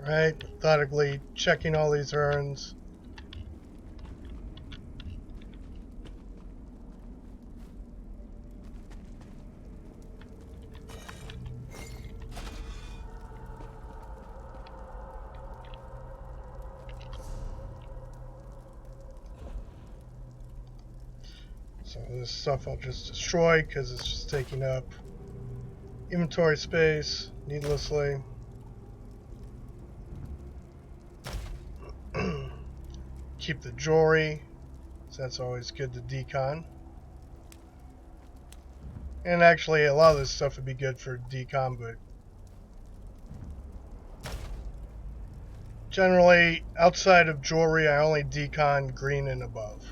Right, methodically checking all these urns. So this stuff I'll just destroy because it's just taking up inventory space needlessly. Keep the jewelry, so that's always good to decon. And actually, a lot of this stuff would be good for decon, but generally, outside of jewelry, I only decon green and above.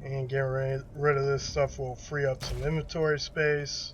And getting rid of this stuff will free up some inventory space.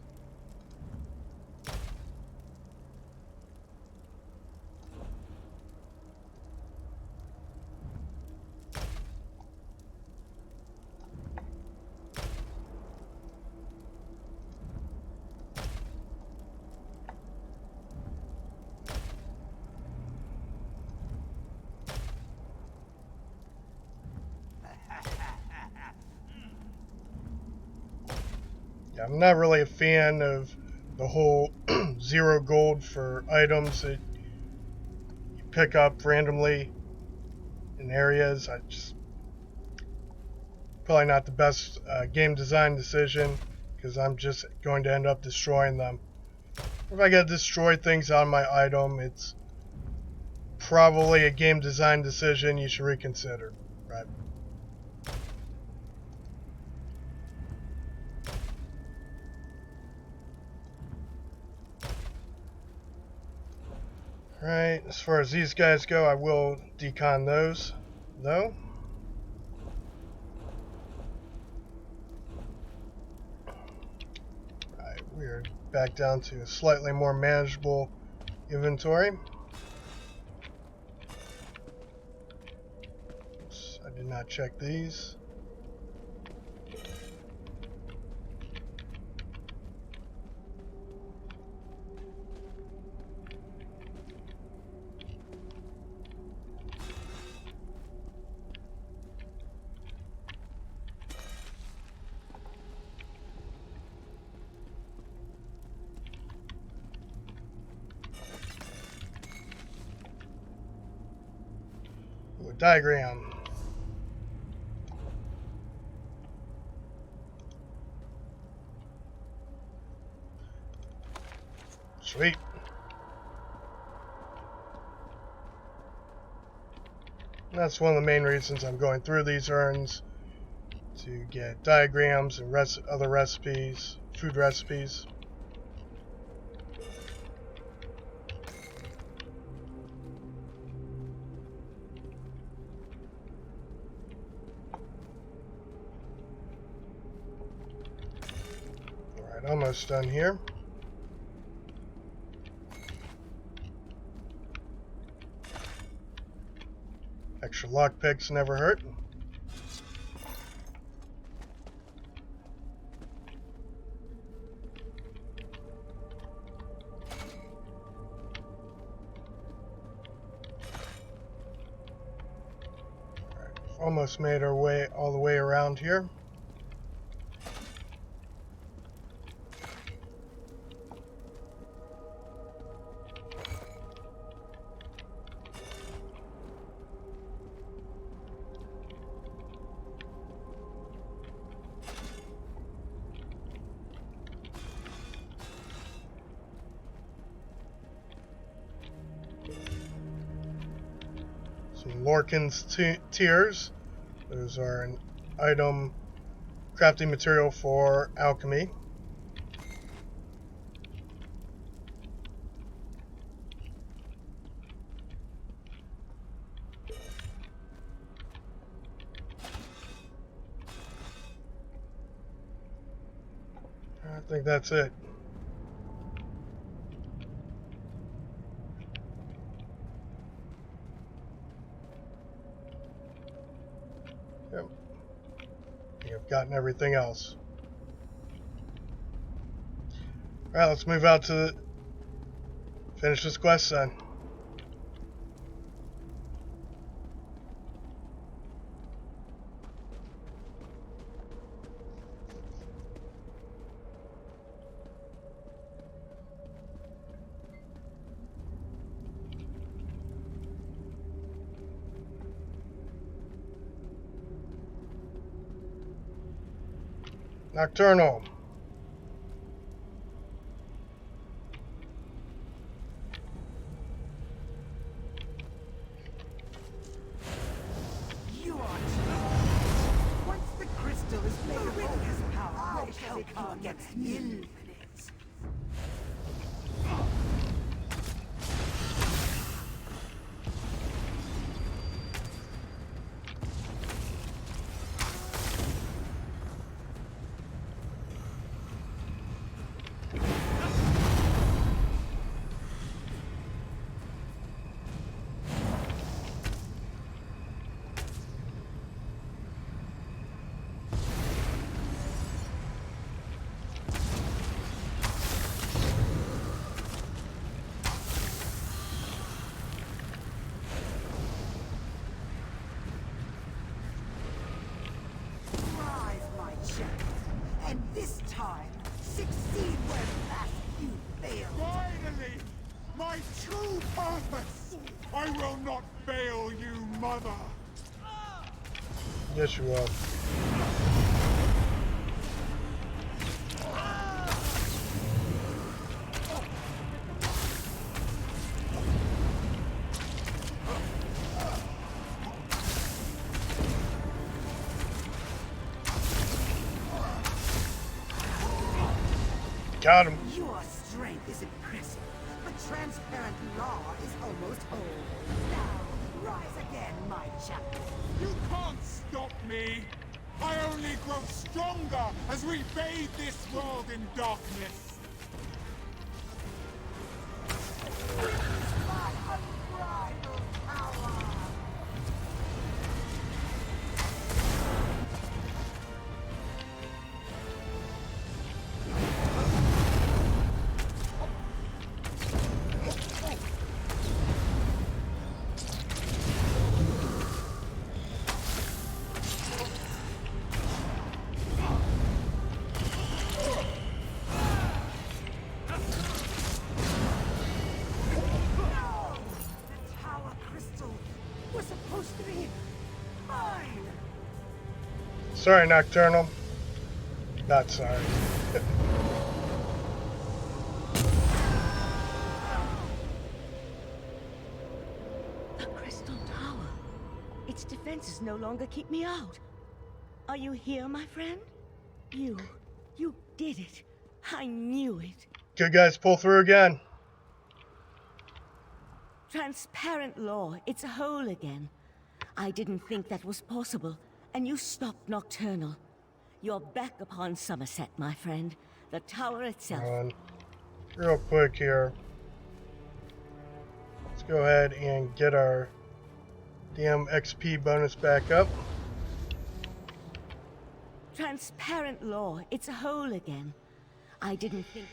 I'm not really a fan of the whole 0 gold for items that you pick up randomly in areas. probably not the best game design decision, because I'm just going to end up destroying them. If I gotta destroy things on my item, it's probably a game design decision you should reconsider. Right. Right, as far as these guys go, I will decon those, though. Right, we're back down to a slightly more manageable inventory. Oops, I did not check these. Diagram. Sweet. That's one of the main reasons I'm going through these urns, to get diagrams and other recipes, food recipes. Almost done here. Extra lockpicks never hurt. Almost made our way all the way around here. Lorcan's Tears. Those are an item crafting material for alchemy. I think that's it. Yep. I think I've gotten everything else. Alright, let's move out to finish this quest then. Nocturnal. You are once the crystal is made of all his power, I'll help you against infinite. And this time, succeed where last you failed. Finally! My true purpose! I will not fail you, Mother! Yes, you will. Got him. Your strength is impressive, but transparent law is almost whole. Now, rise again, my champion. You can't stop me! I only grow stronger as we bathe this world in darkness! My unbridled power! Sorry, Nocturnal. Not sorry. The Crystal Tower. Its defenses no longer keep me out. Are you here, my friend? You did it. I knew it. Good guys, pull through again. Transparent law. It's whole again. I didn't think that was possible. And you stopped Nocturnal. You're back upon Somerset, my friend. The tower itself. Real quick here. Let's go ahead and get our damn XP bonus back up. Transparent law. It's whole again. I didn't think...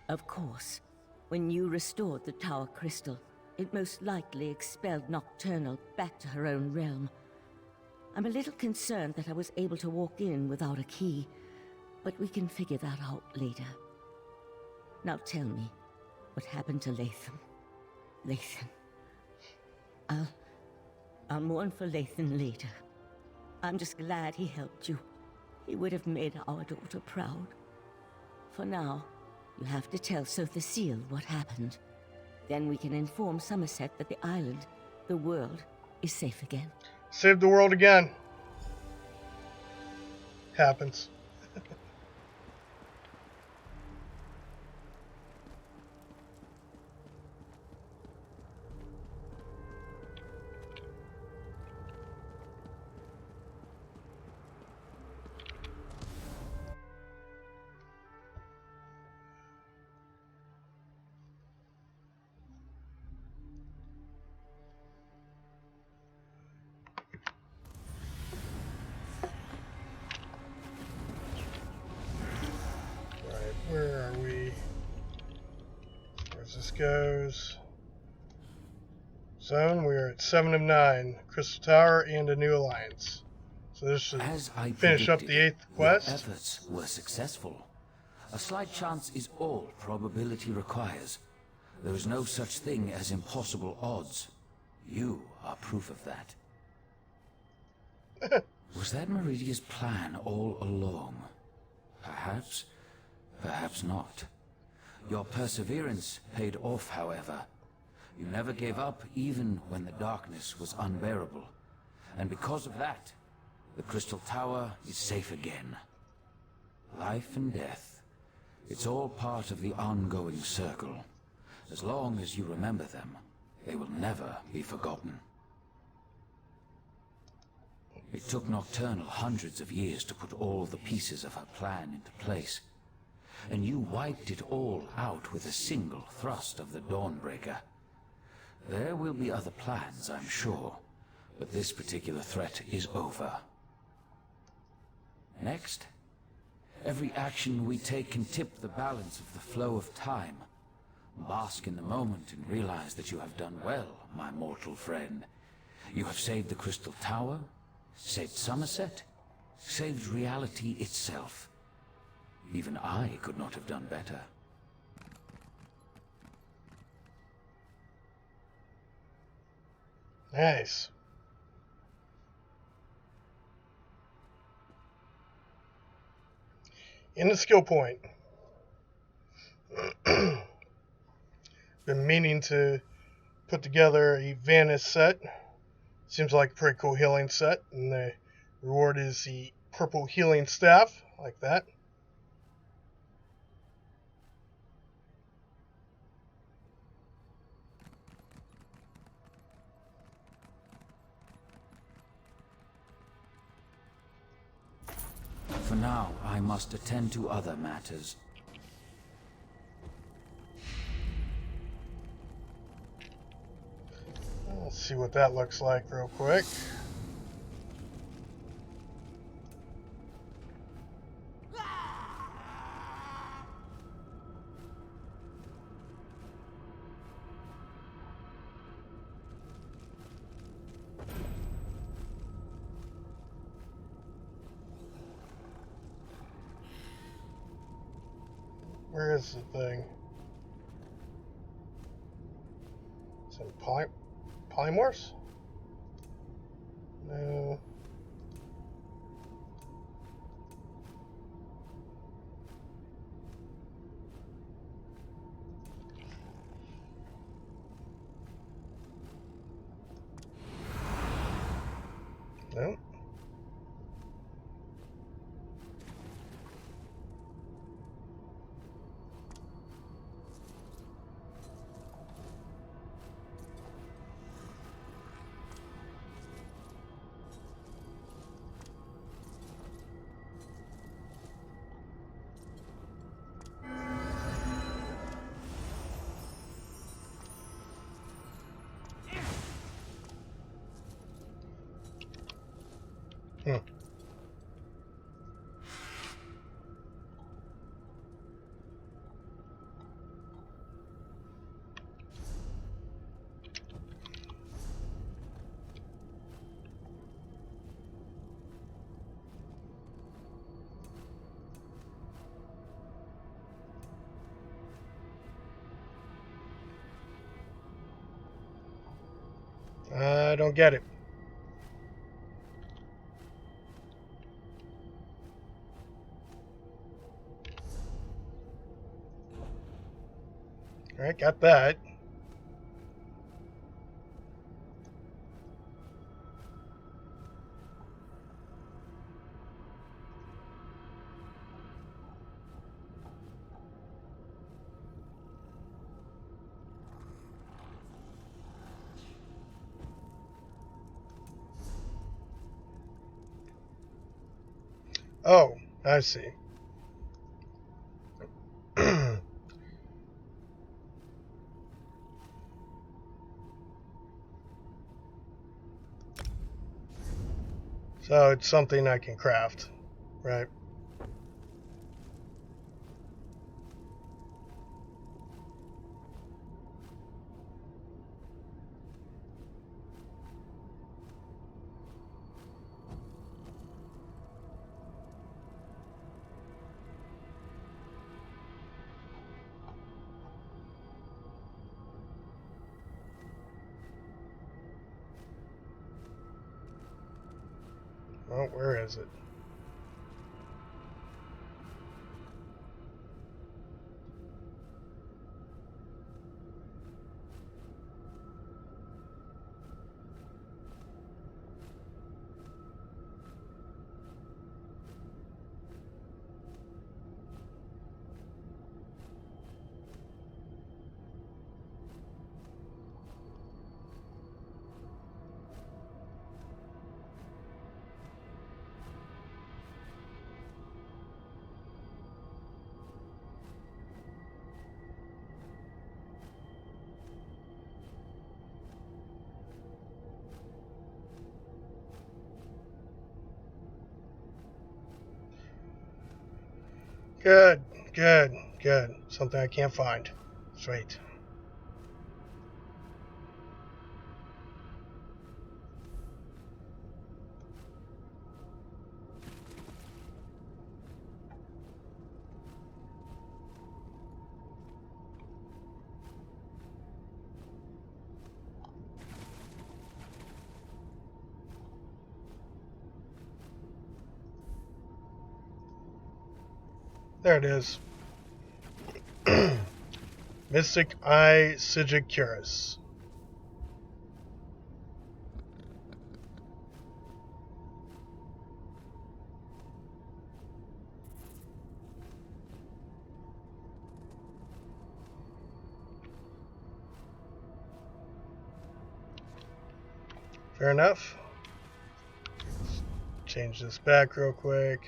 Of course. When you restored the tower crystal, it most likely expelled Nocturnal back to her own realm. I'm a little concerned that I was able to walk in without a key, but we can figure that out later. Now tell me, what happened to Latham? Lathan. I'll mourn for Lathan later. I'm just glad he helped you. He would have made our daughter proud. For now, you have to tell Sotha Sil what happened. Then we can inform Somerset that the island, the world, is safe again. Save the world again. Happens. Where are we? As this goes. Zone, we are at 7 of 9. Crystal Tower and a new alliance. So this should finish up the 8th quest. Your efforts were successful. A slight chance is all probability requires. There is no such thing as impossible odds. You are proof of that. Was that Meridia's plan all along? Perhaps. Perhaps not. Your perseverance paid off, however. You never gave up even when the darkness was unbearable. And because of that, the Crystal Tower is safe again. Life and death, it's all part of the ongoing circle. As long as you remember them, they will never be forgotten. It took Nocturnal hundreds of years to put all the pieces of her plan into place. And you wiped it all out with a single thrust of the Dawnbreaker. There will be other plans, I'm sure, but this particular threat is over. Next, every action we take can tip the balance of the flow of time. Bask in the moment and realize that you have done well, my mortal friend. You have saved the Crystal Tower, saved Somerset, saved reality itself. Even I could not have done better. Nice. In the skill point. Been meaning to put together a Vanis set. Seems like a pretty cool healing set. And the reward is the purple healing staff, like that. For now, I must attend to other matters. Let's see what that looks like real quick. Where is the thing? Is it polymorphs? No. No. I don't get it. All right, got that. Oh, I see. So it's something I can craft, right? Well, where is it? Good, good, good. Something I can't find. Sweet. There it is. Mystic Eye Sigicurus. Fair enough. Let's change this back real quick.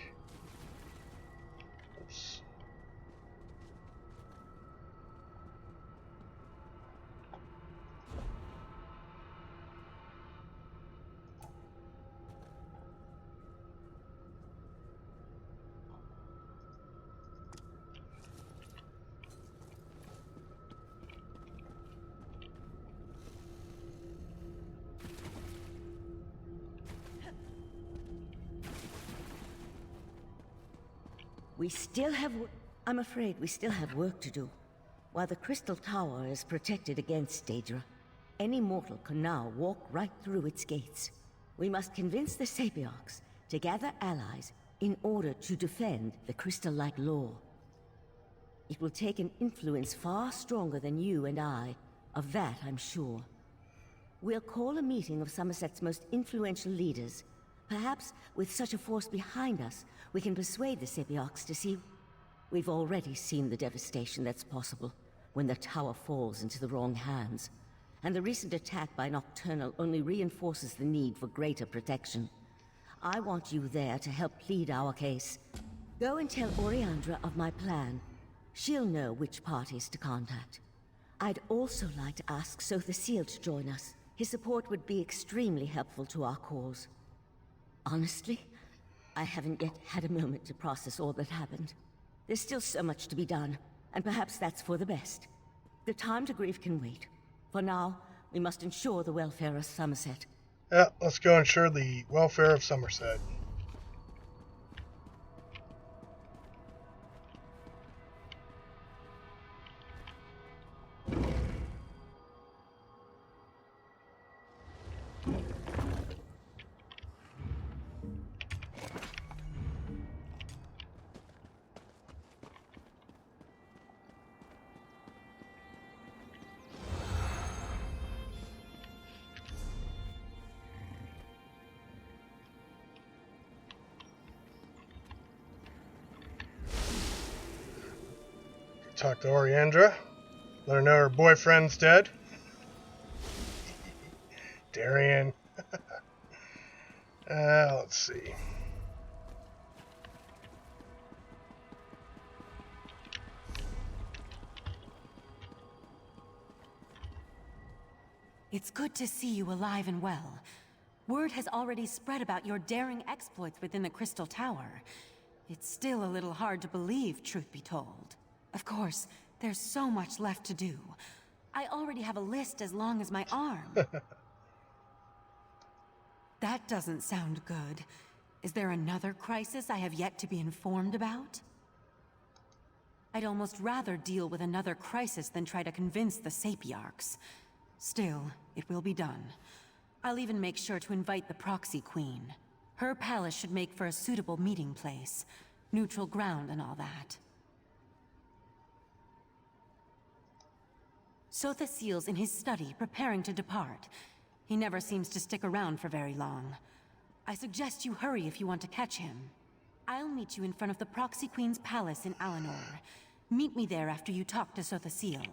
I'm afraid we still have work to do. While the Crystal Tower is protected against Daedra, any mortal can now walk right through its gates. We must convince the Sapiarchs to gather allies in order to defend the crystal-like law. It will take an influence far stronger than you and I. Of that, I'm sure. We'll call a meeting of Somerset's most influential leaders. Perhaps, with such a force behind us, we can persuade the Sapiarchs to see... We've already seen the devastation that's possible when the tower falls into the wrong hands. And the recent attack by Nocturnal only reinforces the need for greater protection. I want you there to help plead our case. Go and tell Oriandra of my plan. She'll know which parties to contact. I'd also like to ask Sotha Sil to join us. His support would be extremely helpful to our cause. Honestly, I haven't yet had a moment to process all that happened. There's still so much to be done, and perhaps that's for the best. The time to grieve can wait. For now, we must ensure the welfare of Somerset. Yeah, let's go ensure the welfare of Somerset. Talk to Oriandra. Let her know her boyfriend's dead. Darian. Let's see. It's good to see you alive and well. Word has already spread about your daring exploits within the Crystal Tower. It's still a little hard to believe, truth be told. Of course, there's so much left to do. I already have a list as long as my arm. That doesn't sound good. Is there another crisis I have yet to be informed about? I'd almost rather deal with another crisis than try to convince the Sapiarchs. Still, it will be done. I'll even make sure to invite the Proxy Queen. Her palace should make for a suitable meeting place. Neutral ground and all that. Sotha Sil's in his study, preparing to depart. He never seems to stick around for very long. I suggest you hurry if you want to catch him. I'll meet you in front of the Proxy Queen's palace in Alinor. Meet me there after you talk to Sotha Sil.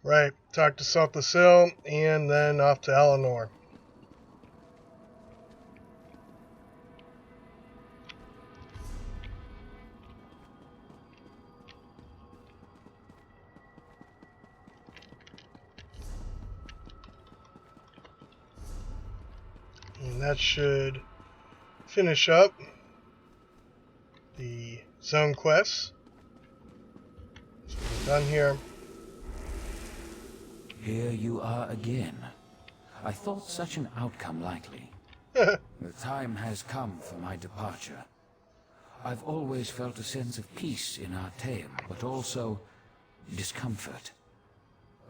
Right, talk to Sotha Sil, and then off to Alinor. And that should finish up the zone quests. So we're done here. Here you are again. I thought such an outcome likely. The time has come for my departure. I've always felt a sense of peace in Artaeum, but also discomfort.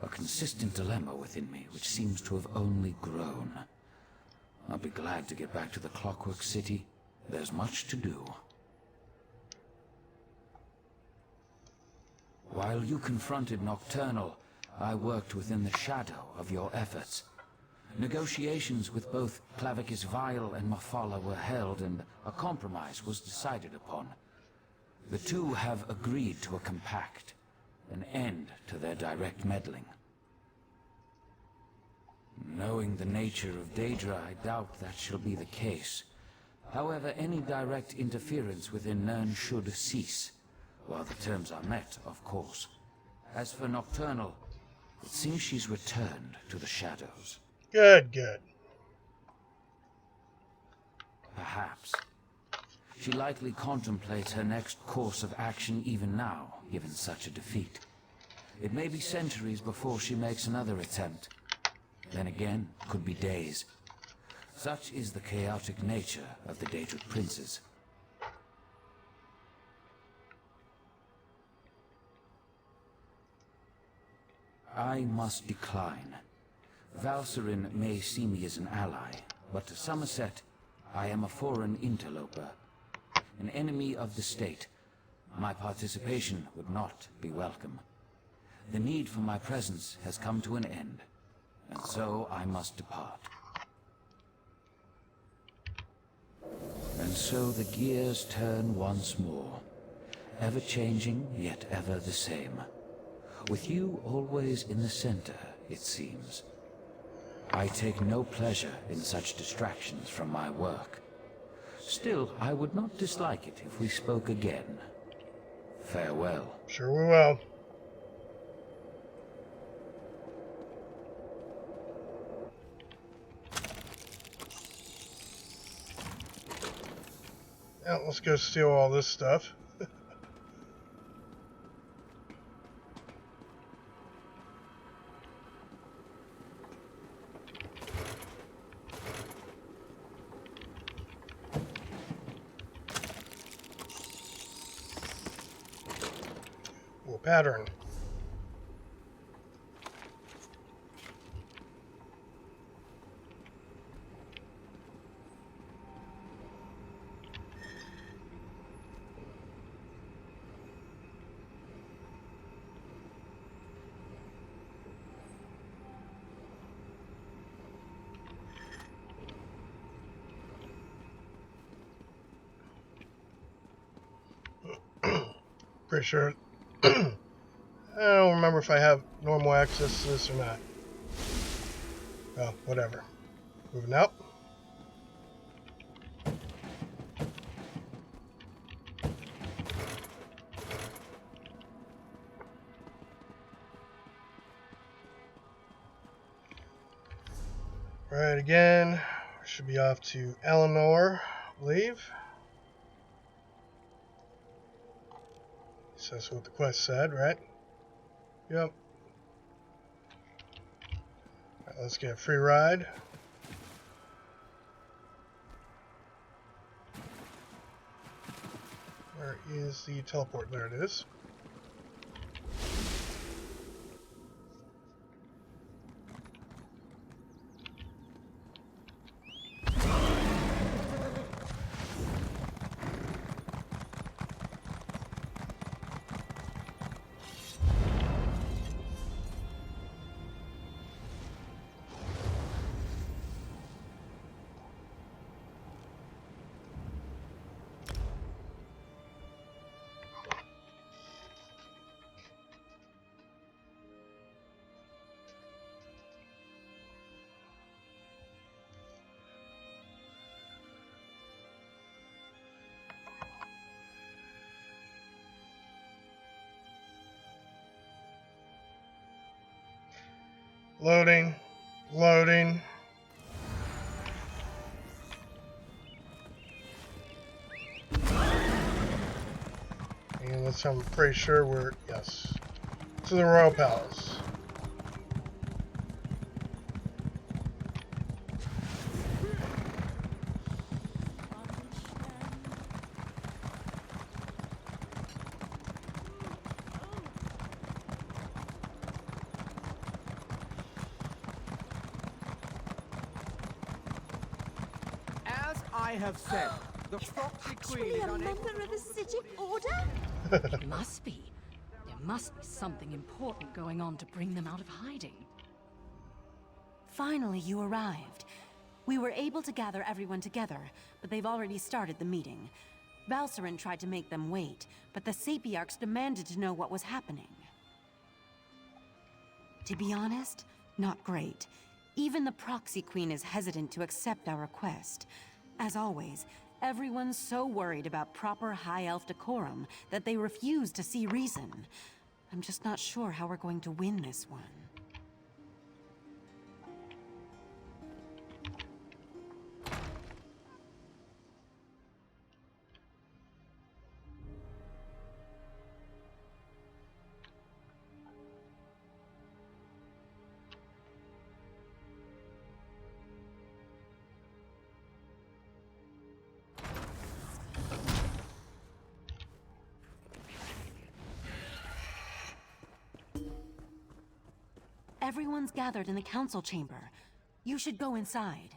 A consistent dilemma within me which seems to have only grown. I'll be glad to get back to the Clockwork City. There's much to do. While you confronted Nocturnal, I worked within the shadow of your efforts. Negotiations with both Clavicus Vile and Mafala were held, and a compromise was decided upon. The two have agreed to a compact, an end to their direct meddling. Knowing the nature of Daedra, I doubt that shall be the case. However, any direct interference within Nirn should cease, while the terms are met, of course. As for Nocturnal, it seems she's returned to the shadows. Good, good. Perhaps. She likely contemplates her next course of action even now, given such a defeat. It may be centuries before she makes another attempt. Then again, could be days. Such is the chaotic nature of the Daedric princes. I must decline. Valcerin may see me as an ally, but to Somerset, I am a foreign interloper. An enemy of the state. My participation would not be welcome. The need for my presence has come to an end, and so I must depart. And so the gears turn once more, ever changing, yet ever the same. With you always in the center, it seems. I take no pleasure in such distractions from my work. Still, I would not dislike it if we spoke again. Farewell. Sure we will. Now, let's go steal all this stuff. Pattern. Pretty sure. I don't remember if I have normal access to this or not. Oh, whatever. Moving out. Right, again. Should be off to Eleanor, I believe. So that's what the quest said, right? Yep. Right, let's get a free ride. Where is the teleport? There it is. Loading. Loading. And let's, I'm pretty sure we're, yes, to the Royal Palace. I have said, the Proxy Queen Actually is a unable... member of the Psijic Order? It must be. There must be something important going on to bring them out of hiding. Finally, you arrived. We were able to gather everyone together, but they've already started the meeting. Valcerin tried to make them wait, but the Sapiarchs demanded to know what was happening. To be honest, not great. Even the Proxy Queen is hesitant to accept our request. As always, everyone's so worried about proper High Elf decorum that they refuse to see reason. I'm just not sure how we're going to win this one. everyone's gathered in the council chamber. You should go inside.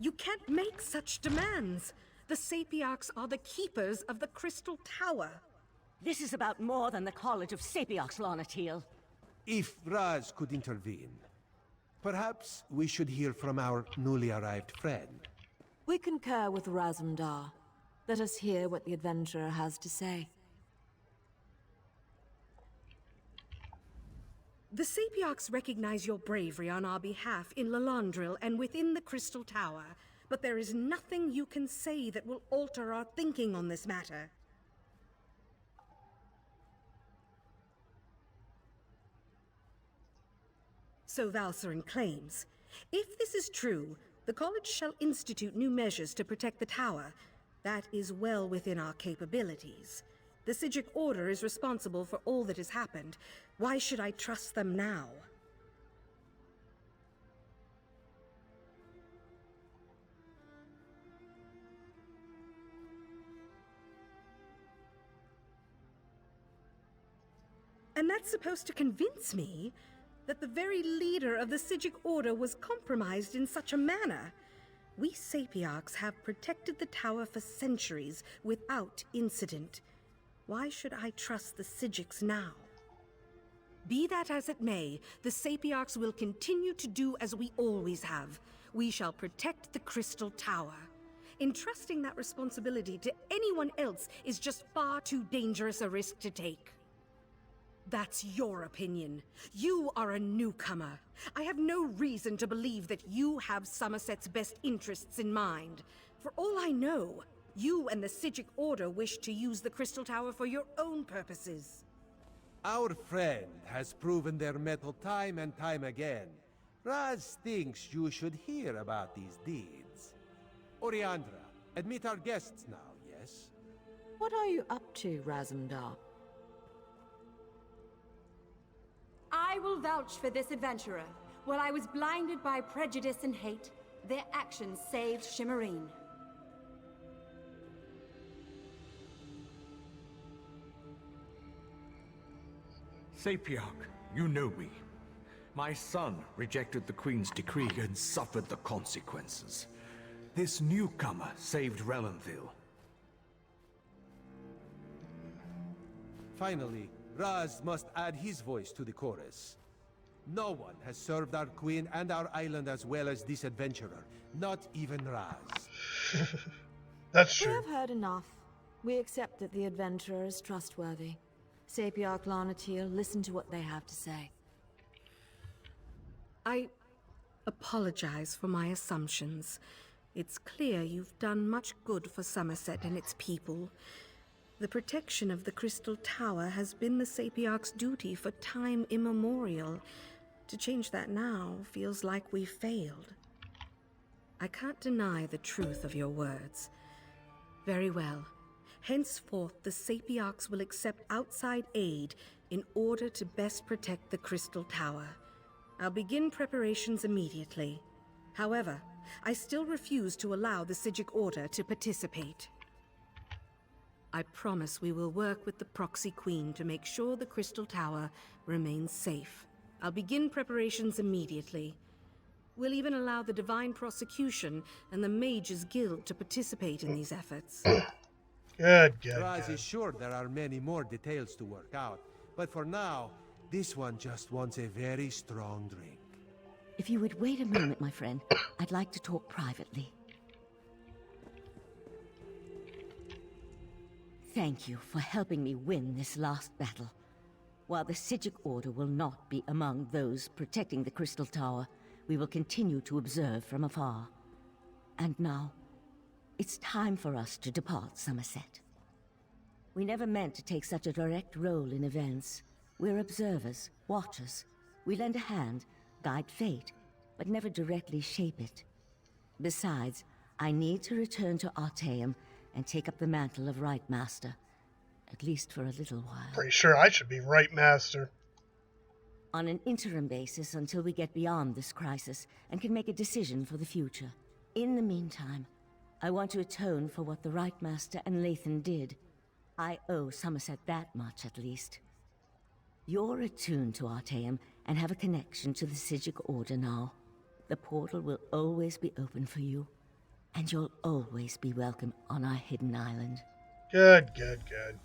You can't make such demands. The Sapiarchs are the keepers of the Crystal Tower. This is about more than the College of Sapiarchs, Lanatil. If Raz could intervene, perhaps we should hear from our newly arrived friend. We concur with Razumdar. Let us hear what the adventurer has to say. The Sapiarchs recognize your bravery on our behalf in Lalandril and within the Crystal Tower, but there is nothing you can say that will alter our thinking on this matter. So Valsarin claims. If this is true, the College shall institute new measures to protect the tower. That is well within our capabilities. The Psijic Order is responsible for all that has happened. Why should I trust them now? And that's supposed to convince me that the very leader of the Psijic Order was compromised in such a manner. We Sapiarchs have protected the tower for centuries without incident. Why should I trust the Psijics now? Be that as it may, the Sapiarchs will continue to do as we always have. We shall protect the Crystal Tower. Entrusting that responsibility to anyone else is just far too dangerous a risk to take. That's your opinion. You are a newcomer. I have no reason to believe that you have Somerset's best interests in mind. For all I know, you and the Psijic Order wish to use the Crystal Tower for your own purposes. Our friend has proven their mettle time and time again. Raz thinks you should hear about these deeds. Oriandra, admit our guests now, yes? What are you up to, Razumdar? I will vouch for this adventurer. While I was blinded by prejudice and hate, their actions saved Shimmerine. Sapiarch, you know me. My son rejected the Queen's decree and suffered the consequences. This newcomer saved Relenville. Finally, Raz must add his voice to the chorus. No one has served our queen and our island as well as this adventurer. Not even Raz. That's true. We have heard enough. We accept that the adventurer is trustworthy. Sapiarch Lanatil, listen to what they have to say. I apologize for my assumptions. It's clear you've done much good for Somerset and its people. The protection of the Crystal Tower has been the Sapiarch's duty for time immemorial. To change that now feels like we've failed. I can't deny the truth of your words. Very well. Henceforth, the Sapiarchs will accept outside aid in order to best protect the Crystal Tower. I'll begin preparations immediately. However, I still refuse to allow the Psijic Order to participate. I promise we will work with the Proxy Queen to make sure the Crystal Tower remains safe. I'll begin preparations immediately. We'll even allow the Divine Prosecution and the Mages Guild to participate in these efforts. Good. Raz is sure there are many more details to work out, but for now, this one just wants a very strong drink. If you would wait a moment, my friend, I'd like to talk privately. Thank you for helping me win this last battle. While the Psijic Order will not be among those protecting the Crystal Tower, we will continue to observe from afar. And now, it's time for us to depart Somerset. We never meant to take such a direct role in events. We're observers, watchers. We lend a hand, guide fate, but never directly shape it. Besides, I need to return to Artaeum and take up the mantle of Right Master, at least for a little while. Pretty sure I should be Right Master. On an interim basis until we get beyond this crisis and can make a decision for the future. In the meantime, I want to atone for what the Right Master and Lathan did. I owe Somerset that much, at least. You're attuned to Artaeum and have a connection to the Psijic Order now. The portal will always be open for you, and you'll always be welcome on our hidden island. Good, good, good.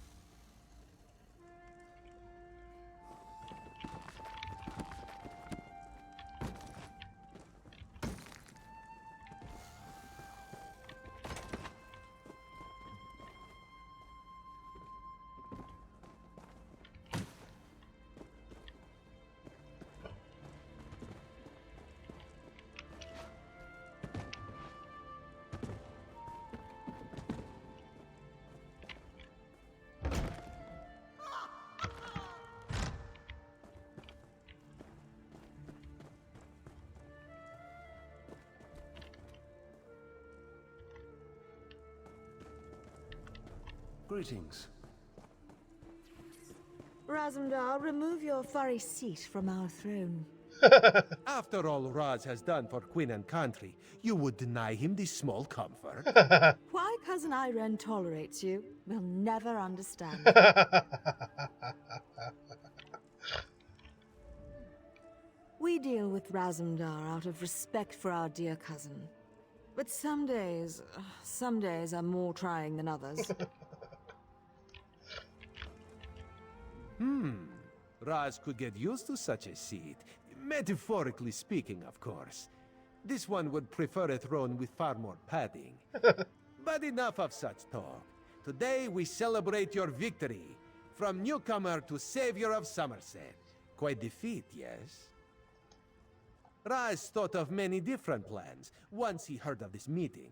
Greetings. Razumdar, remove your furry seat from our throne. After all Raz has done for Queen and country, you would deny him this small comfort? Why Cousin Irene tolerates you, we'll never understand. We deal with Razumdar out of respect for our dear cousin. But some days are more trying than others. Raz could get used to such a seat. Metaphorically speaking, of course. This one would prefer a throne with far more padding. But enough of such talk. Today we celebrate your victory. From newcomer to savior of Somerset. Quite the feat, yes? Raz thought of many different plans once he heard of this meeting.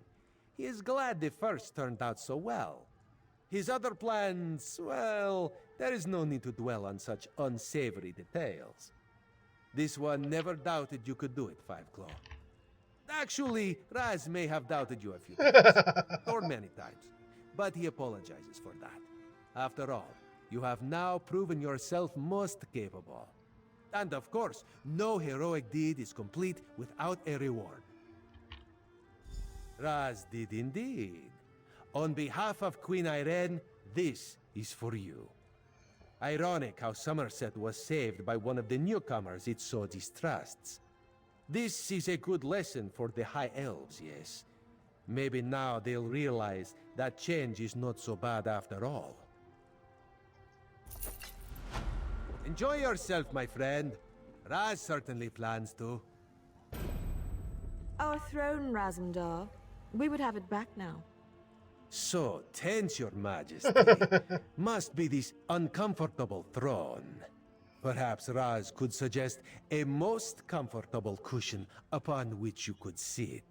He is glad the first turned out so well. His other plans, well, there is no need to dwell on such unsavory details. This one never doubted you could do it, Fiveclaw. Actually, Raz may have doubted you a few times, or many times, but he apologizes for that. After all, you have now proven yourself most capable. And of course, no heroic deed is complete without a reward. Raz did indeed. On behalf of Queen Irene, this is for you. Ironic how Somerset was saved by one of the newcomers it so distrusts. This is a good lesson for the High Elves, yes. Maybe now they'll realize that change is not so bad after all. Enjoy yourself, my friend. Raz certainly plans to. Our throne, Razumdar. We would have it back now. So tense, your majesty. Must be this uncomfortable throne. Perhaps Raz could suggest a most comfortable cushion upon which you could sit.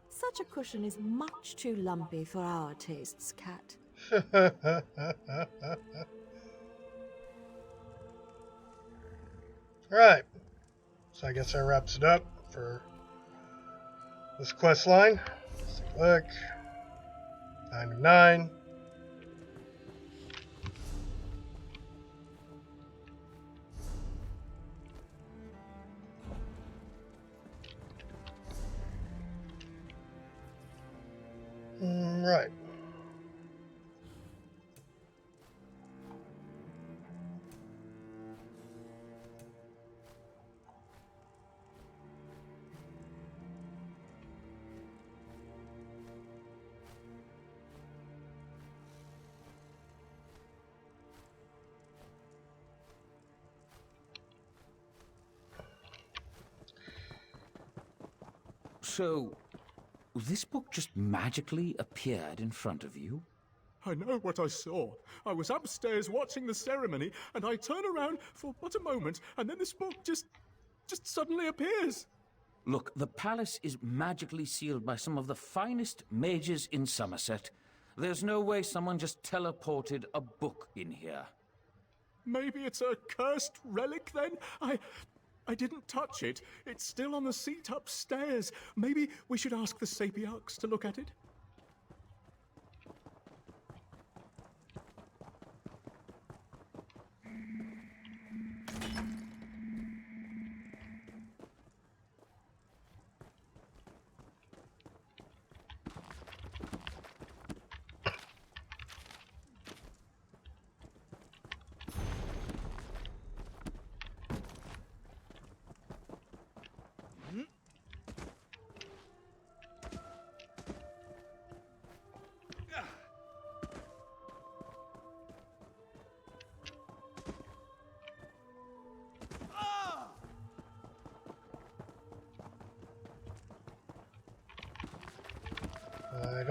Such a cushion is much too lumpy for our tastes, Cat. Alright. So I guess that wraps it up for this quest line. Let's take a look. 9 of 9. Right. So, this book just magically appeared in front of you? I know what I saw. I was upstairs watching the ceremony, and I turn around for but a moment, and then this book just suddenly appears. Look, the palace is magically sealed by some of the finest mages in Somerset. There's no way someone just teleported a book in here. Maybe it's a cursed relic then? I didn't touch it. It's still on the seat upstairs. Maybe we should ask the Sapiarchs to look at it?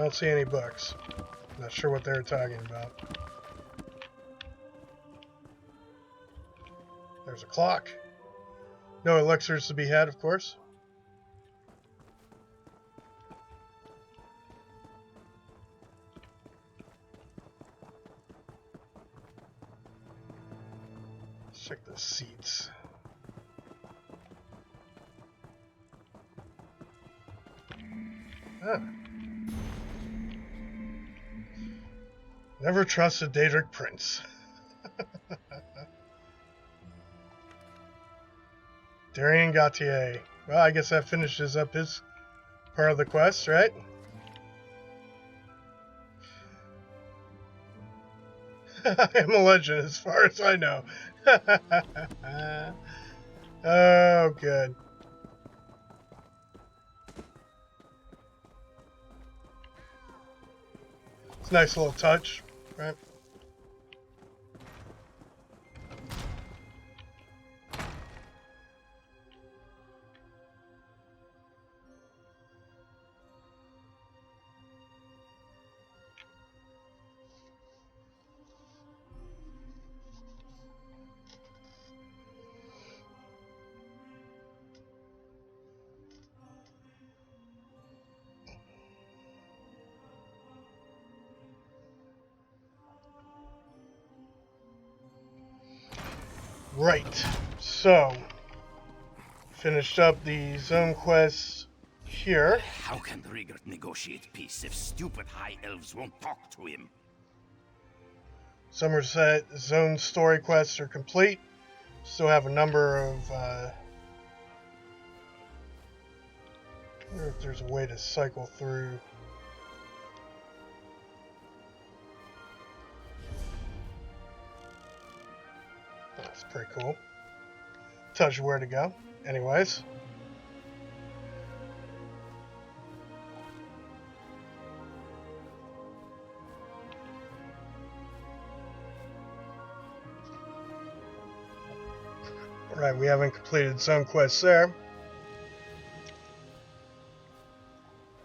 Don't see any books. Not sure what they were talking about. There's a clock. No elixirs to be had, of course. Let's check the seats. Huh. Never trust a Daedric prince. Darian Gautier. Well, I guess that finishes up his part of the quest, right? I am a legend as far as I know. Oh, good. It's a nice little touch, right? Right, so finished up the zone quests here. How can Rigert negotiate peace if stupid high elves won't talk to him? Somerset zone story quests are complete. Still have a number of I wonder if there's a way to cycle through. That's pretty cool. Tells you where to go. Anyways. Alright, we haven't completed zone quests there.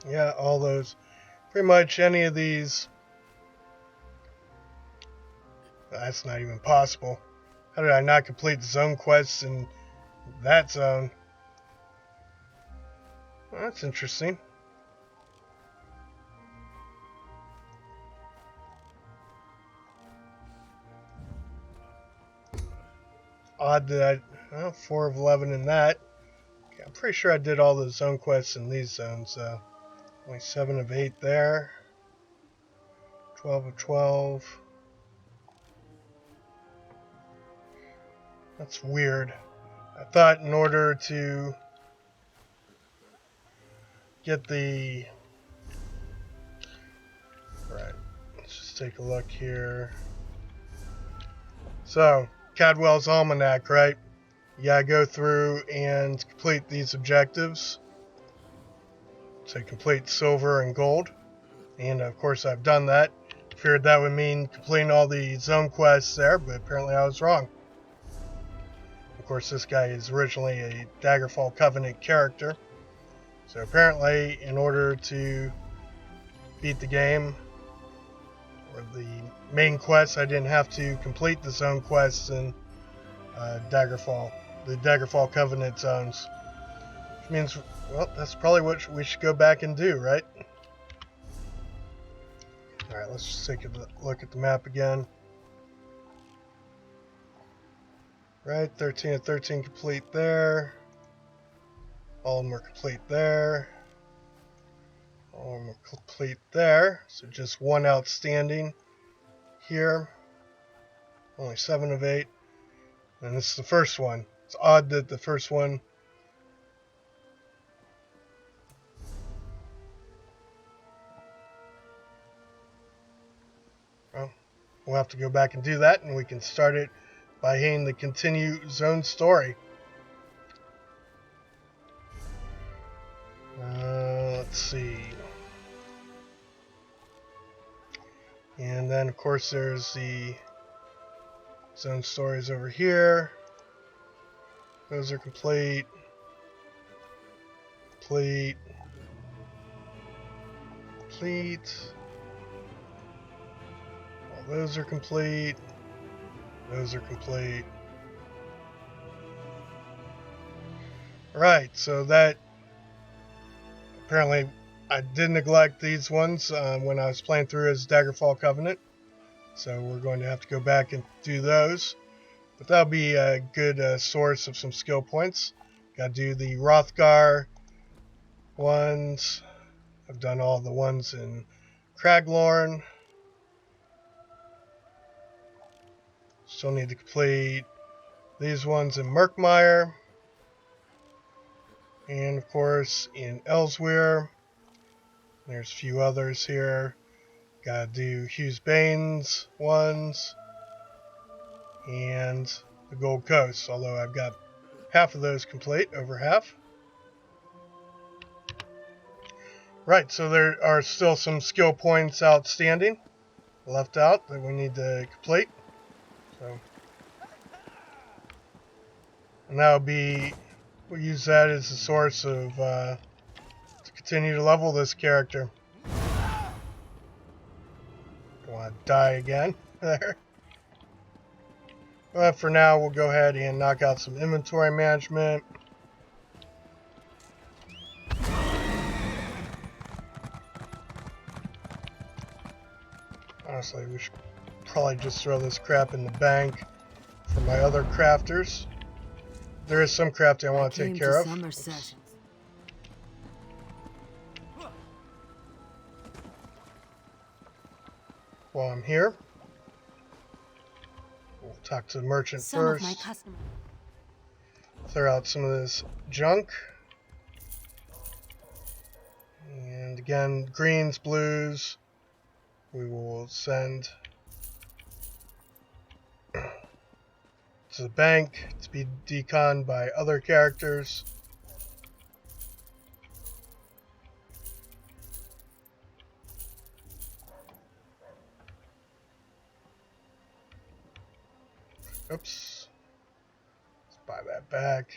Yeah, all those. Pretty much any of these. That's not even possible. How did I not complete the zone quests in that zone? Well, that's interesting. Odd that I 4 of 11 in that. Okay, I'm pretty sure I did all the zone quests in these zones. Only 7 of 8 there. 12 of 12. That's weird. I thought in order to get the... Right, let's just take a look here. So, Cadwell's Almanac, right? You gotta go through and complete these objectives. So complete silver and gold. And of course I've done that. Feared that would mean completing all the zone quests there, but apparently I was wrong. Of course, this guy is originally a Daggerfall Covenant character. So apparently, in order to beat the game, or the main quest, I didn't have to complete the zone quests in Daggerfall, the Daggerfall Covenant zones. Which means, well, that's probably what we should go back and do, right? Alright, let's just take a look at the map again. Right, 13 of 13 complete there. All of them are complete there. All of them are complete there. So just one outstanding here. Only 7 of 8. And this is the first one. It's odd that the first one... Well, we'll have to go back and do that, and we can start it by hitting the continue zone story. Let's see. And then of course there's the zone stories over here. Those are complete. complete. All those are complete. Those are complete. Right, so that apparently I did neglect these ones when I was playing through as Daggerfall Covenant. So we're going to have to go back and do those. But that'll be a good source of some skill points. Got to do the Hrothgar ones. I've done all the ones in Craglorn. Still need to complete these ones in Murkmire. And of course in Elsweyr. There's a few others here. Gotta do Hughes Bane's ones. And the Gold Coast. Although I've got half of those complete. Over half. Right, so there are still some skill points outstanding. Left out that we need to complete. So, and that'll be, we'll use that as a source of to continue to level this character. Don't want to die again there. But for now, we'll go ahead and knock out some inventory management. Honestly, we should probably just throw this crap in the bank for my other crafters. There is some crafting I want to take care of. While I'm here, we'll talk to the merchant first. Clear out some of this junk. And again, greens, blues, we will send to the bank to be deconned by other characters. Oops. Let's buy that back.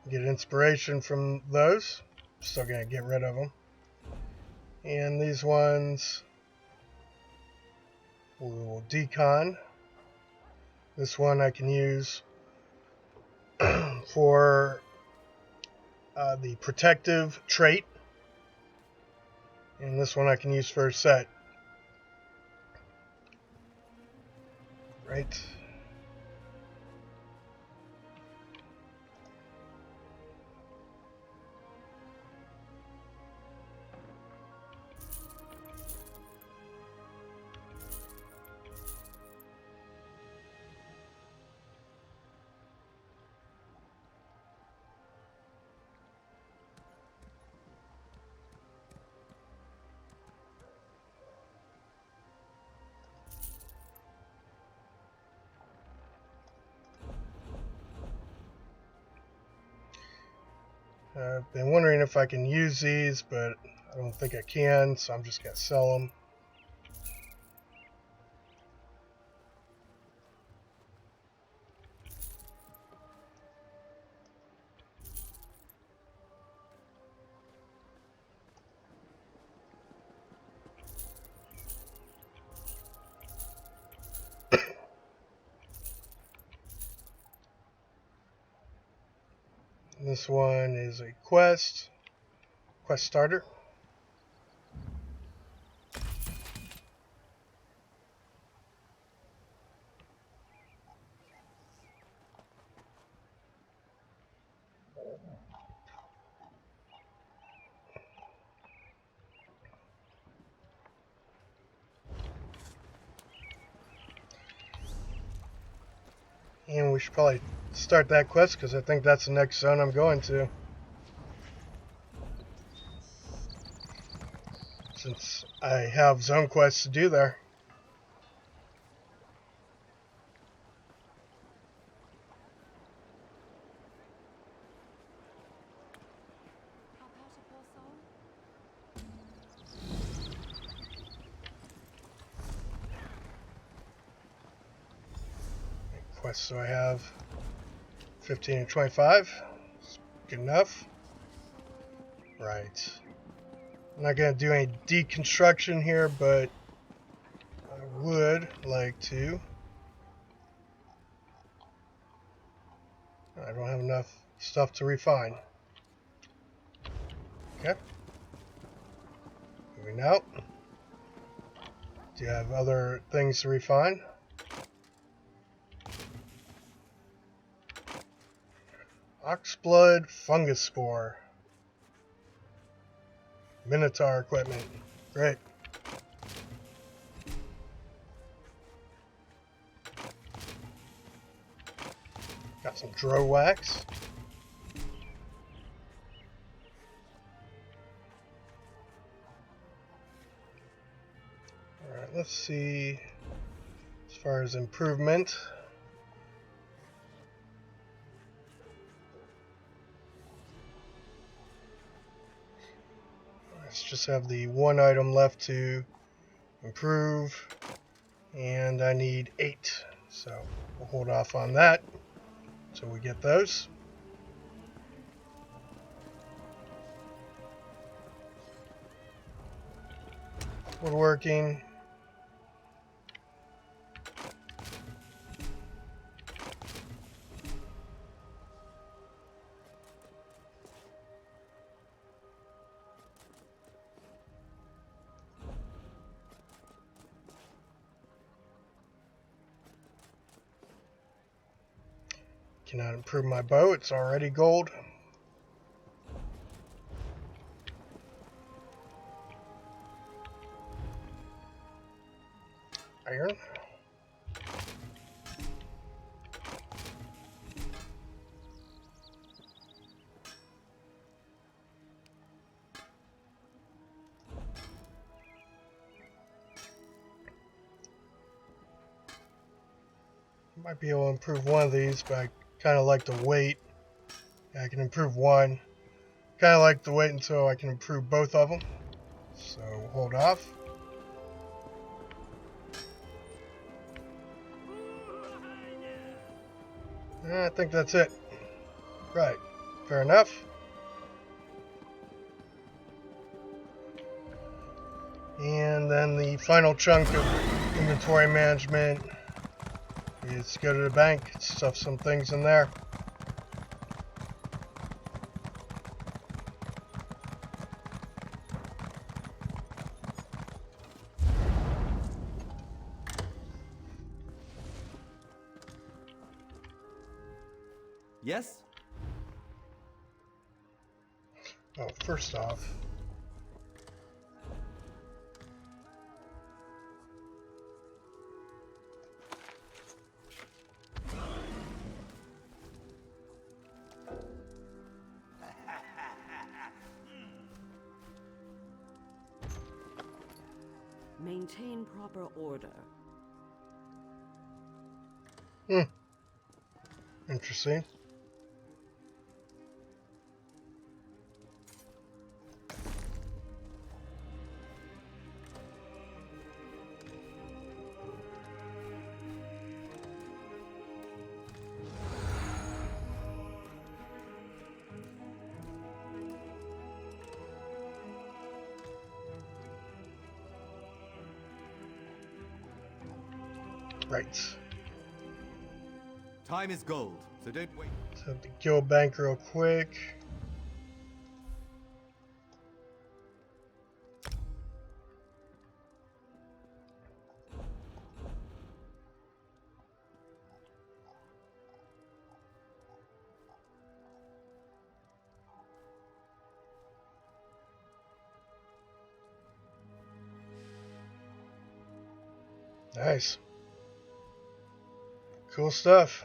Get inspiration from those. Still gonna get rid of them. And these ones we will decon. This one I can use for the protective trait. And this one I can use for a set. Right. I've been wondering if I can use these, but I don't think I can, so I'm just going to sell them. This one is a quest starter. And we should probably start that quest because I think that's the next zone I'm going to. Since I have zone quests to do there. quests do I have? 15 and 25. Good enough. Right. I'm not going to do any deconstruction here, but I would like to. I don't have enough stuff to refine. Okay. Moving out. Do you have other things to refine? Oxblood fungus spore. Minotaur equipment. Great. Got some Drow wax. Alright, let's see as far as improvement. Let's just have the one item left to improve, and I need 8, so we'll hold off on that until we get those. Woodworking. Cannot improve my bow, it's already gold. Iron. Might be able to improve one of these, but I kind of like to wait. I can improve one. Kind of like to wait until I can improve both of them. So hold off. I think that's it. Right. Fair enough. And then the final chunk of inventory management is go to the bank, stuff some things in there. Yes? Oh, first off, Maintain proper order. Interesting. Right. Time is gold, so don't wait. So the guild bank real quick. Nice. Cool stuff.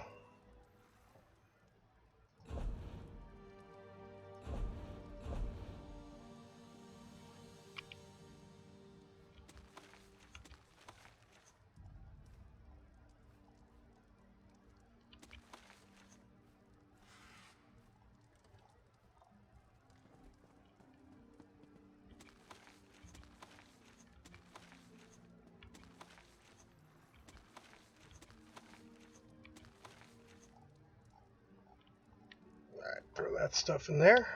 Throw that stuff in there.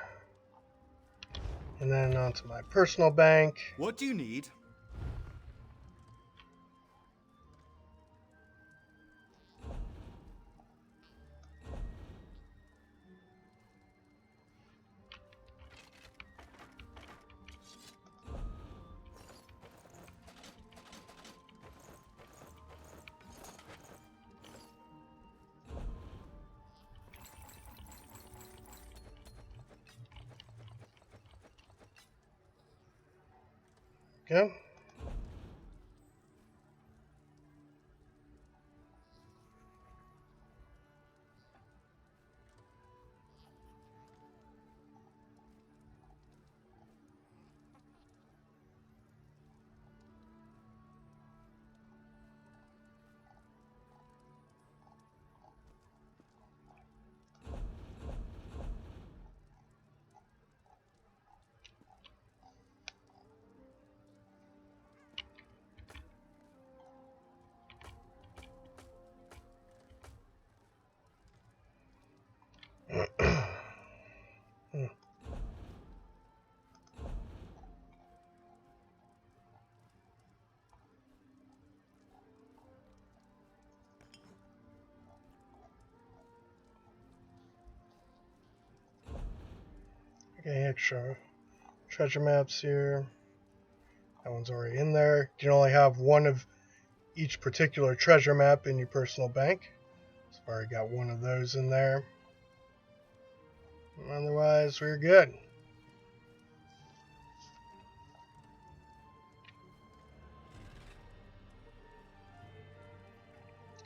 And then onto my personal bank. What do you need? Go. Okay, extra treasure maps here. That one's already in there. You can only have one of each particular treasure map in your personal bank. So I've already got one of those in there. Otherwise, we're good.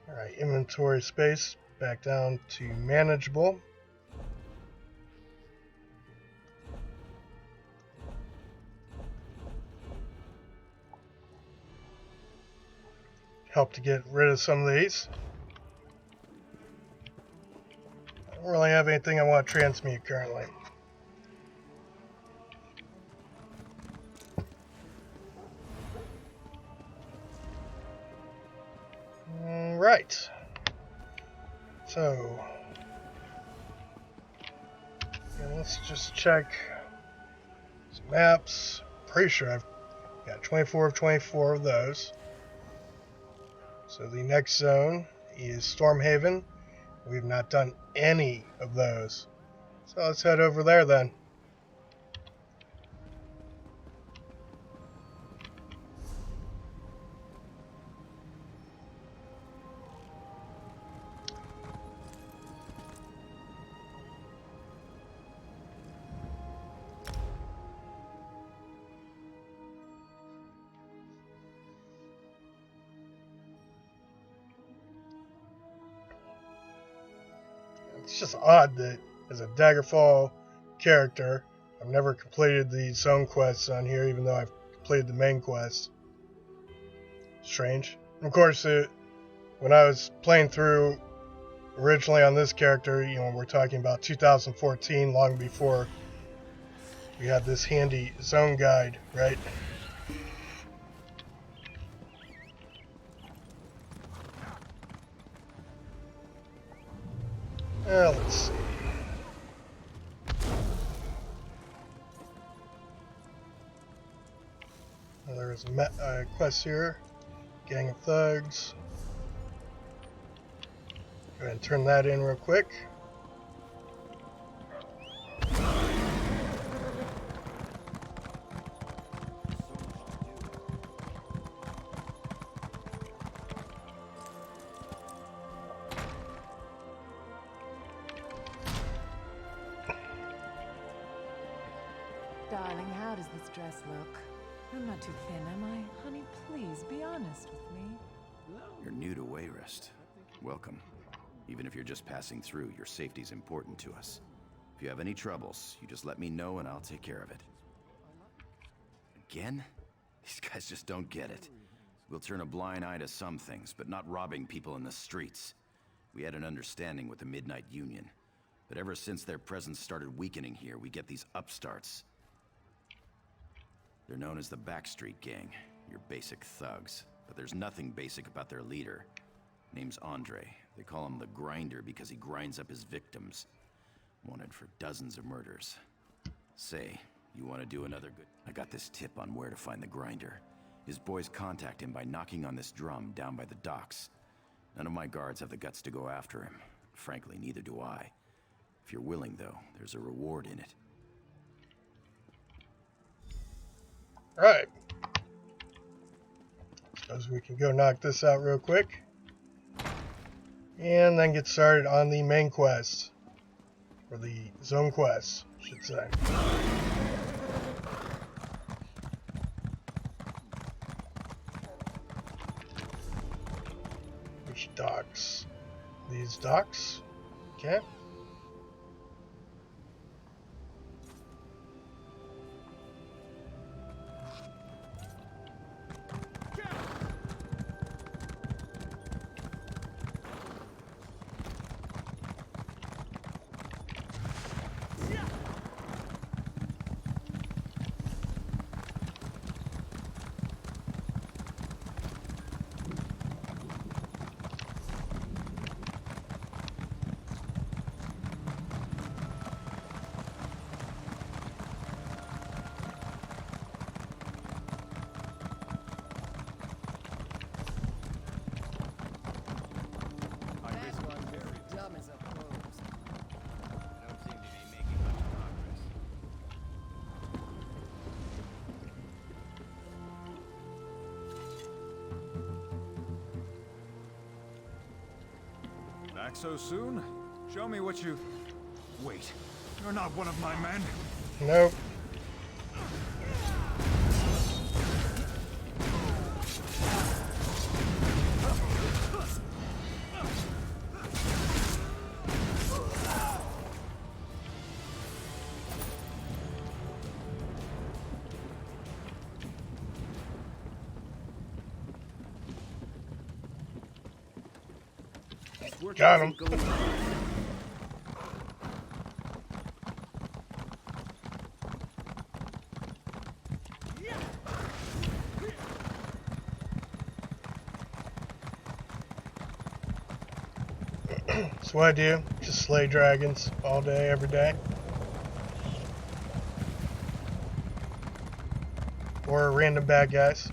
Alright, inventory space back down to manageable. Help to get rid of some of these. I don't really have anything I want to transmute currently. Right. So, let's just check some maps. Pretty sure I've got 24 of 24 of those. So the next zone is Stormhaven. We've not done any of those. So let's head over there then. It's just odd that as a Daggerfall character, I've never completed the zone quests on here, even though I've completed the main quest. Strange. And of course, when I was playing through originally on this character, we're talking about 2014, long before we had this handy zone guide, right? Let's see. There's a quest here. Gang of Thugs. Go ahead and turn that in real quick. Darling, how does this dress look? I'm not too thin, am I? Honey, please, be honest with me. You're new to Wayrest. Welcome. Even if you're just passing through, your safety's important to us. If you have any troubles, you just let me know and I'll take care of it. Again? These guys just don't get it. We'll turn a blind eye to some things, but not robbing people in the streets. We had an understanding with the Midnight Union. But ever since their presence started weakening here, we get these upstarts. They're known as the Backstreet Gang, your basic thugs. But there's nothing basic about their leader. Name's Andre. They call him the Grinder because he grinds up his victims. Wanted for dozens of murders. Say, you want to do another good... I got this tip on where to find the grinder. His boys contact him by knocking on this drum down by the docks. None of my guards have the guts to go after him. Frankly, neither do I. If you're willing, though, there's a reward in it. Right. Suppose we can go knock this out real quick. And then get started on the main quest. Or the zone quest, I should say. Which docks? These docks? Okay. Back so soon? Show me what you... Wait, you're not one of my men? Nope. Got him. That's what I do. Just slay dragons all day, every day. Or random bad guys.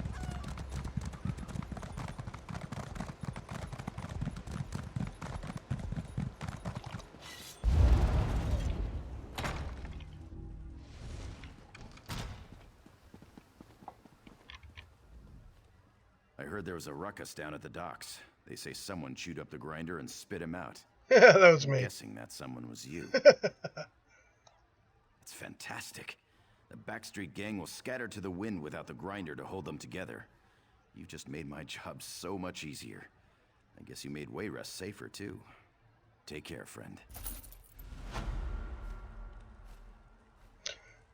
There was a ruckus down at the docks. They say someone chewed up the grinder and spit him out. Yeah, that was me. I'm guessing that someone was you. It's fantastic. The Backstreet gang will scatter to the wind without the grinder to hold them together. You've just made my job so much easier. I guess you made Wayrest safer too. Take care, friend.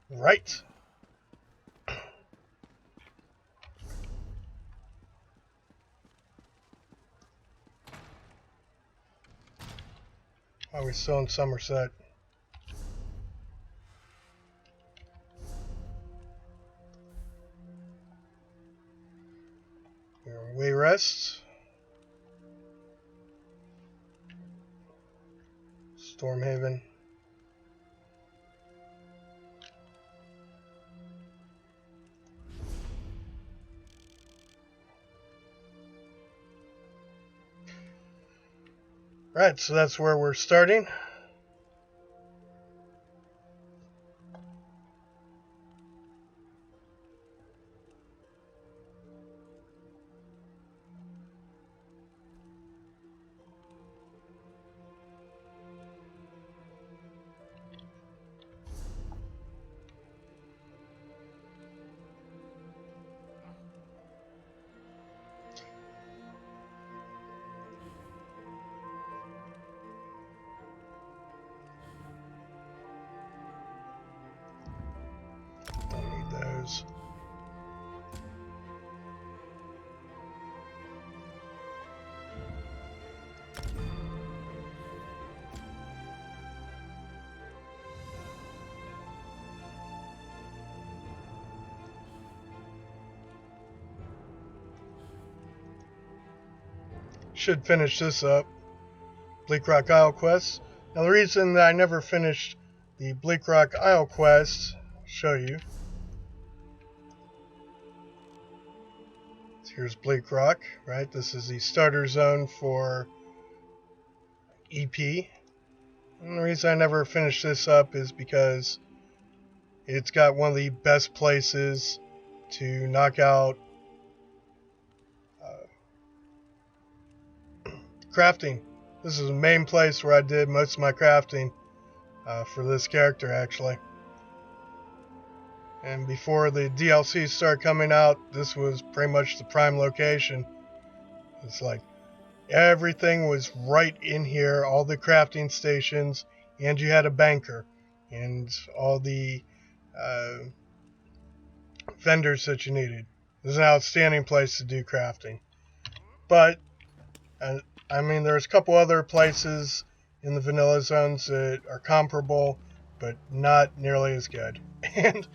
Right. Are we still in Somerset? We're in Wayrest. Stormhaven. Right, so that's where we're starting. Should finish this up. Bleak Rock Isle quest. Now the reason that I never finished the Bleak Rock Isle quest, I'll show you. So here's Bleak Rock, right? This is the starter zone for EP. And the reason I never finished this up is because it's got one of the best places to knock out crafting. This is the main place where I did most of my crafting for this character, actually. And before the DLC started coming out, this was pretty much the prime location. It's like everything was right in here, all the crafting stations, and you had a banker, and all the vendors that you needed. It was an outstanding place to do crafting. But I mean, there's a couple other places in the vanilla zones that are comparable, but not nearly as good. And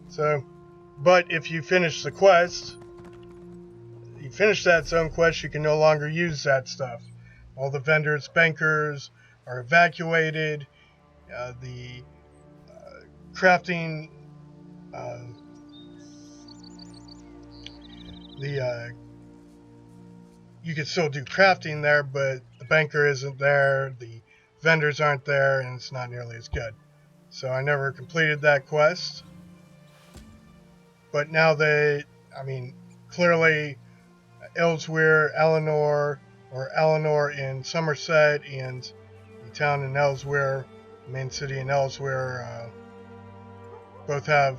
so, but if you finish the quest, you finish that zone quest, you can no longer use that stuff. All the vendors, bankers are evacuated. The crafting, you can still do crafting there, but the banker isn't there, the vendors aren't there, and it's not nearly as good. So I never completed that quest. But now I mean, clearly Elsweyr, Eleanor, or Eleanor in Somerset, and the town in Elsweyr, the main city in Elsweyr, both have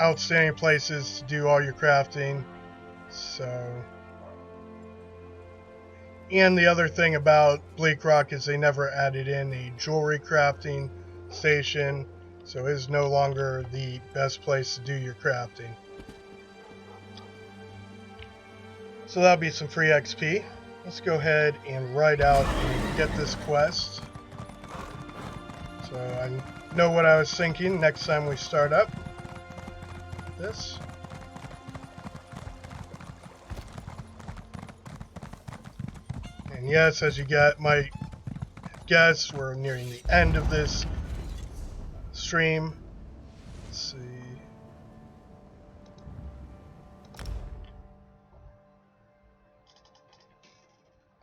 outstanding places to do all your crafting. So, and the other thing about Bleak Rock is they never added in a jewelry crafting station, so it is no longer the best place to do your crafting. So that'll be some free XP. Let's go ahead and write out and get this quest. So I know what I was thinking next time we start up this. And yes, as you might guess, we're nearing the end of this stream. Let's see.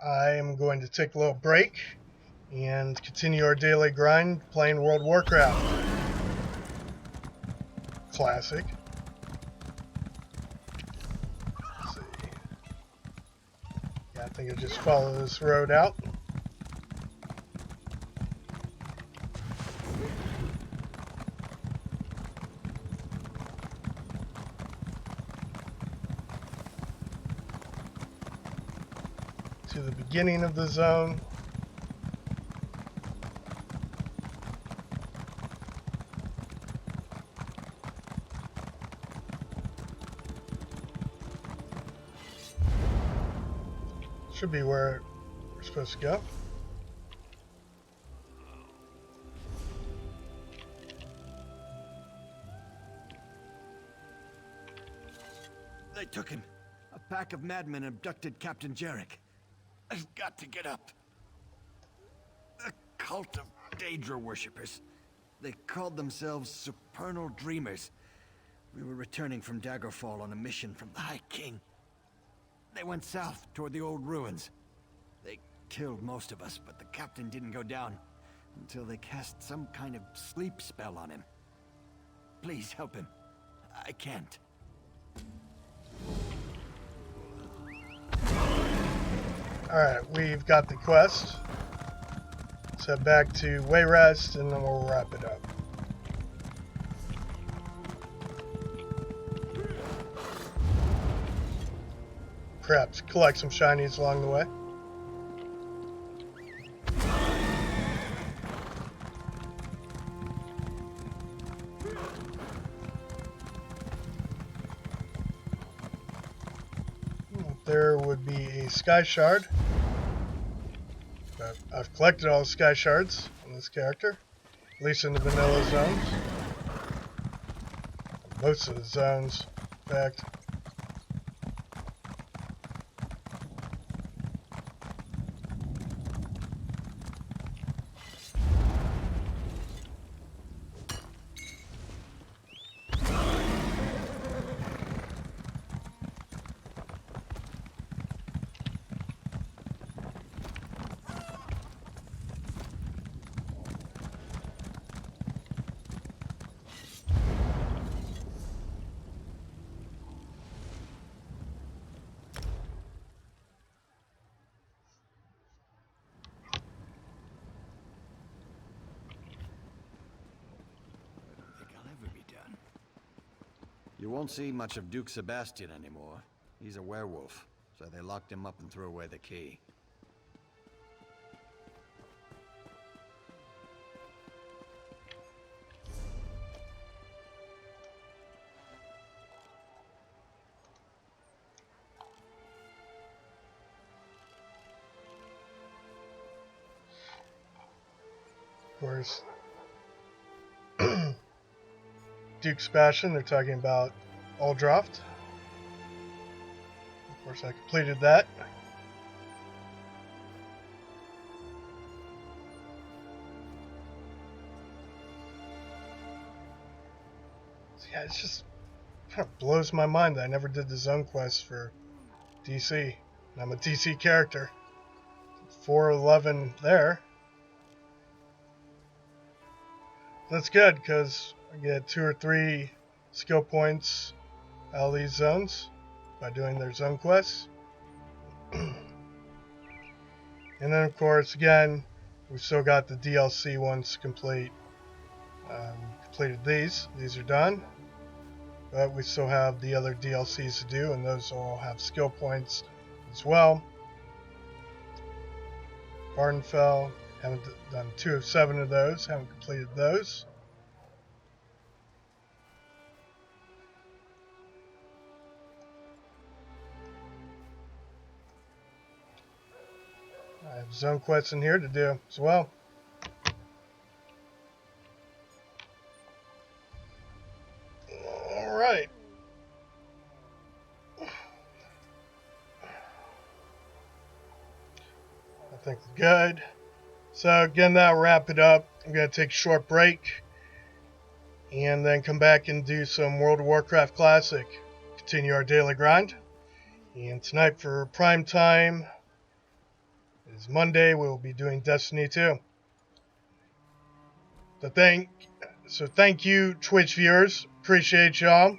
I am going to take a little break and continue our daily grind playing World of Warcraft. Classic. Let's see. Yeah, I think I'll just follow this road out. To the beginning of the zone. Should be where we're supposed to go. They took him. A pack of madmen abducted Captain Jarek. I've got to get up. A cult of Daedra worshippers. They called themselves Supernal Dreamers. We were returning from Daggerfall on a mission from the High King. They went south toward the old ruins. They killed most of us, but the captain didn't go down until they cast some kind of sleep spell on him. Please help him. I can't. Alright, we've got the quest. Let's head back to Wayrest and then we'll wrap it up. Perhaps collect some shinies along the way. There would be a Sky Shard. I've collected all the Sky Shards on this character, at least in the vanilla zones. Most of the zones, in fact. You won't see much of Duke Sebastian anymore. He's a werewolf, so they locked him up and threw away the key. Of course. Duke Sebastian, they're talking about Aldroft. Of course, I completed that. So yeah, it's just kind of blows my mind that I never did the zone quest for DC. And I'm a DC character. 411 there. That's good, because I get 2 or 3 skill points out of these zones by doing their zone quests. And then, of course, again, we've still got the DLC ones to complete. Completed these. These are done. But we still have the other DLCs to do, and those all have skill points as well. Vardenfell. Haven't done 2 of 7 of those. Haven't completed those. I have zone quests in here to do as well. Alright. I think we're good. So again, that'll wrap it up. I'm going to take a short break and then come back and do some World of Warcraft Classic. Continue our daily grind. And tonight for prime time is Monday. We'll be doing Destiny 2. So thank you, Twitch viewers. Appreciate y'all.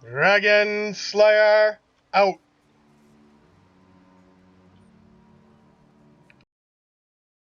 Dragon Slayer out.